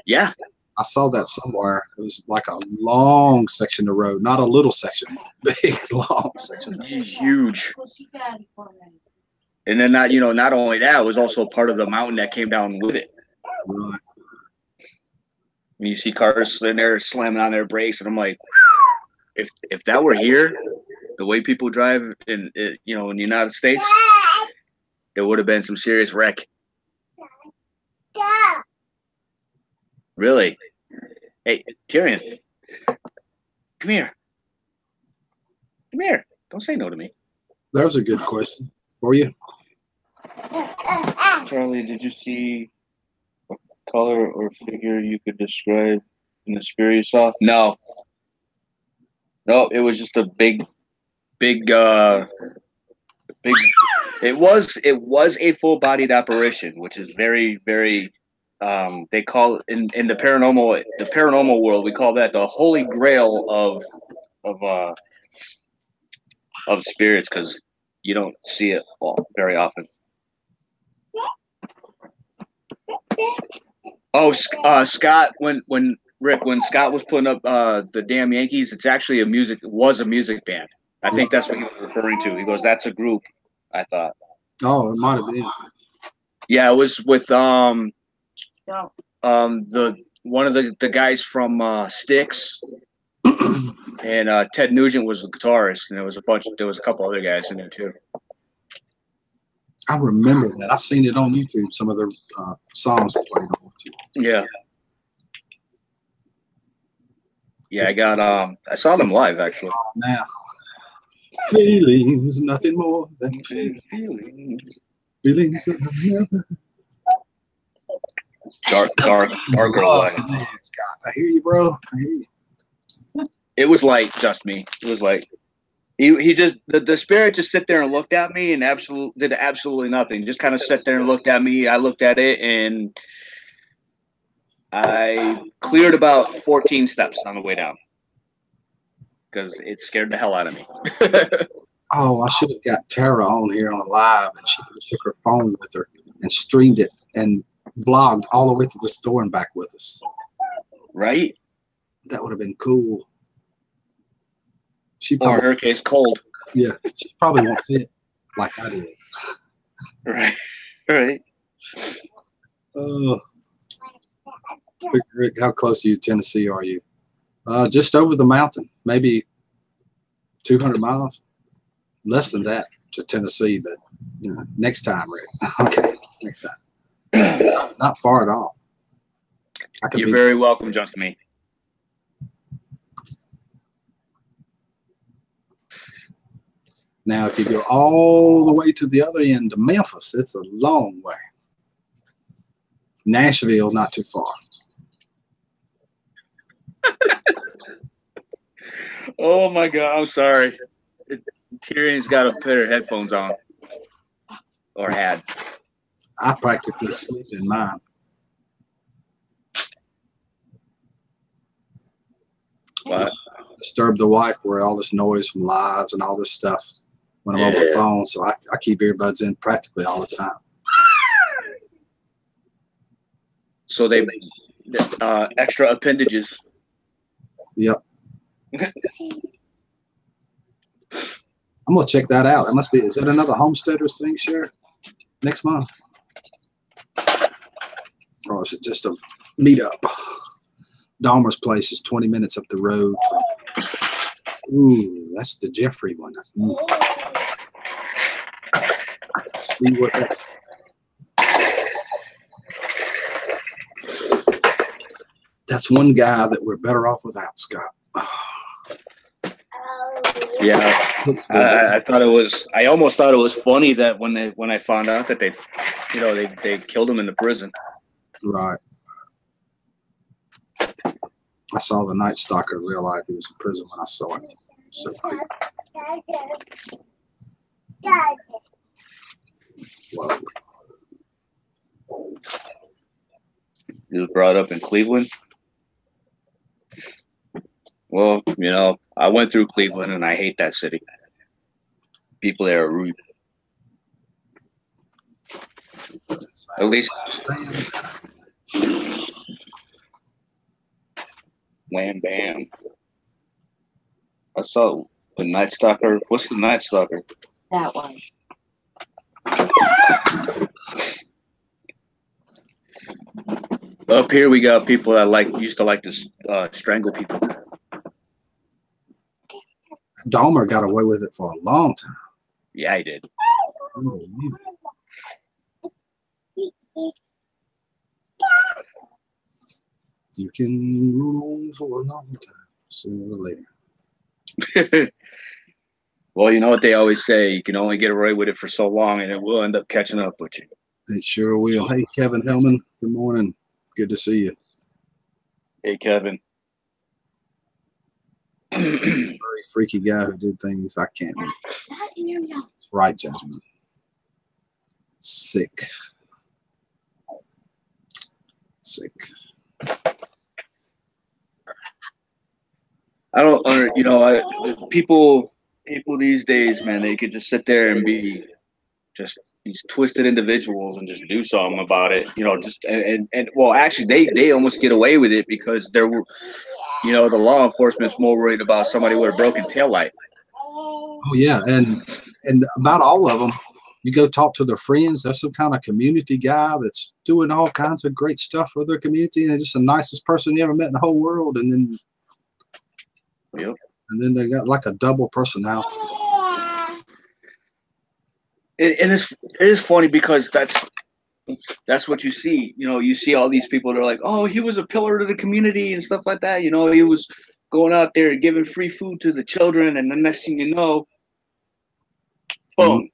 Yeah. I saw that somewhere. It was like a long section of road, not a little section, big long section. Huge. And then not, not only that, it was also part of the mountain that came down with it. Right. And you see cars sitting there slamming on their brakes, and I'm like, if that were here, the way people drive in the United States, there would have been some serious wreck. Really? Hey, Tyrion, come here. Come here. Don't say no to me. That was a good question for you. Charlie, did you see a color or figure you could describe in the spirit you saw? No. No, it was just a big. It was a full-bodied apparition, which is very, very. They call it in the paranormal world. We call that the holy grail of spirits, because you don't see it very often. Oh, Scott, when Scott was putting up the damn Yankees, it's actually a music band. I think that's what he was referring to. He goes, "That's a group." I thought. Oh, it might have been. Yeah, it was with the one of the guys from Styx, and Ted Nugent was the guitarist, and there was a couple other guys in there too. I remember that. I've seen it on YouTube. Some of their songs played on YouTube. Yeah. Yeah, I saw them live actually. Now, feelings, nothing more than Feelings. Feelings that I've never. Darker light. Scott, I hear you, bro. I hear you. It was like just me. It was like he just the spirit just sit there and looked at me and did absolutely nothing. Just kind of sat there and looked at me. I looked at it and I cleared about 14 steps on the way down because it scared the hell out of me. Oh, I should have got Tara on here on a live, and she took her phone with her and streamed it and vlogged all the way to the store and back with us. Right? That would have been cool. Or in her case, cold. Yeah, she probably won't see it like I did. Right. Right. Oh. Rick, how close to you, Tennessee, are you? Just over the mountain, maybe 200 miles. Less than that to Tennessee, but next time, Rick. Okay, next time. Not far at all. You're very welcome, just me. Now, if you go all the way to the other end of Memphis, it's a long way. Nashville, not too far. Oh my God, I'm sorry. Tyrion's got to put her headphones on, or had. I practically sleep in mine. What? Disturb the wife where all this noise from lives and all this stuff when I'm on my phone, so I keep earbuds in practically all the time. So they extra appendages. Yep. I'm gonna check that out. That must be. Is that another homesteaders thing, Cher? Next month, or is it just a meetup? Dahmer's place is 20 minutes up the road from. Ooh, that's the Jeffrey one. I can see what that. That's one guy that we're better off without, Scott. Yeah, Cooksville. I thought it was. I almost thought it was funny that when I found out that they killed him in the prison. Right. I saw the Night Stalker in real life. He was in prison when I saw it. So creepy. Whoa. He was brought up in Cleveland. Well, I went through Cleveland and I hate that city. People there are rude. At least Wham Bam. I saw the Night Stalker. What's the Night Stalker? That one. Up here we got people that used to like to strangle people. Dahmer got away with it for a long time. Yeah, he did. You can rule on for a long time, sooner or later. Well, you know what they always say: you can only get away with it for so long, and it will end up catching up with you. It sure will. Hey, Kevin Hellman, good morning. Good to see you. Hey, Kevin. Very freaky guy who did things I can't miss. Right, Jasmine. Sick. I don't, people these days, man, they could just sit there and be just these twisted individuals and just do something about it, and well, actually, they almost get away with it because they're, the law enforcement's more worried about somebody with a broken taillight. Oh yeah, and about all of them, you go talk to their friends. That's some kind of community guy that's doing all kinds of great stuff for their community, and they're just the nicest person you ever met in the whole world. And then, yep. And then they got like a double personality. And it is funny because that's what you see. You see all these people that are like, oh, he was a pillar to the community and stuff like that. He was going out there giving free food to the children, and the next thing you know, boom,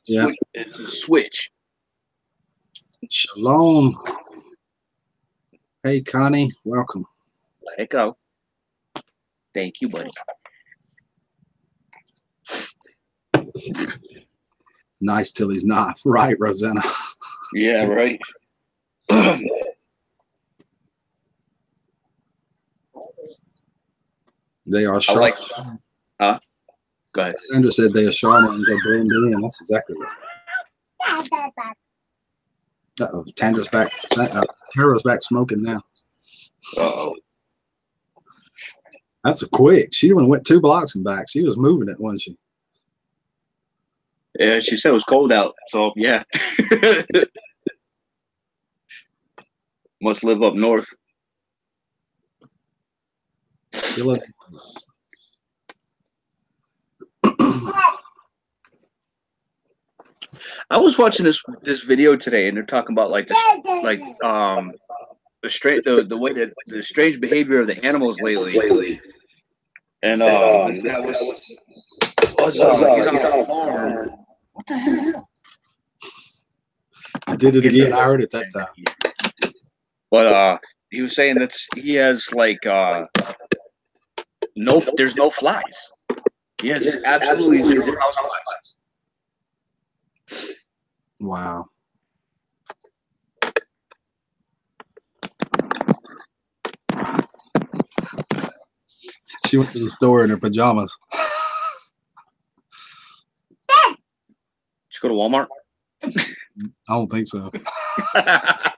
yeah, it's a switch. Shalom. Hey, Connie, welcome. Let it go. Thank you, buddy. Nice till he's not. Right, Rosanna. Yeah, right. They are sharp. Huh? Go ahead. Sandra said they are charlatans. They blend in. That's exactly right. Uh-oh, Tandra's back. Tara's back smoking now. Uh-oh. That's a quick. She even went 2 blocks and back. She was moving it, wasn't she? Yeah, she said it was cold out, so yeah. Must live up north. I was watching this video today, and they're talking about the way that the strange behavior of the animals lately. And this guy was he's on a farm. What the hell? I did it again. I heard it that time. But he was saying that he has there's no flies. He has absolutely 0 house flies. Wow. She went to the store in her pajamas. Did you go to Walmart? I don't think so. I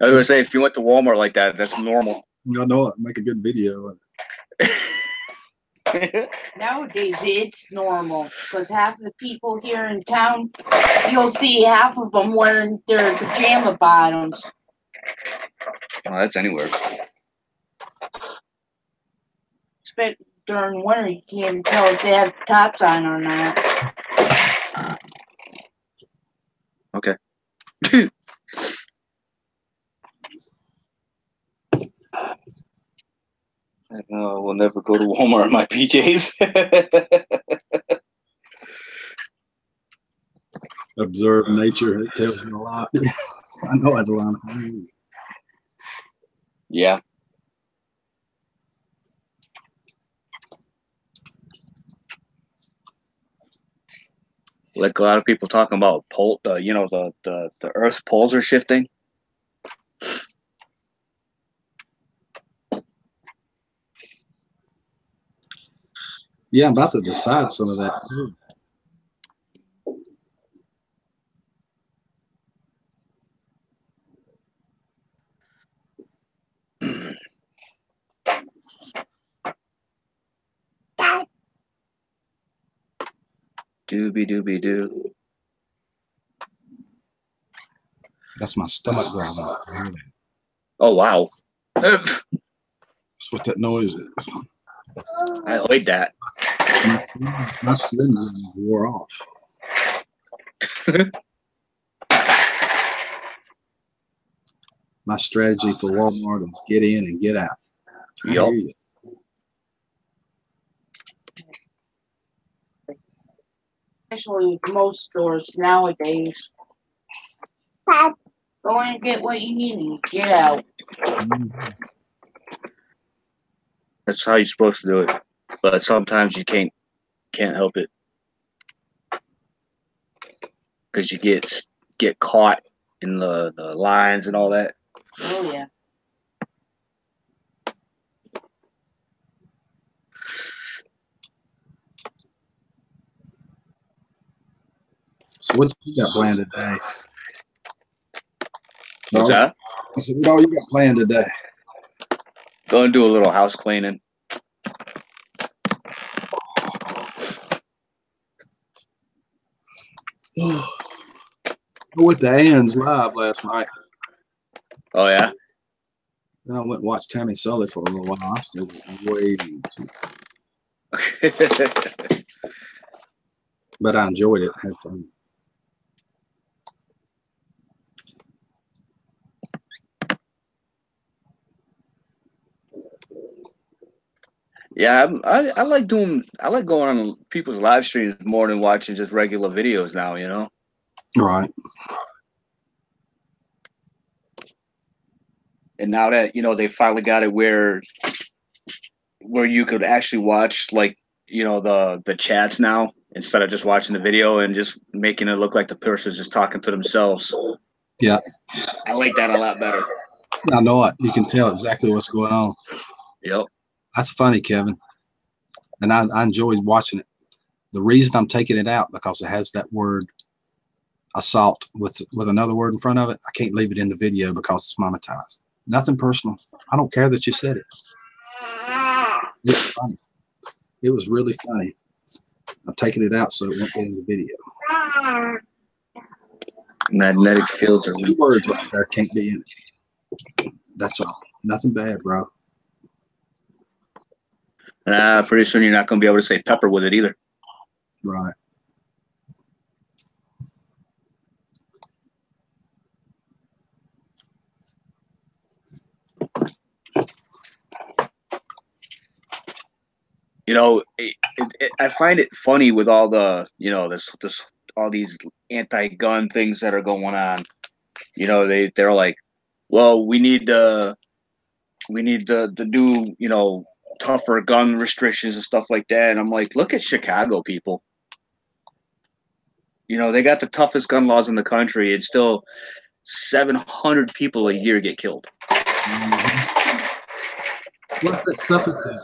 was gonna say, if you went to Walmart like that, that's normal. I know it. Make a good video. Nowadays, it's normal because half the people here in town, you'll see half of them wearing their pajama bottoms. Well, that's anywhere. During winter, you can't tell if they have tops on or not. Okay. No, we'll never go to Walmart in my PJs. Observe nature. It tells you a lot. I know Adelana. Yeah. Like a lot of people talking about the Earth's poles are shifting. Yeah, I'm about to decide some of that too. Doobie doo. That's my stomach growling. Oh wow. That's what that noise is. I like that. My Slim Jim wore off. My strategy for Walmart is get in and get out. I hear you. Especially with most stores nowadays. Go in and get what you need and get out. That's how you're supposed to do it, but sometimes you can't help it because you get caught in the lines and all that. Oh yeah. So what you got planned today? What's that? I said, what all you got planned today? Go and do a little house cleaning. I went to Ann's live last night. Oh yeah. Then I went and watched Tammy Sully for a little while. I stayed way too. But I enjoyed it. Had fun. Yeah, I like going on people's live streams more than watching just regular videos now, you know? Right. And now that, they finally got it where you could actually watch the chats now instead of just watching the video and just making it look like the person's just talking to themselves. Yeah. I like that a lot better. I know it. You can tell exactly what's going on. Yep. That's funny, Kevin. And I enjoyed watching it. The reason I'm taking it out because it has that word assault with another word in front of it. I can't leave it in the video because it's monetized. Nothing personal. I don't care that you said it. It was funny. It was really funny. I'm taking it out so it won't be in the video. Magnetic fields are two words right there can't be in it. That's all. Nothing bad, bro. Pretty soon you're not going to be able to say pepper with it either. Right. I find it funny with all the, all these anti-gun things that are going on. They're like, well, we need to do, tougher gun restrictions and stuff like that. And I'm like, look at Chicago, people. They got the toughest gun laws in the country, and still 700 people a year get killed. What that stuff is that?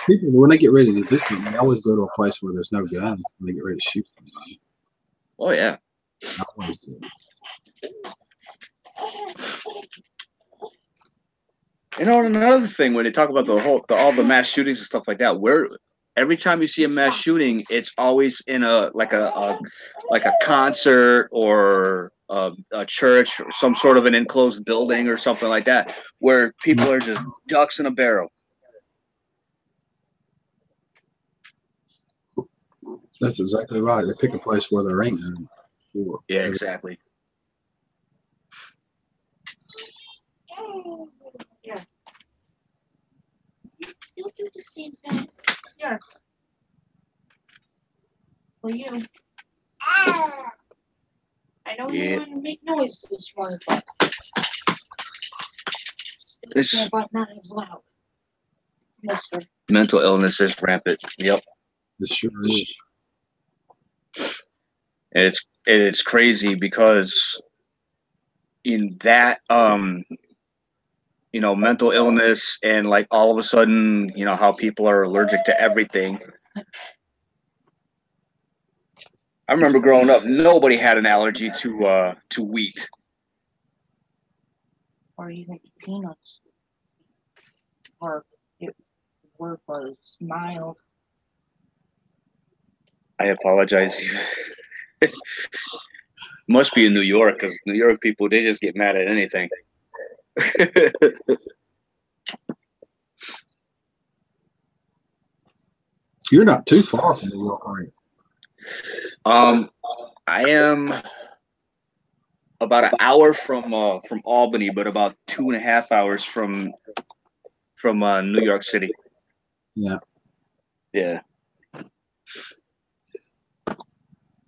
People, when they get ready to do something, they always go to a place where there's no guns when they get ready to shoot somebody. Oh yeah. I always do. Another thing when they talk about all the mass shootings and stuff like that, where every time you see a mass shooting, it's always in a concert or a church or some sort of an enclosed building or something like that, where people are just ducks in a barrel. That's exactly right. They pick a place where there ain't none. Yeah, exactly. see that? Here. For you. I know you want to make noise this morning, but This not as loud. Mister. mental illness is rampant. Yep. It sure is. And it's crazy because in that mental illness and like all of a sudden, how people are allergic to everything. I remember growing up, nobody had an allergy to wheat. Or even peanuts. Or it was mild. I apologize. Must be in New York, because New York people, they just get mad at anything. You're not too far from New York, are you? I am about an hour from Albany, but about 2.5 hours from New York City. Yeah. Yeah.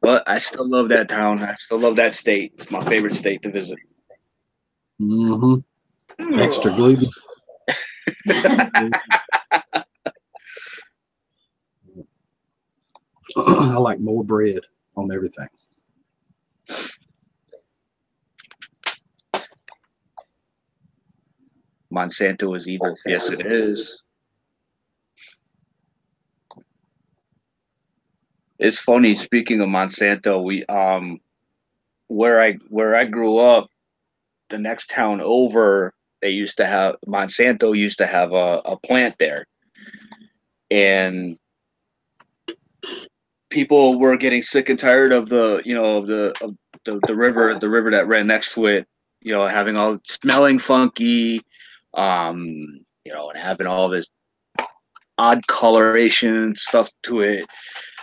But I still love that town. I still love that state. It's my favorite state to visit. Mm-hmm. Extra gluten. I like more bread on everything. Monsanto is evil. Yes, it is. It's funny. Speaking of Monsanto, we where I grew up, the next town over, Monsanto used to have a plant there, and people were getting sick and tired of the river that ran next to it, having all smelling funky, and having all this odd coloration stuff to it.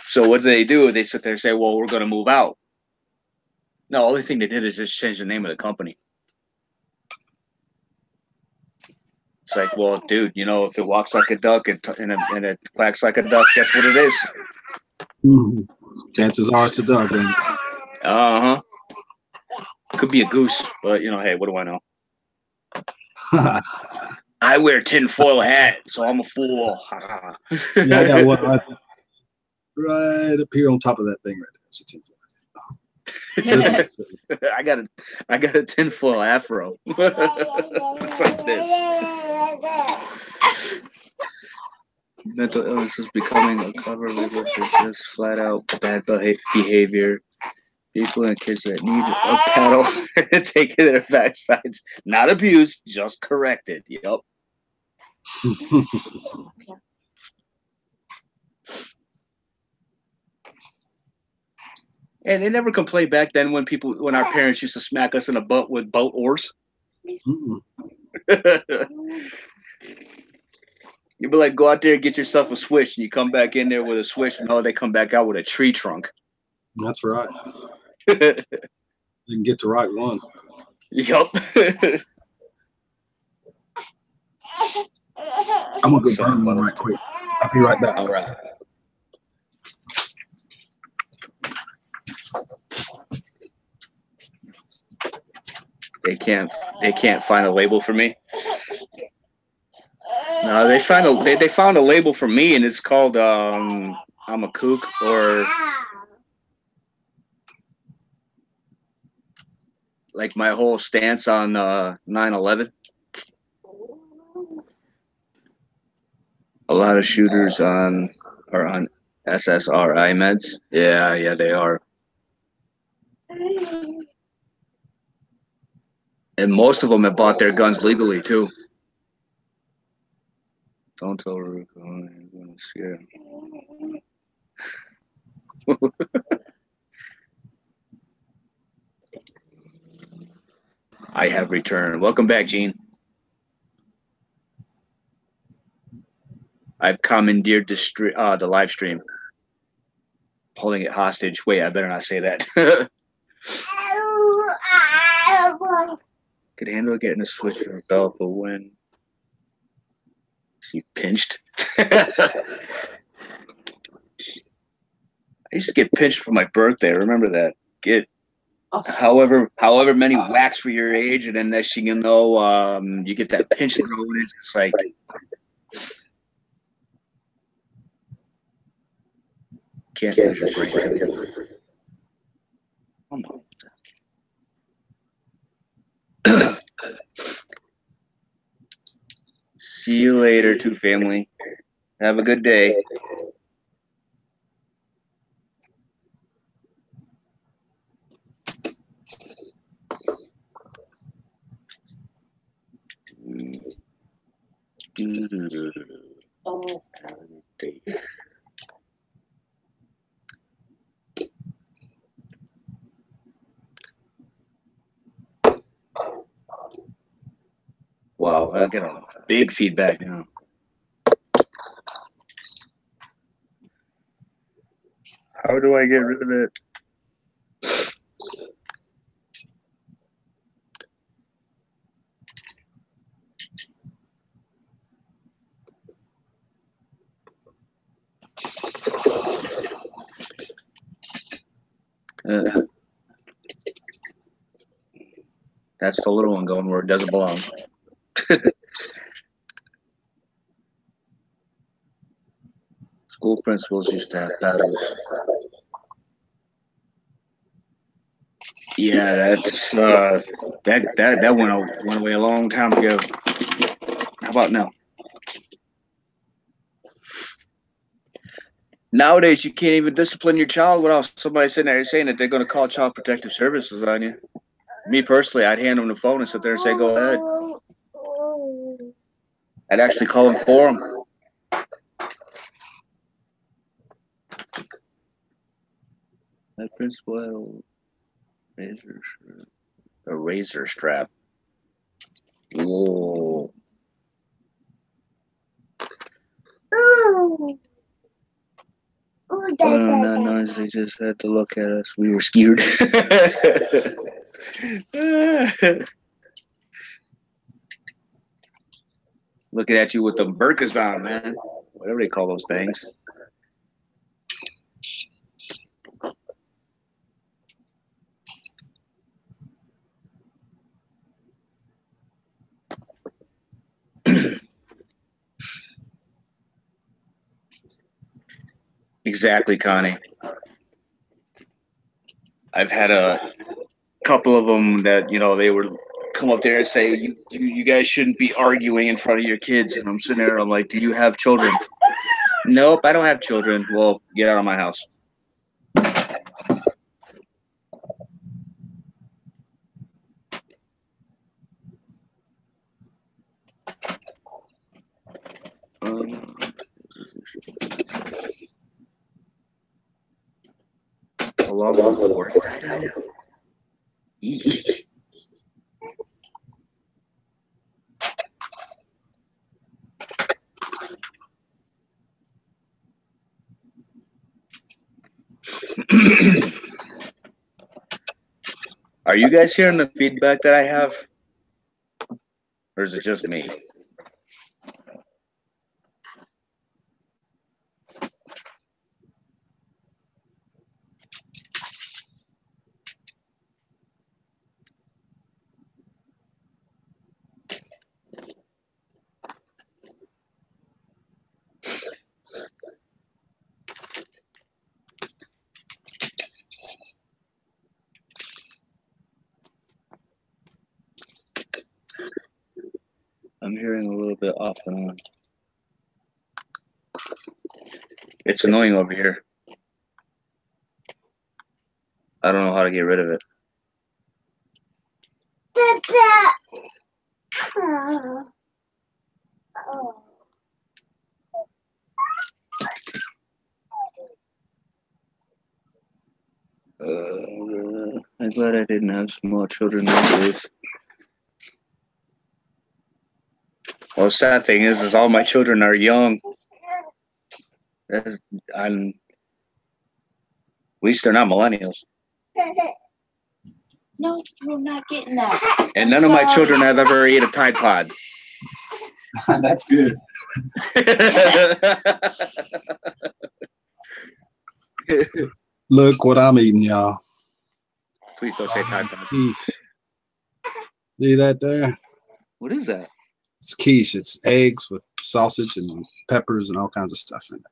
So what do? They sit there and say, well, we're going to move out. No, the only thing they did is just change the name of the company. It's like, well, dude, if it walks like a duck and it quacks like a duck, guess what it is? Mm-hmm. Chances are it's a duck. Uh-huh. Could be a goose, but, hey, what do I know? I wear tinfoil hat, so I'm a fool. Yeah, I got one right up here on top of that thing right there. It's a tinfoil. I got a tinfoil afro. It's like this. Mental illness is becoming a cover label for just flat out bad behavior. People and kids that need a paddle taking their backsides, not abused, just corrected. Yep. And they never complained back then when our parents used to smack us in the butt with boat oars. You'd be like, go out there and get yourself a switch, and you come back in there with a switch, and they come back out with a tree trunk. That's right. You can get the right one. Yup. I'm gonna go burn one right quick. I'll be right back. All right. They can't find a label for me. No, they found a label for me, and it's called I'm a kook, or like my whole stance on 9/11. A lot of shooters are on SSRI meds. Yeah, they are. And most of them have bought their guns legally too. Don't tell Rico I'm gonna scare him. I have returned. Welcome back, Gene. I've commandeered the live stream, holding it hostage. Wait, I better not say that. Could handle getting a switch from a belt, but when She pinched. I used to get pinched for my birthday. Remember that? Get however many whacks for your age, and then next thing you know, you get that pinch growing. It's just like can't lose your brain. See you later, Two Family. Have a good day. Oh. Wow, I get a big feedback now. How do I get rid of it? That's the little one going where it doesn't belong. School principals used to have battles. Yeah, that's that went away a long time ago. How about now? Nowadays, you can't even discipline your child without somebody sitting there saying that they're going to call Child Protective Services on you. Me personally, I'd hand them the phone and sit there and say, "Go ahead." I'd actually call them for them. That principal had a razor strap. Whoa. No, they just had to look at us. We were scared. Looking at you with them burkas on, man. Whatever they call those things. Exactly, Connie. I've had a couple of them that, you know, they would come up there and say, you guys shouldn't be arguing in front of your kids. And I'm sitting there, I'm like, do you have children? Nope, I don't have children. Well, get out of my house. Along the board. Are you guys hearing the feedback that I have? Or is it just me? I'm hearing a little bit off and on. It's annoying over here. I don't know how to get rid of it. I'm glad I didn't have small children nowadays. Well, the sad thing is all my children are young. At least they're not millennials. No, you're not getting that. And none of my children have ever ate a Tide Pod. That's good. Look what I'm eating, y'all. Please don't say Tide Pods. Quiche. See that there? What is that? It's quiche. It's eggs with sausage and peppers and all kinds of stuff in it.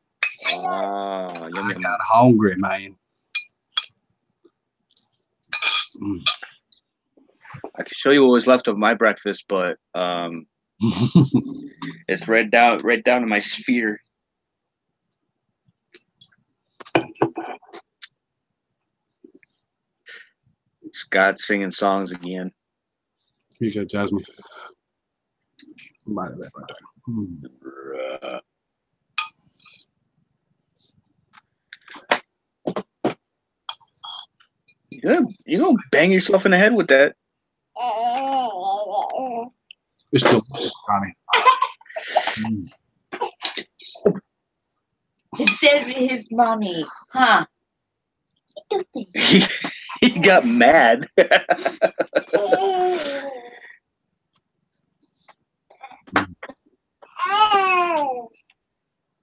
Ah, yum, I yum. got hungry, man. Mm. I can show you what was left of my breakfast, but it's right down in my sphere. Scott singing songs again. Here you go, Jasmine. Bite of that right there. You gonna bang yourself in the head with that? It's delicious, Connie. It says his mommy, huh? He got mad.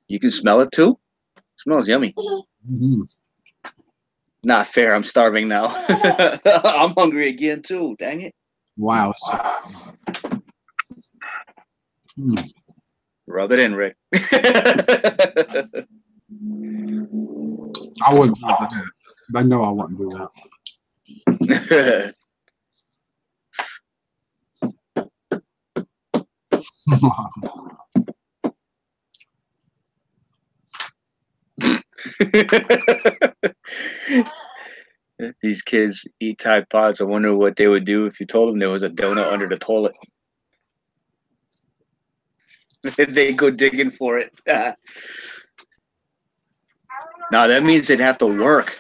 You can smell it too? It smells yummy. Mm-hmm. Not fair. I'm starving now. I'm hungry again too. Dang it. Wow. Rub it in, Rick. I wouldn't do that. They know I wouldn't do that. These kids eat Tide Pods. I wonder what they would do if you told them there was a donut under the toilet. They go digging for it. No, that means they'd have to work.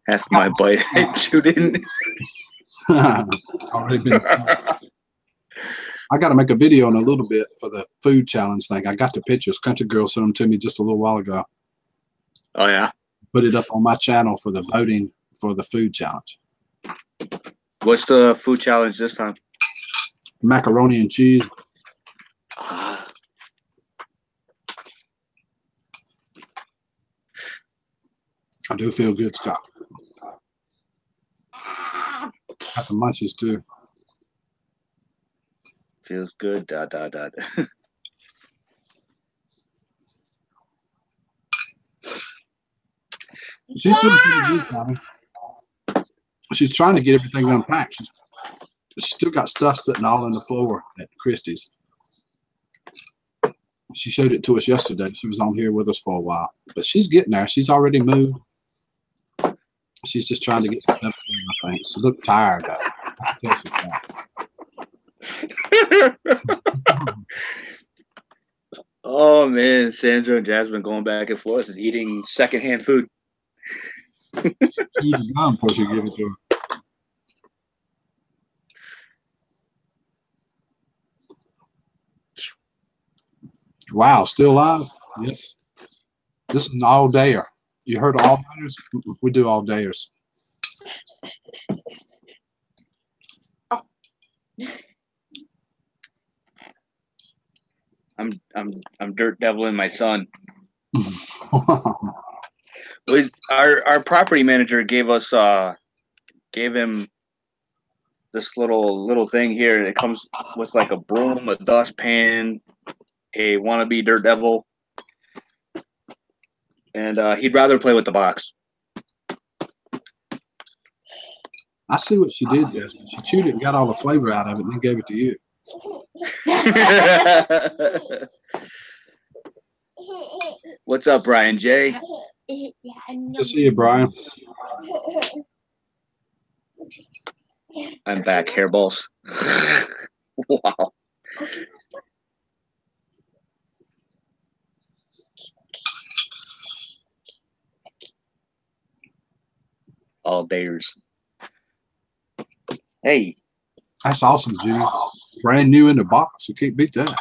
Half my bite I chewed in. Already been. I got to make a video in a little bit for the food challenge thing. I got the pictures. Country Girl sent them to me just a little while ago. Oh, yeah? Put it up on my channel for the voting for the food challenge. What's the food challenge this time? Macaroni and cheese. I do feel good, Scott. Got the munchies too. Feels good. ... She's doing pretty good, Tommy. She's trying to get everything unpacked. She's still got stuff sitting all on the floor at Christie's. She showed it to us yesterday. She was on here with us for a while, but she's getting there. She's already moved. She's just trying to get stuff in, I think. She looked tired, though. I can tell she's tired. Oh, man. Sandra and Jasmine going back and forth is eating secondhand food. She eat the gum before she give it to her. Wow, still live? Yes. This is an all-dayer. You heard of all-dayers? We do all-dayers. I'm dirt deviling my son. Our property manager gave him this little thing here. It comes with like a broom, a dustpan, a wannabe dirt devil, and he'd rather play with the box. I see what she did, Jasmine. She chewed it and got all the flavor out of it and then gave it to you. What's up, Brian J? Good to see you, Brian. I'm back, hairballs. Wow. All dayers. Hey. That's awesome, G. Brand new in the box. You can't beat that.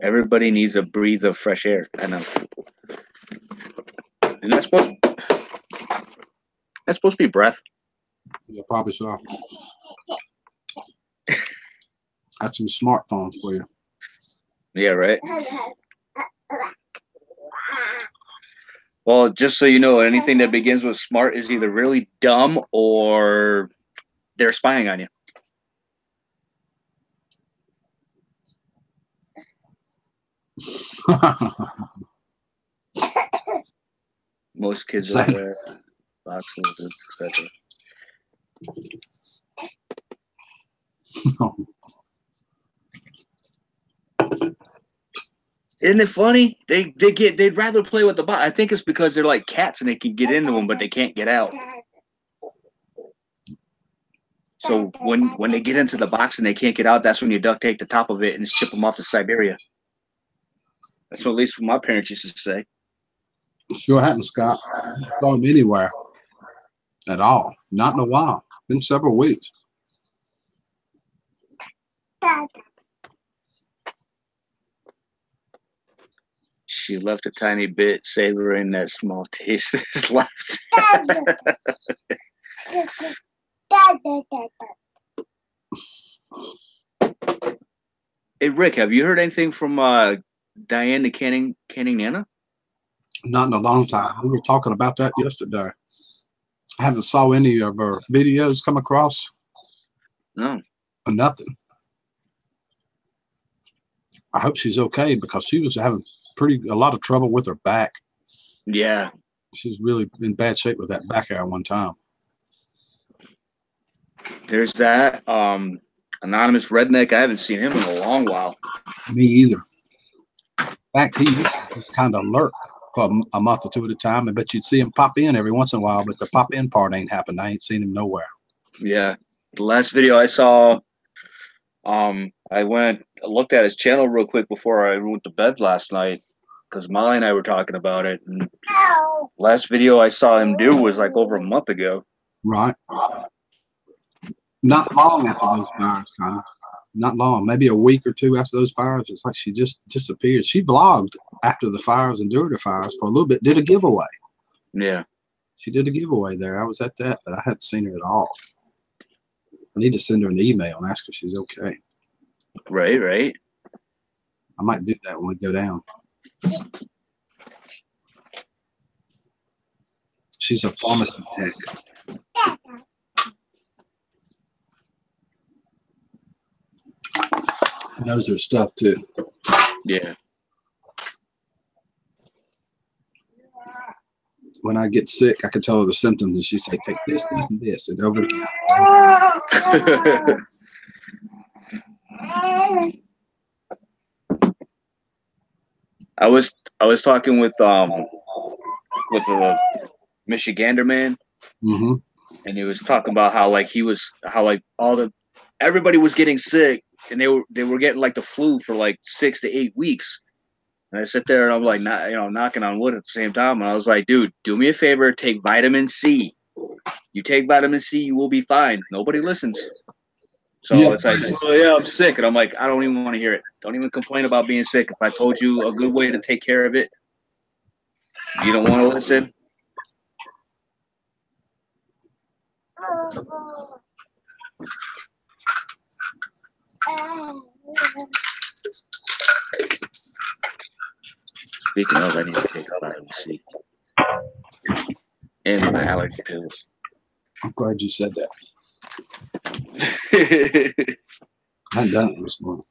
Everybody needs a breathe of fresh air. I know. And that's supposed to be breath. Yeah, probably so. That's some smartphones for you. Yeah, right. Well, just so you know, anything that begins with smart is either really dumb or they're spying on you. Most kids are there. Boxes, etc. Isn't it funny? They'd rather play with the box. I think it's because they're like cats and they can get into them, but they can't get out. So when they get into the box and they can't get out, that's when you duct tape the top of it and ship them off to Siberia. That's what at least my parents used to say. Sure hadn't, Scott. Saw them anywhere at all. Not in a while. Been several weeks. She left a tiny bit, savoring that small taste is left. Hey, Rick, have you heard anything from Diane the Canning Nana? Not in a long time. We were talking about that yesterday. I haven't saw any of her videos come across. No. Nothing. I hope she's okay because she was having a lot of trouble with her back. Yeah. She's really in bad shape with that back at one time. There's that. Anonymous Redneck. I haven't seen him in a long while. Me either. In fact, he was kind of lurk for a month or two at a time. I bet you'd see him pop in every once in a while, but the pop in part ain't happened. I ain't seen him nowhere. Yeah. The last video I saw, I looked at his channel real quick before I went to bed last night because Molly and I were talking about it. And last video I saw him do was like over a month ago. Right. Not long after those fires, kind of. Not long. Maybe a week or two after those fires. It's like she just disappeared. She vlogged after the fires and during the fires for a little bit. Did a giveaway. Yeah. She did a giveaway there. I was at that, but I hadn't seen her at all. I need to send her an email and ask her if she's okay. Right. I might do that when we go down. She's a pharmacy tech. Knows her stuff too. Yeah. When I get sick, I can tell her the symptoms, and she say, "Take this, this, and this," and over the counter. I was talking with a Michigander man, and he was talking about how everybody was getting sick, and they were getting like the flu for like 6 to 8 weeks. And I sit there and I'm like, knocking on wood at the same time. And I was like, dude, do me a favor, take vitamin C. You take vitamin C, you will be fine. Nobody listens. So it's like, oh yeah, I'm sick. And I'm like, I don't even want to hear it. Don't even complain about being sick. If I told you a good way to take care of it, you don't want to listen. Speaking of, I need to take vitamin C and my allergy pills. I'm glad you said that. I hadn't done it this morning.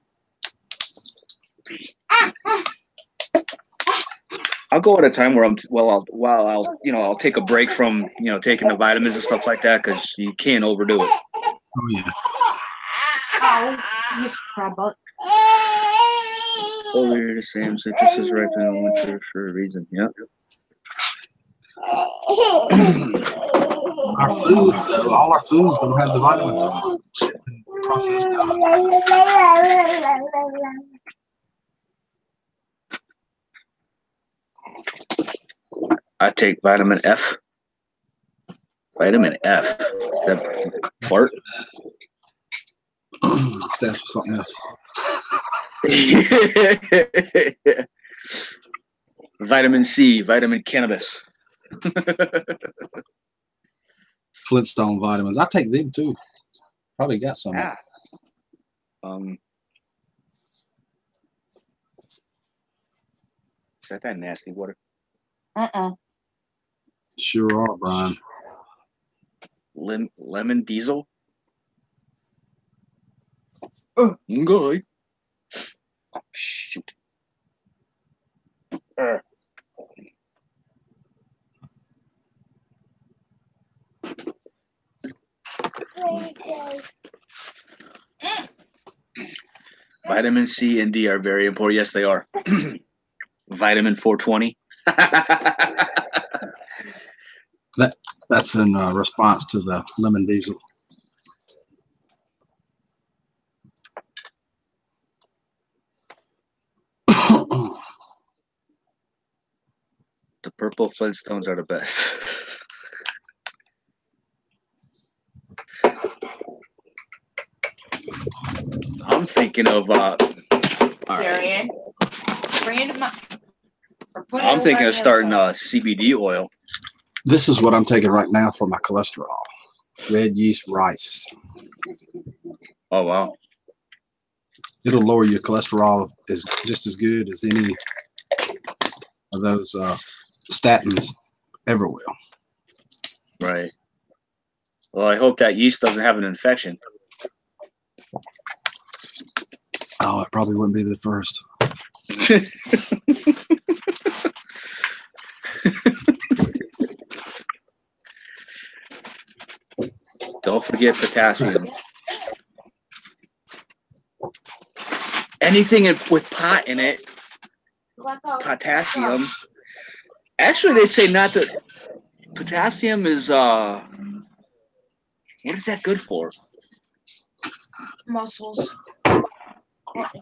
I'll go at a time where I'll take a break from taking the vitamins and stuff like that because you can't overdo it. Oh yeah. Oh, Miss Crabbuck. Over here to Sam citrus is ripe in the winter for a reason. Yep. Our foods, though, all our foods don't have the vitamins in them. Processed out. I take vitamin F. Vitamin F. That fart? Stands for something else. Vitamin C, vitamin cannabis. Flintstone vitamins. I take them too. Probably got some. Yeah. Is that nasty water? Sure are, Brian. Lemon diesel. Good. Oh shoot. Vitamin C and D are very important. Yes, they are. Vitamin 420. That's in response to the lemon diesel. The purple Flintstones are the best. I'm thinking of Darian, bring it to my. I'm thinking of starting CBD oil. This is what I'm taking right now for my cholesterol. Red yeast rice. Oh wow. It'll lower your cholesterol is just as good as any of those statins ever will. Right. Well, I hope that yeast doesn't have an infection. Oh, it probably wouldn't be the first. Don't forget potassium. Anything with pot in it, potassium. Actually, they say not to. Potassium is what is that good for? Muscles.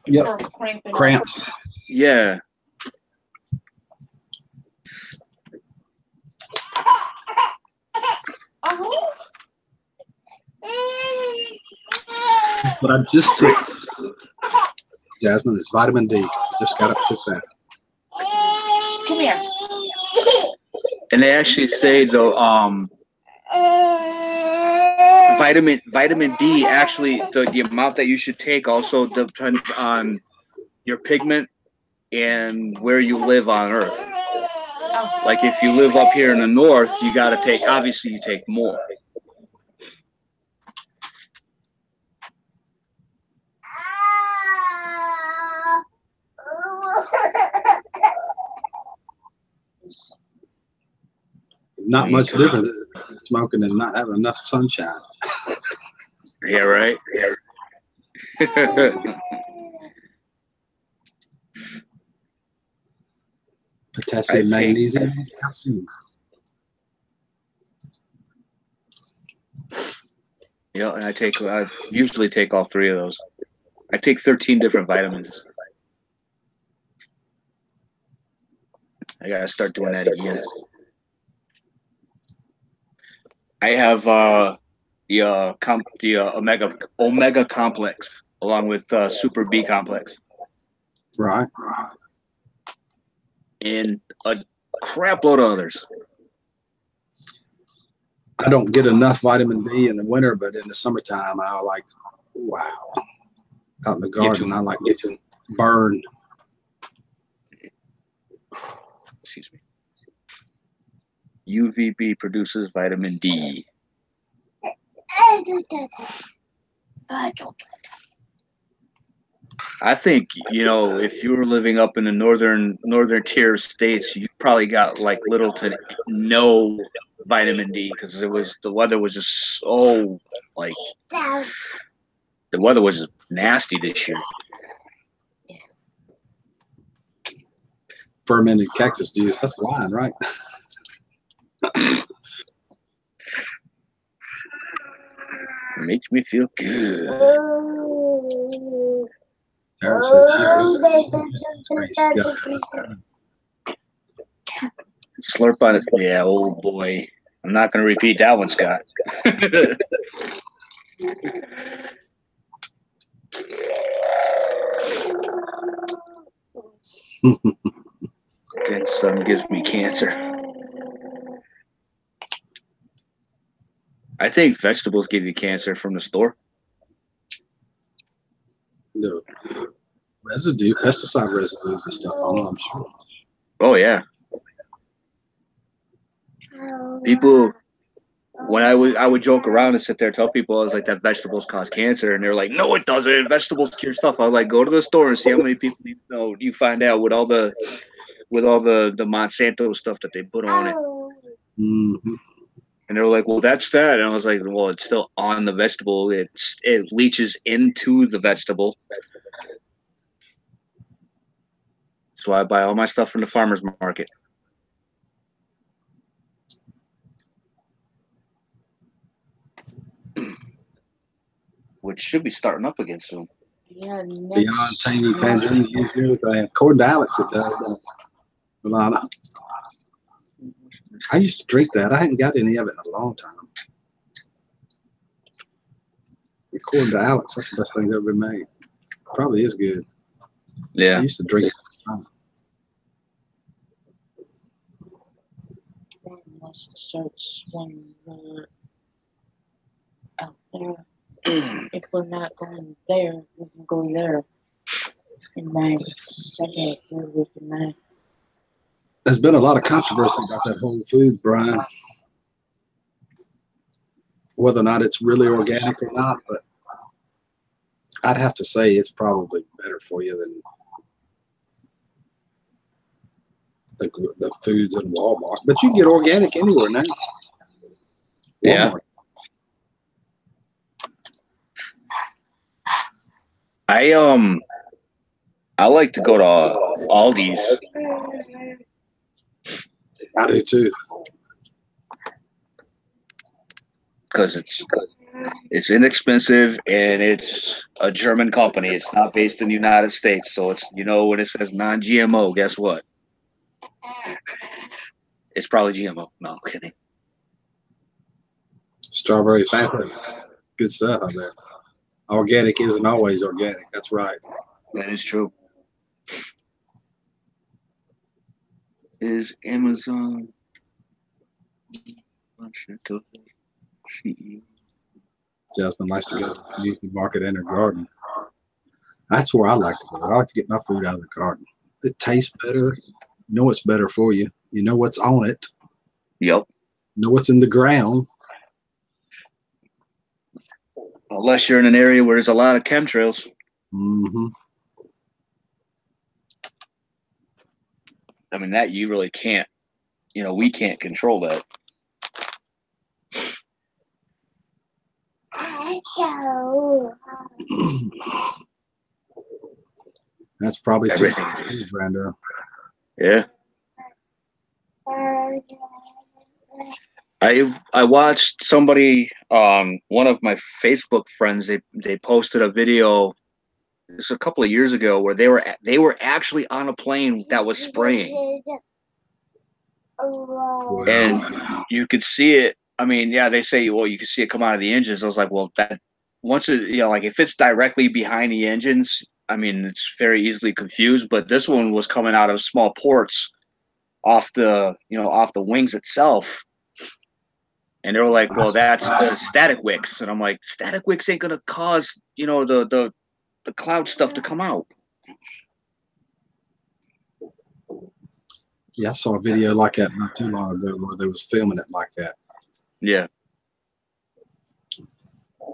Yep. Cramps. Yeah. But I just took, Jasmine, it's vitamin D. Just got up to that. Come here. And they actually say though, vitamin D actually the amount that you should take also depends on your pigment and where you live on Earth. Like if you live up here in the north, you got to take. Obviously, you take more. Not much difference smoking and not having enough sunshine. Yeah, right. Potassium, magnesium, calcium. Yeah, and I usually take all three of those. I take 13 different vitamins. I gotta start doing that again. I have the omega complex along with super B complex. Right. And a crap load of others. I don't get enough vitamin D in the winter, but in the summertime, I like, wow. Out in the garden, I like to burn. Excuse me. UVB produces vitamin D. I think, if you were living up in the northern tier of states, you probably got like little to no vitamin D because the weather was just so like the weather was just nasty this year. Fermented cactus juice, that's wine, right? It makes me feel good. Tara says slurp on it. Yeah, oh boy. I'm not going to repeat that one, Scott. That sun gives me cancer. I think vegetables give you cancer from the store. The residue, pesticide residues and stuff on them, I'm sure. Oh yeah. People, when I would joke around and sit there and tell people I was like that vegetables cause cancer, and they're like, no, it doesn't. Vegetables cure stuff. I was like, go to the store and see how many people you find out with all the Monsanto stuff that they put on it. Mm-hmm. And they were like, well, that's that. And I was like, well, it's still on the vegetable. It leaches into the vegetable. So I buy all my stuff from the farmer's market. Which should be starting up again soon. Yeah, Beyond tangy tangerine gives you everything. According to Alex, it does. Alana. I used to drink that. I hadn't got any of it in a long time. According to Alex, that's the best thing that's ever been made. Probably is good. Yeah. I used to drink it all the time. Unless it starts when we're out there. If we're not going there, we can go there. In my second week in May. There's been a lot of controversy about that Whole Foods, Brian. Whether or not it's really organic or not, but I'd have to say it's probably better for you than the foods in Walmart. But you can get organic anywhere now. Yeah. Walmart. I like to go to Aldi's. I do too. Because it's inexpensive and it's a German company. It's not based in the United States. So it's, when it says non-GMO, guess what? It's probably GMO. No, I'm kidding. Strawberry Fanta. Good stuff out there. Organic isn't always organic. That's right. That is true. Is Amazon Jasmine likes to go to the community market in her garden. That's where I like to go. I like to get my food out of the garden. It tastes better. You know what's better for you. You know what's on it. Yep. You know what's in the ground. Unless you're in an area where there's a lot of chemtrails. Mm-hmm. I mean, that you really can't. We can't control that. That's probably too Everything. Brando. Yeah. I watched somebody, one of my Facebook friends, they posted a video this a couple of years ago where they were actually on a plane that was spraying. Wow. And you could see it. I mean, yeah, they say, well, you can see it come out of the engines. I was like, well, that once it, like if it's directly behind the engines, I mean, it's very easily confused. But this one was coming out of small ports off the wings itself. And they were like, well, that's the static wicks. And I'm like, static wicks ain't going to cause, the cloud stuff to come out. Yeah, I saw a video like that not too long ago where they was filming it like that. Yeah.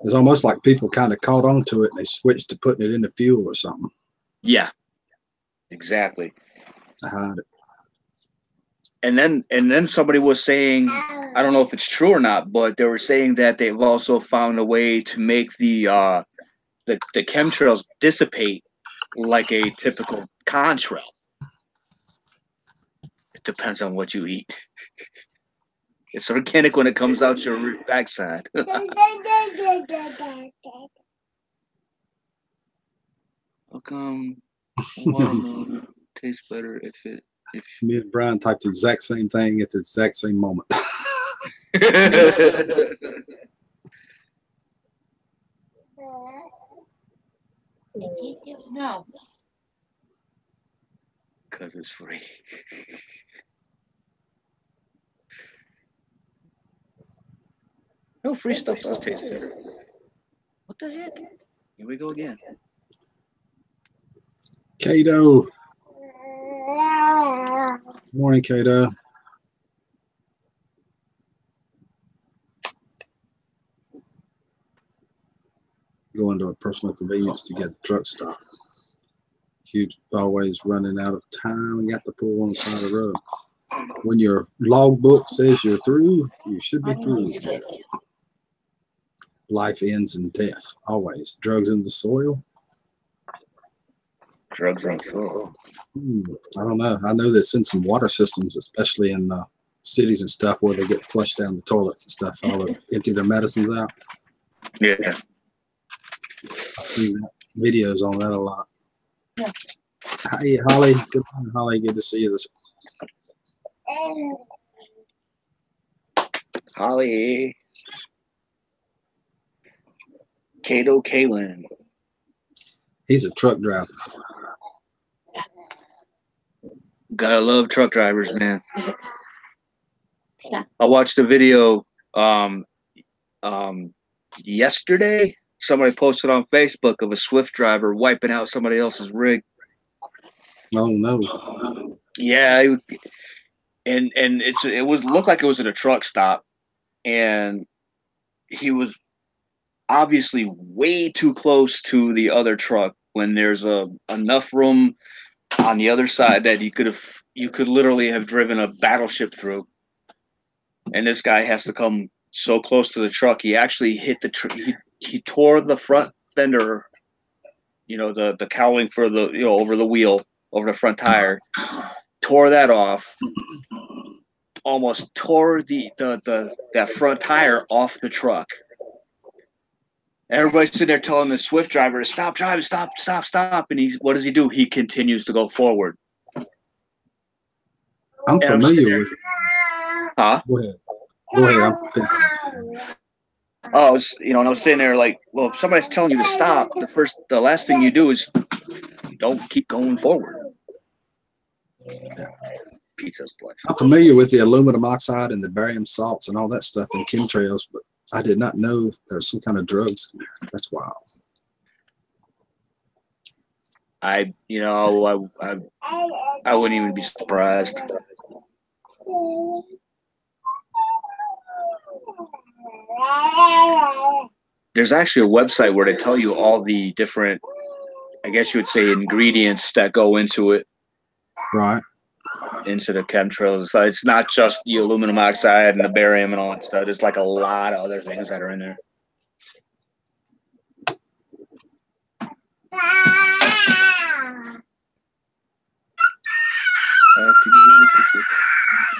It's almost like people kind of caught on to it and they switched to putting it in the fuel or something. Yeah, exactly. To hide it. And then somebody was saying, I don't know if it's true or not, but they were saying that they've also found a way to make the chemtrails dissipate like a typical contrail. It depends on what you eat. It's organic when it comes out your backside. How come watermelon tastes better if Me and Brian typed the exact same thing at the exact same moment. No. Because it's free. No, free stuff does taste better. What the heck? Here we go again. Kato. Morning, Kato. Going to a personal convenience to get the truck stopped. Huge, always running out of time and got to pull on the side of the road. When your logbook says you're through, you should be through. Life ends in death, always. Drugs in the soil. Drugs in the soil. I don't know. I know there's in some water systems, especially in cities and stuff, where they get flushed down the toilets and stuff, all to empty their medicines out. Yeah. I see videos on that a lot. Yeah. Hi, Holly. Good morning, Holly. Good to see you this morning. Holly. Kato Kalin. He's a truck driver. Gotta love truck drivers, man. I watched a video yesterday. Somebody posted on Facebook of a Swift driver wiping out somebody else's rig. Oh no. Yeah, and it looked like it was at a truck stop, and he was obviously way too close to the other truck when there's enough room on the other side that you could literally have driven a battleship through. And this guy has to come so close to the truck. He actually hit the he tore the front fender, the cowling for the over the wheel, over the front tire, tore that off. Almost tore that front tire off the truck. Everybody's sitting there telling the Swift driver to stop driving, stop. And what does he do? He continues to go forward. I'm familiar with. Huh? Go ahead. I was sitting there like, well, if somebody's telling you to stop, the last thing you do is don't keep going forward. Yeah. Pizza's life. I'm familiar with the aluminum oxide and the barium salts and all that stuff in chemtrails, but I did not know there's some kind of drugs in there. That's wild. I wouldn't even be surprised. There's actually a website where they tell you all the different, I guess you would say, ingredients that go into it. Right. Into the chemtrails. So it's not just the aluminum oxide and the barium and all that stuff. There's like a lot of other things that are in there.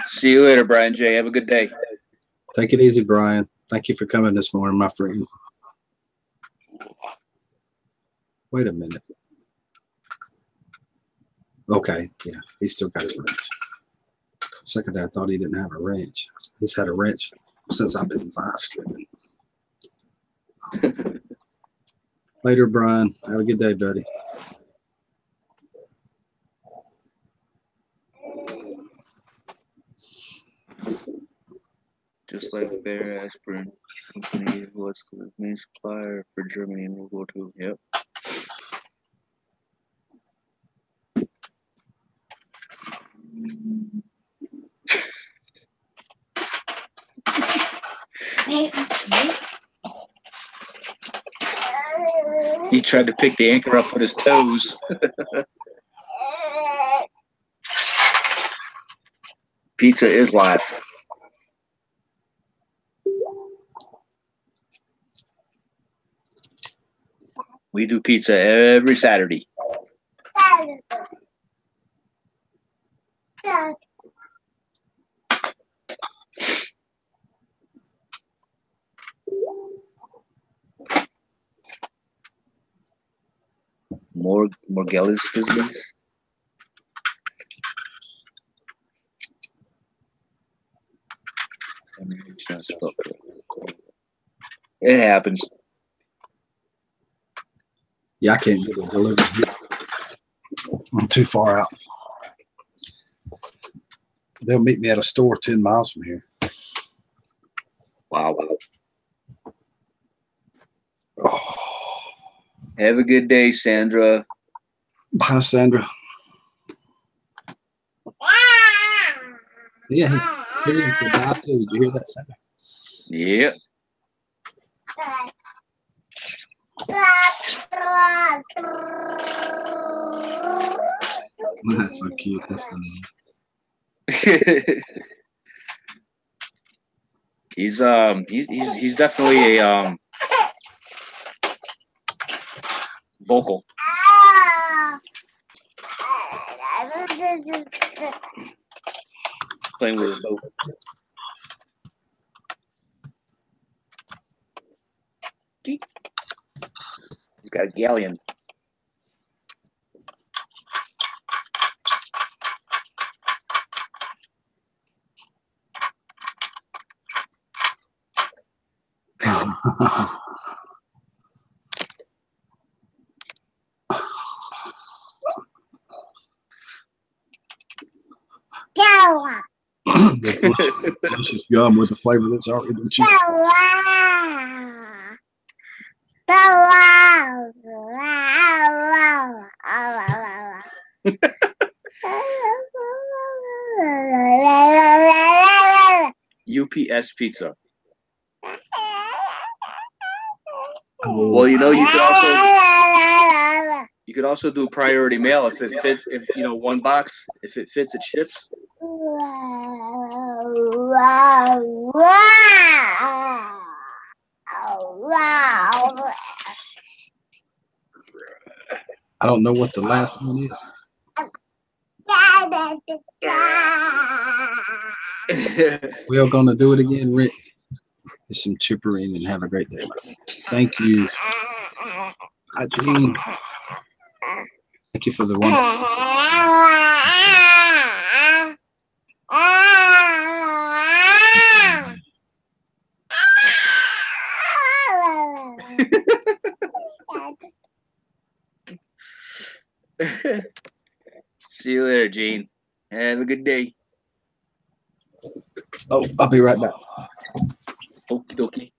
See you later, Brian J. Have a good day. Take it easy, Brian. Thank you for coming this morning, my friend. Wait a minute. Okay, yeah, he's still got his wrench. Second day, I thought he didn't have a wrench. He's had a wrench since I've been live streaming. Later, Brian. Have a good day, buddy. Just like Bayer Aspirin Company was the main supplier for Germany in World War II. Yep. He tried to pick the anchor up with his toes. Pizza is life. We do pizza every Saturday. Morgellons business. It happens. Yeah, I can't get it delivered. I'm too far out. They'll meet me at a store 10 miles from here. Wow. Oh, Have a good day, Sandra. bye, Sandra. Yeah, he didn't say bye too. Did you hear that, Sandra? Yeah. That's so cute. That's the he's definitely a vocal. Playing with his boat. He's got a galleon. the delicious gum with the flavor that's already been chewed. UPS pizza. Oh, Well, you know, you could also do priority mail if it fits. If you know one box, if it fits, it ships. I don't know what the last one is. We are going to do it again, Rick. Get some chippering and have a great day. Thank you. Dean. Thank you for the one. See you later, Gene. Have a good day. Oh, I'll be right back. Okie dokie.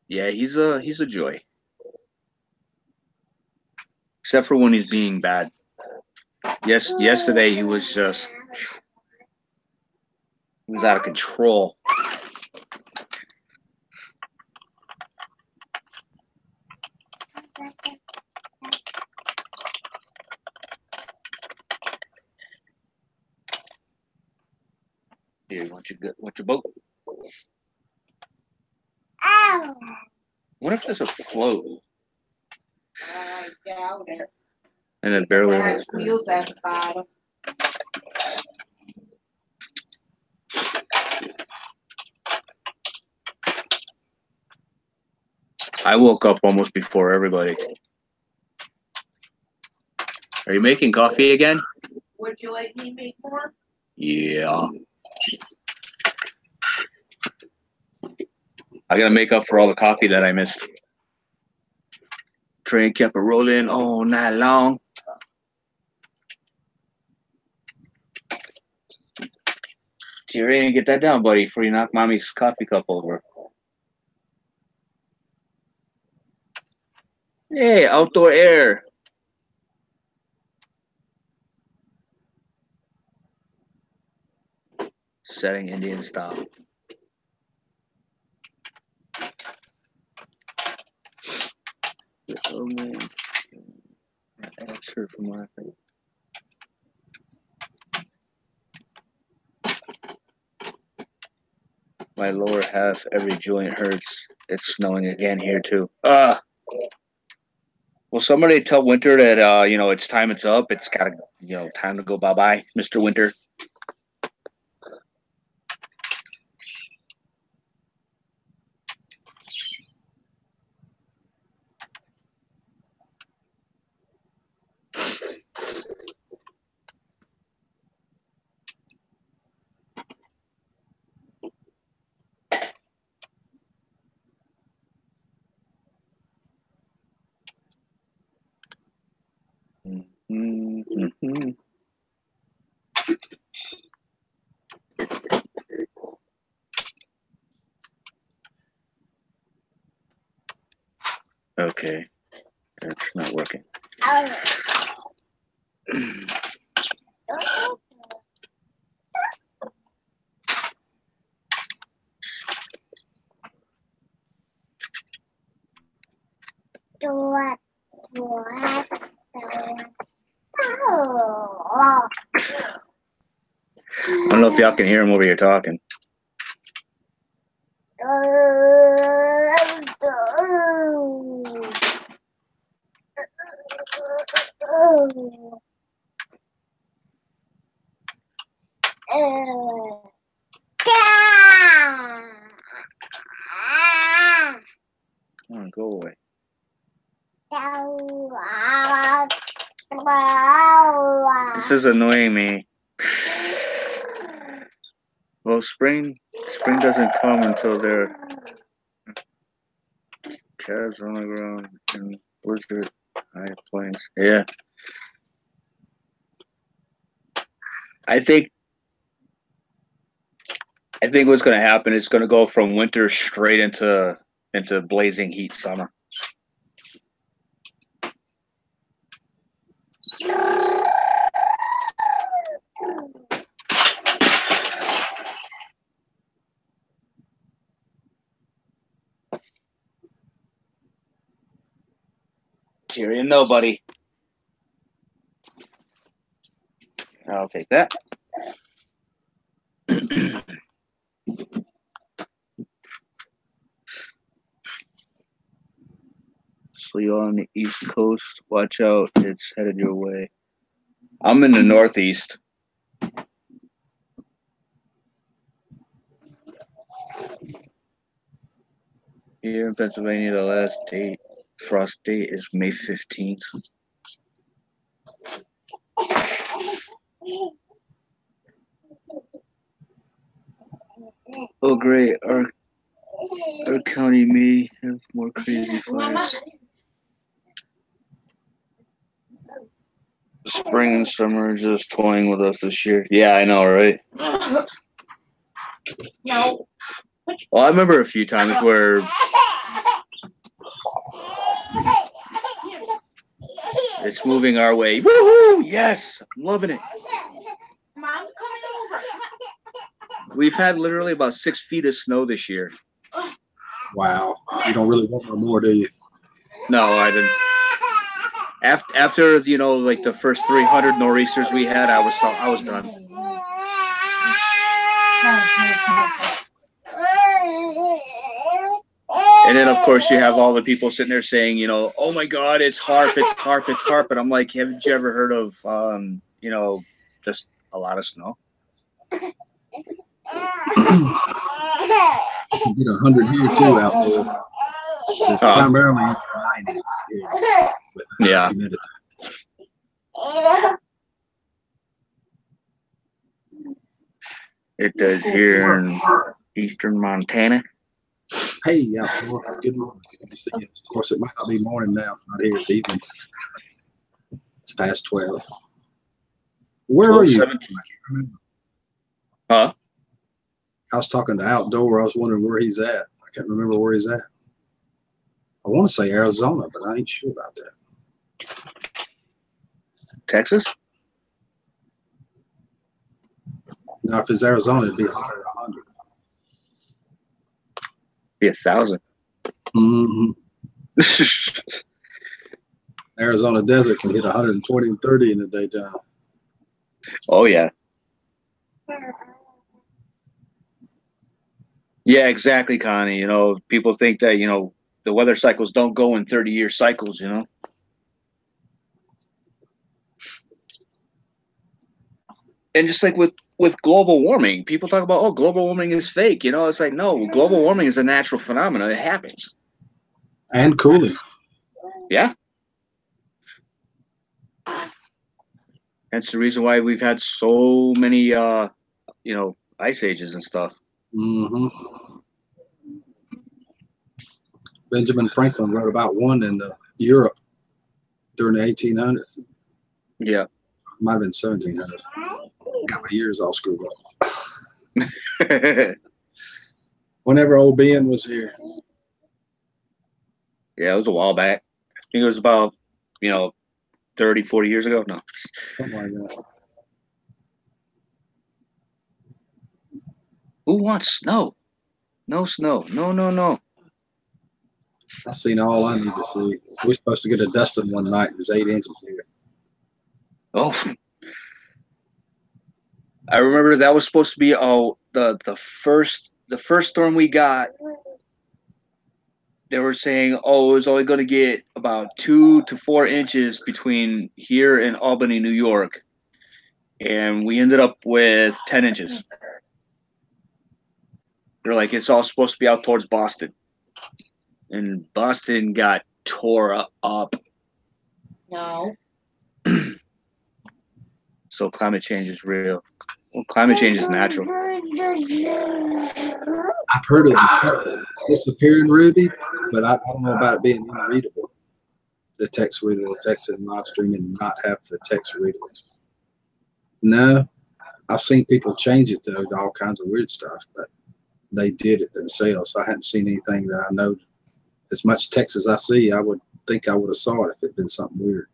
Yeah, he's a joy. Except for when he's being bad. Yesterday he was just out of control. Here, want your boat? What if there's a float? I doubt it. And it barely Has wheels at the bottom. I woke up almost before everybody. Are you making coffee again? Would you like me to make more? Yeah. I gotta make up for all the coffee that I missed. Train kept it rolling all night long. So you're ready to get that down, buddy, before you knock mommy's coffee cup over. Hey, outdoor air. Setting Indian style. Oh man. Sure from what I think. My lower half, every joint hurts. It's snowing again here too. Will somebody tell Winter that you know it's time it's up. It's gotta time to go bye-bye, Mr. Winter. Okay. It's not working. I don't know if y'all can hear him over here talking. Come on, go away. This is annoying me. Well, spring doesn't come until they're calves on the ground in blizzard high plains. Yeah. I think what's going to happen is going to go from winter straight into blazing heat summer. Tyrion, nobody. I'll take that. So you're on the East Coast. Watch out. It's headed your way. I'm in the Northeast. Here in Pennsylvania, the last frost date is May 15th. Oh, great. Our county may have more crazy fires. Spring and summer are just toying with us this year. Yeah, I know, right? No. Well, I remember a few times where it's moving our way. Woohoo! Yes, I'm loving it. Mom's coming over. We've had literally about 6 feet of snow this year. Wow. You don't really want no more, do you? No, I didn't. After like the first 300 nor'easters we had, I was done. And then of course you have all the people sitting there saying, oh my God, it's HAARP, it's HAARP, it's HAARP. And I'm like, haven't you ever heard of, just a lot of snow? You can get 100 here too out there. It's primarily in the 90s here with Yeah. humidity. It does here in eastern Montana. Hey, outdoor. Good morning. Good to see you. Of course, it might not be morning now. It's not here. It's evening. It's past 12. Where are you? 17. I can't remember. Huh? I was talking to Outdoor. I was wondering where he's at. I can't remember where he's at. I want to say Arizona, but I ain't sure about that. Texas? Now, if it's Arizona, it'd be 100. Be 1,000. Mm-hmm. Arizona desert can hit 120 and 30 in the daytime. Oh, yeah. Yeah, exactly, Connie. People think that, the weather cycles don't go in 30-year cycles, And just like with global warming, people talk about, global warming is fake. It's like, no, global warming is a natural phenomenon. It happens. And cooling. Yeah. That's the reason why we've had so many, ice ages and stuff. Mm-hmm. Benjamin Franklin wrote about one in Europe during the 1800s. Yeah. It might have been 1700s. Got my years all screwed up. Whenever old Ben was here. Yeah, it was a while back. think it was about, 30, 40 years ago. No. Something like that. Who wants snow? No snow. No, no, no. I've seen all I need to see. We're supposed to get a dusting one night. There's 8 inches here. Oh. I remember that was supposed to be the first storm we got. They were saying, it was only going to get about 2 to 4 inches between here and Albany, New York. And we ended up with 10 inches. They're like, it's all supposed to be out towards Boston. And Boston got tore up. No. So climate change is real. Well, climate change is natural. I've heard of the disappearing Ruby, but I don't know about it being unreadable. The text readable, text and live streaming, and not have the text readable. No, I've seen people change it though to all kinds of weird stuff, but they did it themselves. I hadn't seen anything that I know. As much text as I see, I would think I would have saw it if it'd been something weird.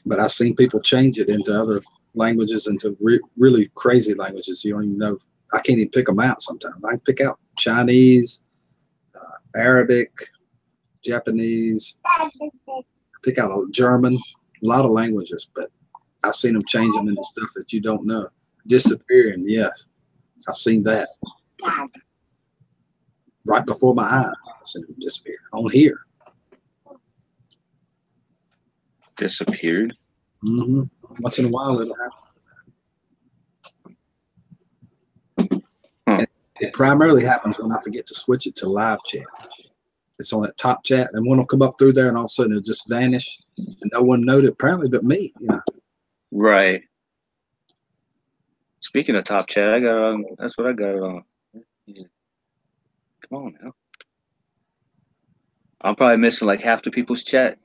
But I've seen people change it into other languages, into really crazy languages. You don't even know. I can't even pick them out sometimes. I can pick out Chinese, Arabic, Japanese, pick out German, a lot of languages, but I've seen them change them into stuff that you don't know. Disappearing, yes. I've seen that. Right before my eyes, I've seen them disappear. On here. Disappeared? Mm-hmm. Once in a while it'll happen. And it primarily happens when I forget to switch it to live chat. It's on that top chat, and one will come up through there, and all of a sudden it'll just vanish, and no one noted apparently but me. Right. Speaking of top chat, I got it on. That's what I got it on. Come on now. I'm probably missing like half the people's chat.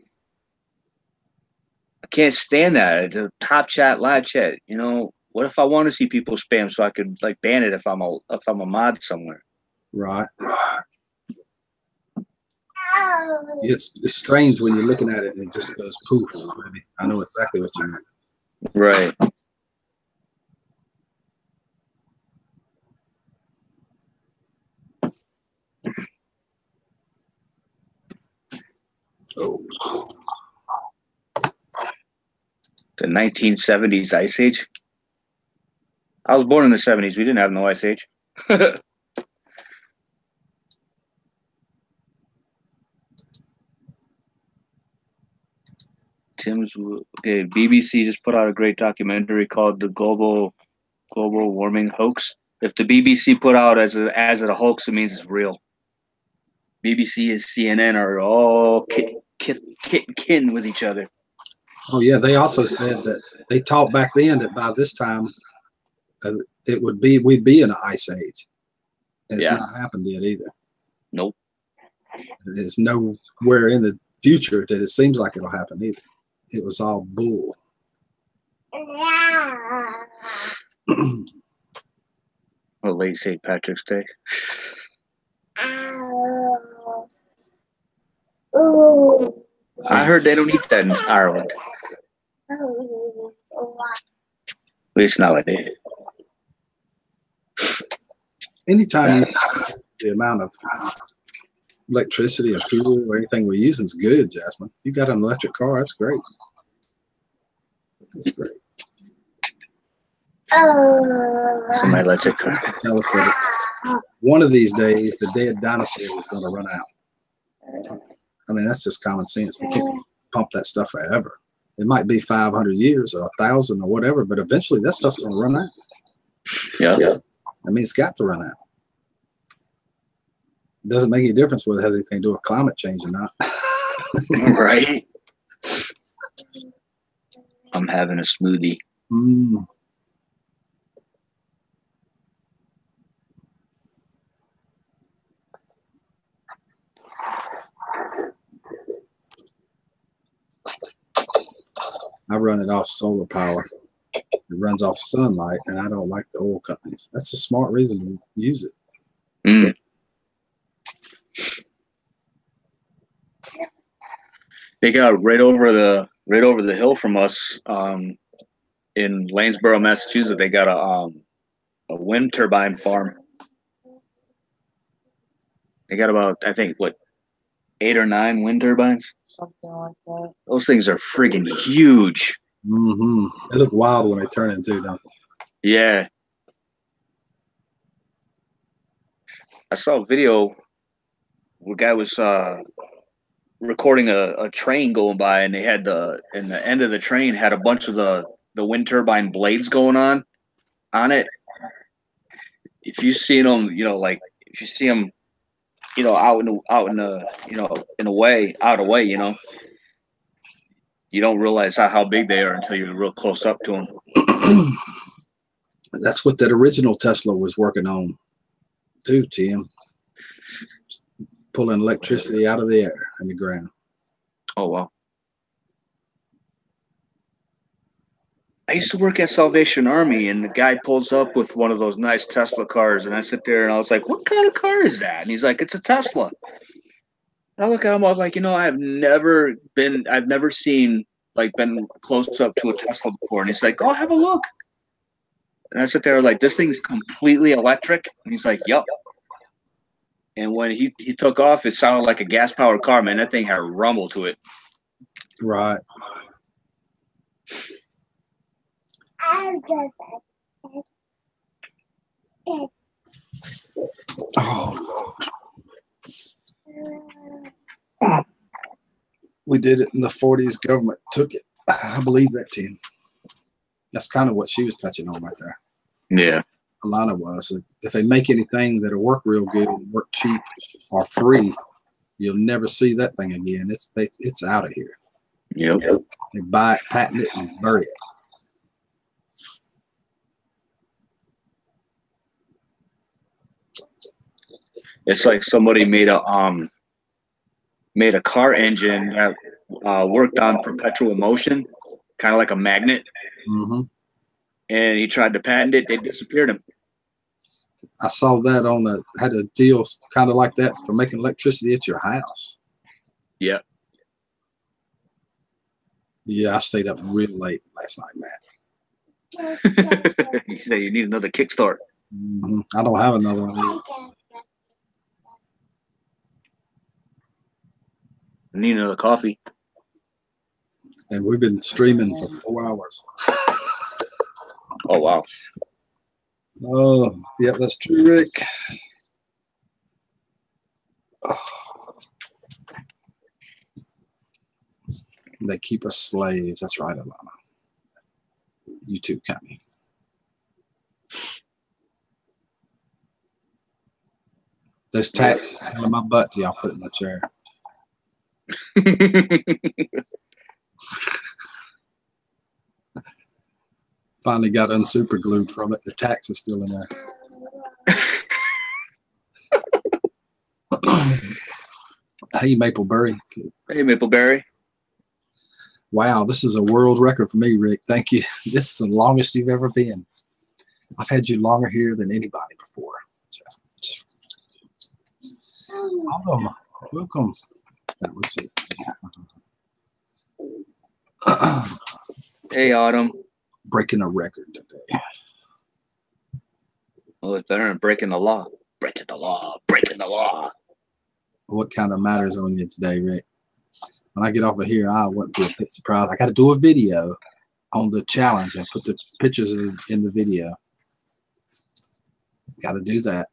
I can't stand that. The top chat, live chat. What if I want to see people spam so I could like ban it if I'm a mod somewhere? Right. It's strange when you're looking at it and it just goes poof. Baby. I know exactly what you mean. Right. Oh. The 1970s Ice Age. I was born in the 70s. We didn't have no Ice Age. BBC just put out a great documentary called "The Global Warming Hoax." If the BBC put out as a hoax, it means it's real. BBC and CNN are all kin with each other. Oh yeah, they also said that they talked back then that by this time we'd be in an ice age. It's not happened yet either. Nope. There's nowhere in the future that it seems like it'll happen either. It was all bull. A late St. Patrick's Day. I heard they don't eat that in Ireland. At least nowadays. Anytime the amount of electricity or fuel or anything we're using is good, Jasmine. You got an electric car, that's great. That's great. So my electric car. Tell us that one of these days the dead dinosaurs is going to run out. I mean, that's just common sense. We can't pump that stuff forever. It might be 500 years or 1,000 or whatever, but eventually that stuff's going to run out. Yeah. I mean, it's got to run out. It doesn't make any difference whether it has anything to do with climate change or not. Right. I'm having a smoothie. Mm. I run it off solar power. It runs off sunlight, and I don't like the oil companies. That's a smart reason to use it. Mm. They got right over the hill from us, in Lanesboro, Massachusetts. They got a wind turbine farm. They got about, I think, what, 8 or 9 wind turbines. Something like that. Those things are friggin' huge. Mm-hmm. They look wild when they turn into, don't they? Yeah. I saw a video where a guy was recording a train going by, and they had the end of the train had a bunch of the wind turbine blades going on it. If you see them, like if you see them, out in the in a way, out of way, you don't realize how big they are until you're real close up to them. That's what that original Tesla was working on too, Tim. Pulling electricity out of the air and the ground. Oh, wow. I used to work at Salvation Army, and the guy pulls up with one of those nice Tesla cars, and I sit there and I was like, what kind of car is that? And he's like, it's a Tesla. And I look at him, I was like, I've never seen, like, been close up to a Tesla before. And he's like, oh, have a look. And I sit there like, this thing's completely electric. And he's like, yup. And when he took off, it sounded like a gas-powered car, man. That thing had a rumble to it. Right. Oh, Lord. We did it in the 40s. Government took it. I believe that, Tim. That's kind of what she was touching on right there. Yeah. Alana was. If they make anything that'll work real good, work cheap, or free, you'll never see that thing again. It's out of here. Yep. They buy it, patent it, and bury it. It's like somebody made a car engine that worked on perpetual motion, kind of like a magnet. Mm-hmm. And he tried to patent it. They disappeared him. I saw that had a deal kind of like that for making electricity at your house. Yeah. Yeah, I stayed up real late last night, man. You say you need another kickstart. Mm-hmm. I don't have another one. I need another coffee. And we've been streaming for 4 hours. Oh, wow. Oh, yeah, that's true, Rick. Oh. They keep us slaves. That's right, Alana. You too, Connie. Those tacks in my butt till y'all put it in my chair. Finally got unsuper glued from it. The tacks is still in there. Hey, Mapleberry. Hey, Mapleberry. Wow, this is a world record for me, Rick. Thank you. This is the longest you've ever been. I've had you longer here than anybody before. Autumn, welcome. That was it. Hey, Autumn. Breaking a record today. Well, it's better than breaking the law. Breaking the law. Breaking the law. What kind of matters on you today, Rick? When I get off of here, I wouldn't be a bit surprised. I got to do a video on the challenge and put the pictures in the video. Got to do that.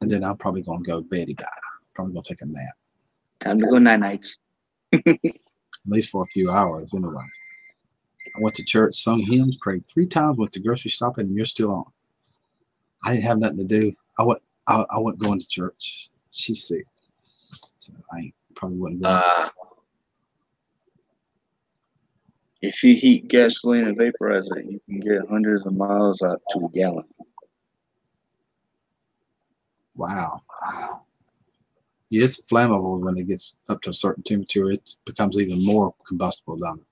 And then I'm probably going to go beddy bye. Probably going to take a nap. Time to go night-nights. At least for a few hours, anyway. I went to church, sung hymns, prayed 3 times, went to grocery shopping, and you're still on. I didn't have nothing to do. I wasn't going to church. She's sick. So I probably wouldn't go. If you heat gasoline and vaporize it, you can get hundreds of miles out to a gallon. Wow. Yeah, it's flammable when it gets up to a certain temperature. It becomes even more combustible, doesn't it?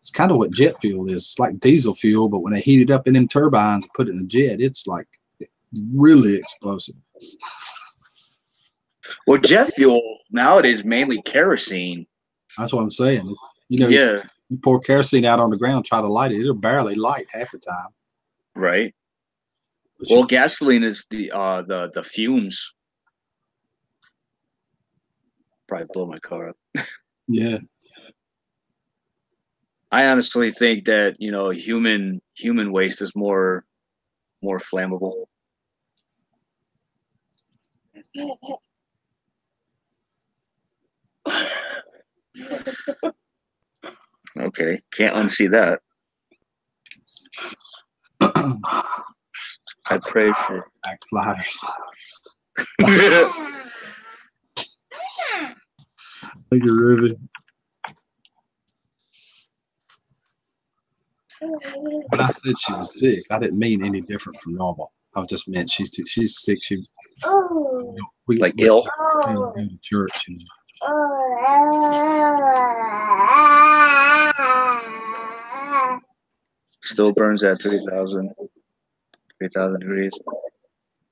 It's kind of what jet fuel is. It's like diesel fuel, but when they heat it up in them turbines and put it in a jet, it's like really explosive. Well, jet fuel nowadays mainly kerosene. That's what I'm saying. You know, Yeah, you pour kerosene out on the ground, try to light it, it'll barely light half the time. right. But Well, gasoline is the fumes. Probably blow my car up. yeah. I honestly think that human waste is more flammable. Okay, can't unsee that. I pray for Backsliders. I Thank you, Ruby. When I said she was sick, I didn't mean any different from normal. I just meant she's sick. We like ill. go to church and Still burns at 3,000 degrees.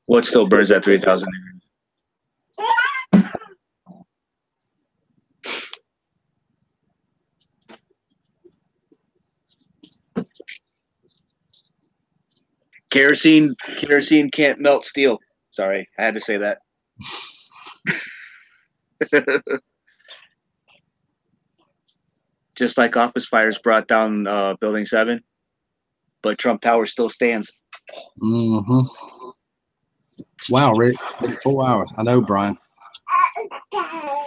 What still burns at 3,000 degrees? Kerosene can't melt steel. Sorry, I had to say that. Just like office fires brought down Building 7, but Trump Tower still stands. Mm-hmm. Wow, Rick, been 4 hours. I know, Brian.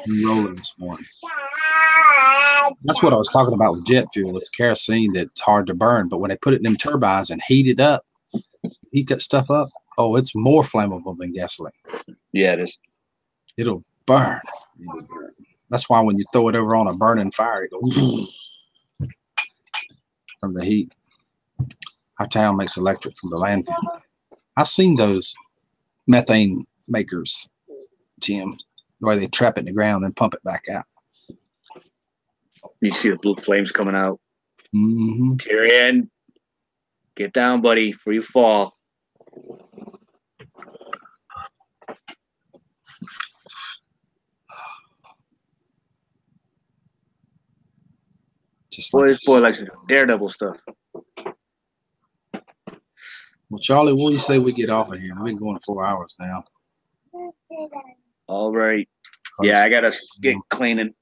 You're rolling this morning. That's what I was talking about with jet fuel. It's kerosene that's hard to burn, but when they put it in them turbines and heat that stuff up, oh, it's more flammable than gasoline. Yeah, it is. It'll burn. That's why when you throw it over on a burning fire, it goes from the heat. Our town makes electric from the landfill. I've seen those methane makers, Tim, where they trap it in the ground and pump it back out. You see the blue flames coming out. Mm-hmm. Tyrion, get down, buddy, before you fall. Just Boy, like this boy likes to do Daredevil stuff. Well, Charlie, what do you say we get off of here? We've been going 4 hours now. All right. Yeah, I gotta get cleaning.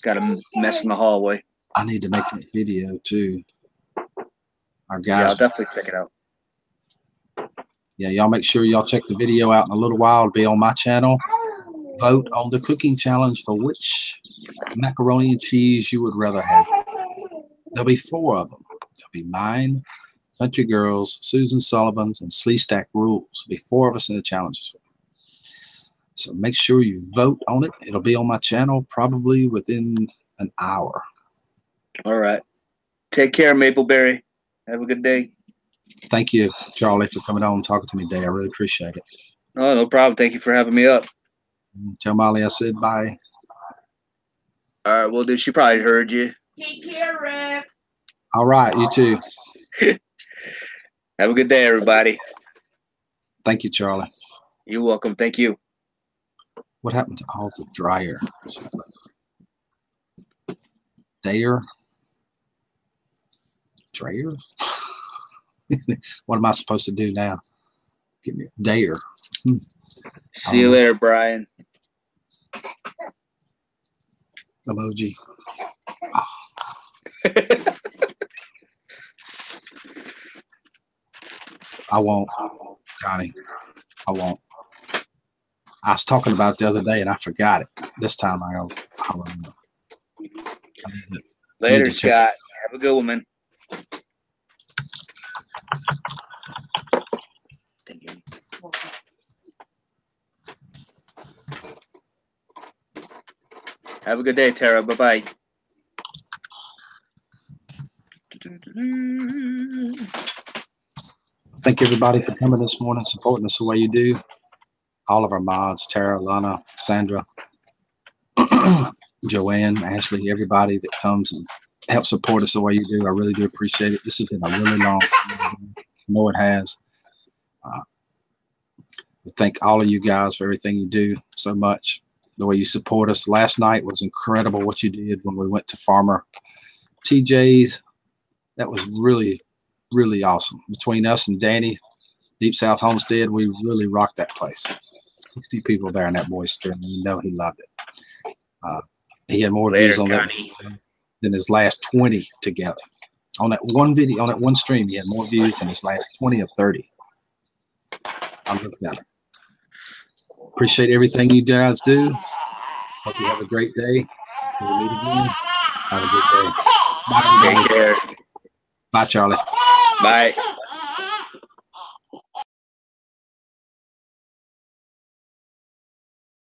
Got a mess in the hallway. I need to make that video too. Our Yeah, guys. I'll definitely check it out. Yeah, y'all make sure y'all check the video out in a little while. It'll be on my channel. Vote on the cooking challenge for which macaroni and cheese you would rather have. There'll be 4 of them. There'll be mine, Country Girls, Susan Sullivan's, and Slee Stack Rules. There'll be 4 of us in the challenges. So make sure you vote on it. It'll be on my channel probably within an hour. All right. Take care, Mapleberry. Have a good day. Thank you, Charlie, for coming on and talking to me today. I really appreciate it. Oh, no problem. Thank you for having me up. Tell Molly I said bye. All right. Well, dude, she probably heard you. Take care, Rick. All right. You too. Have a good day, everybody. Thank you, Charlie. You're welcome. Thank you. What happened to all the dryer? Dryer? What am I supposed to do now? Give me a dare. See you later, Brian. Emoji. I won't, Connie. I won't. I was talking about it the other day and I forgot it. This time I'll remember. Later, Scott. Have a good one, man. Thank you. Have a good day, Tara. Bye-bye. Thank everybody for coming this morning, supporting us the way you do. All of our mods, Tara, Lana, Sandra, Joanne, Ashley, everybody that comes and helps support us the way you do. I really do appreciate it. This has been a really long time. I know it has. We thank all of you guys for everything you do so much. the way you support us. Last night was incredible what you did when we went to Farmer TJ's. That was really, really awesome. Between us and Danny, Deep South Homestead, we really rocked that place. 60 people there in that boy's stream. You know he loved it. He had more views on that than his last 20 together. On that one video, on that one stream, he had more views than his last 20 or 30. I looked at it. Appreciate everything you guys do. Hope you have a great day. Until we meet again, have a good day. Bye, everybody. Take care. Bye, Charlie. Bye.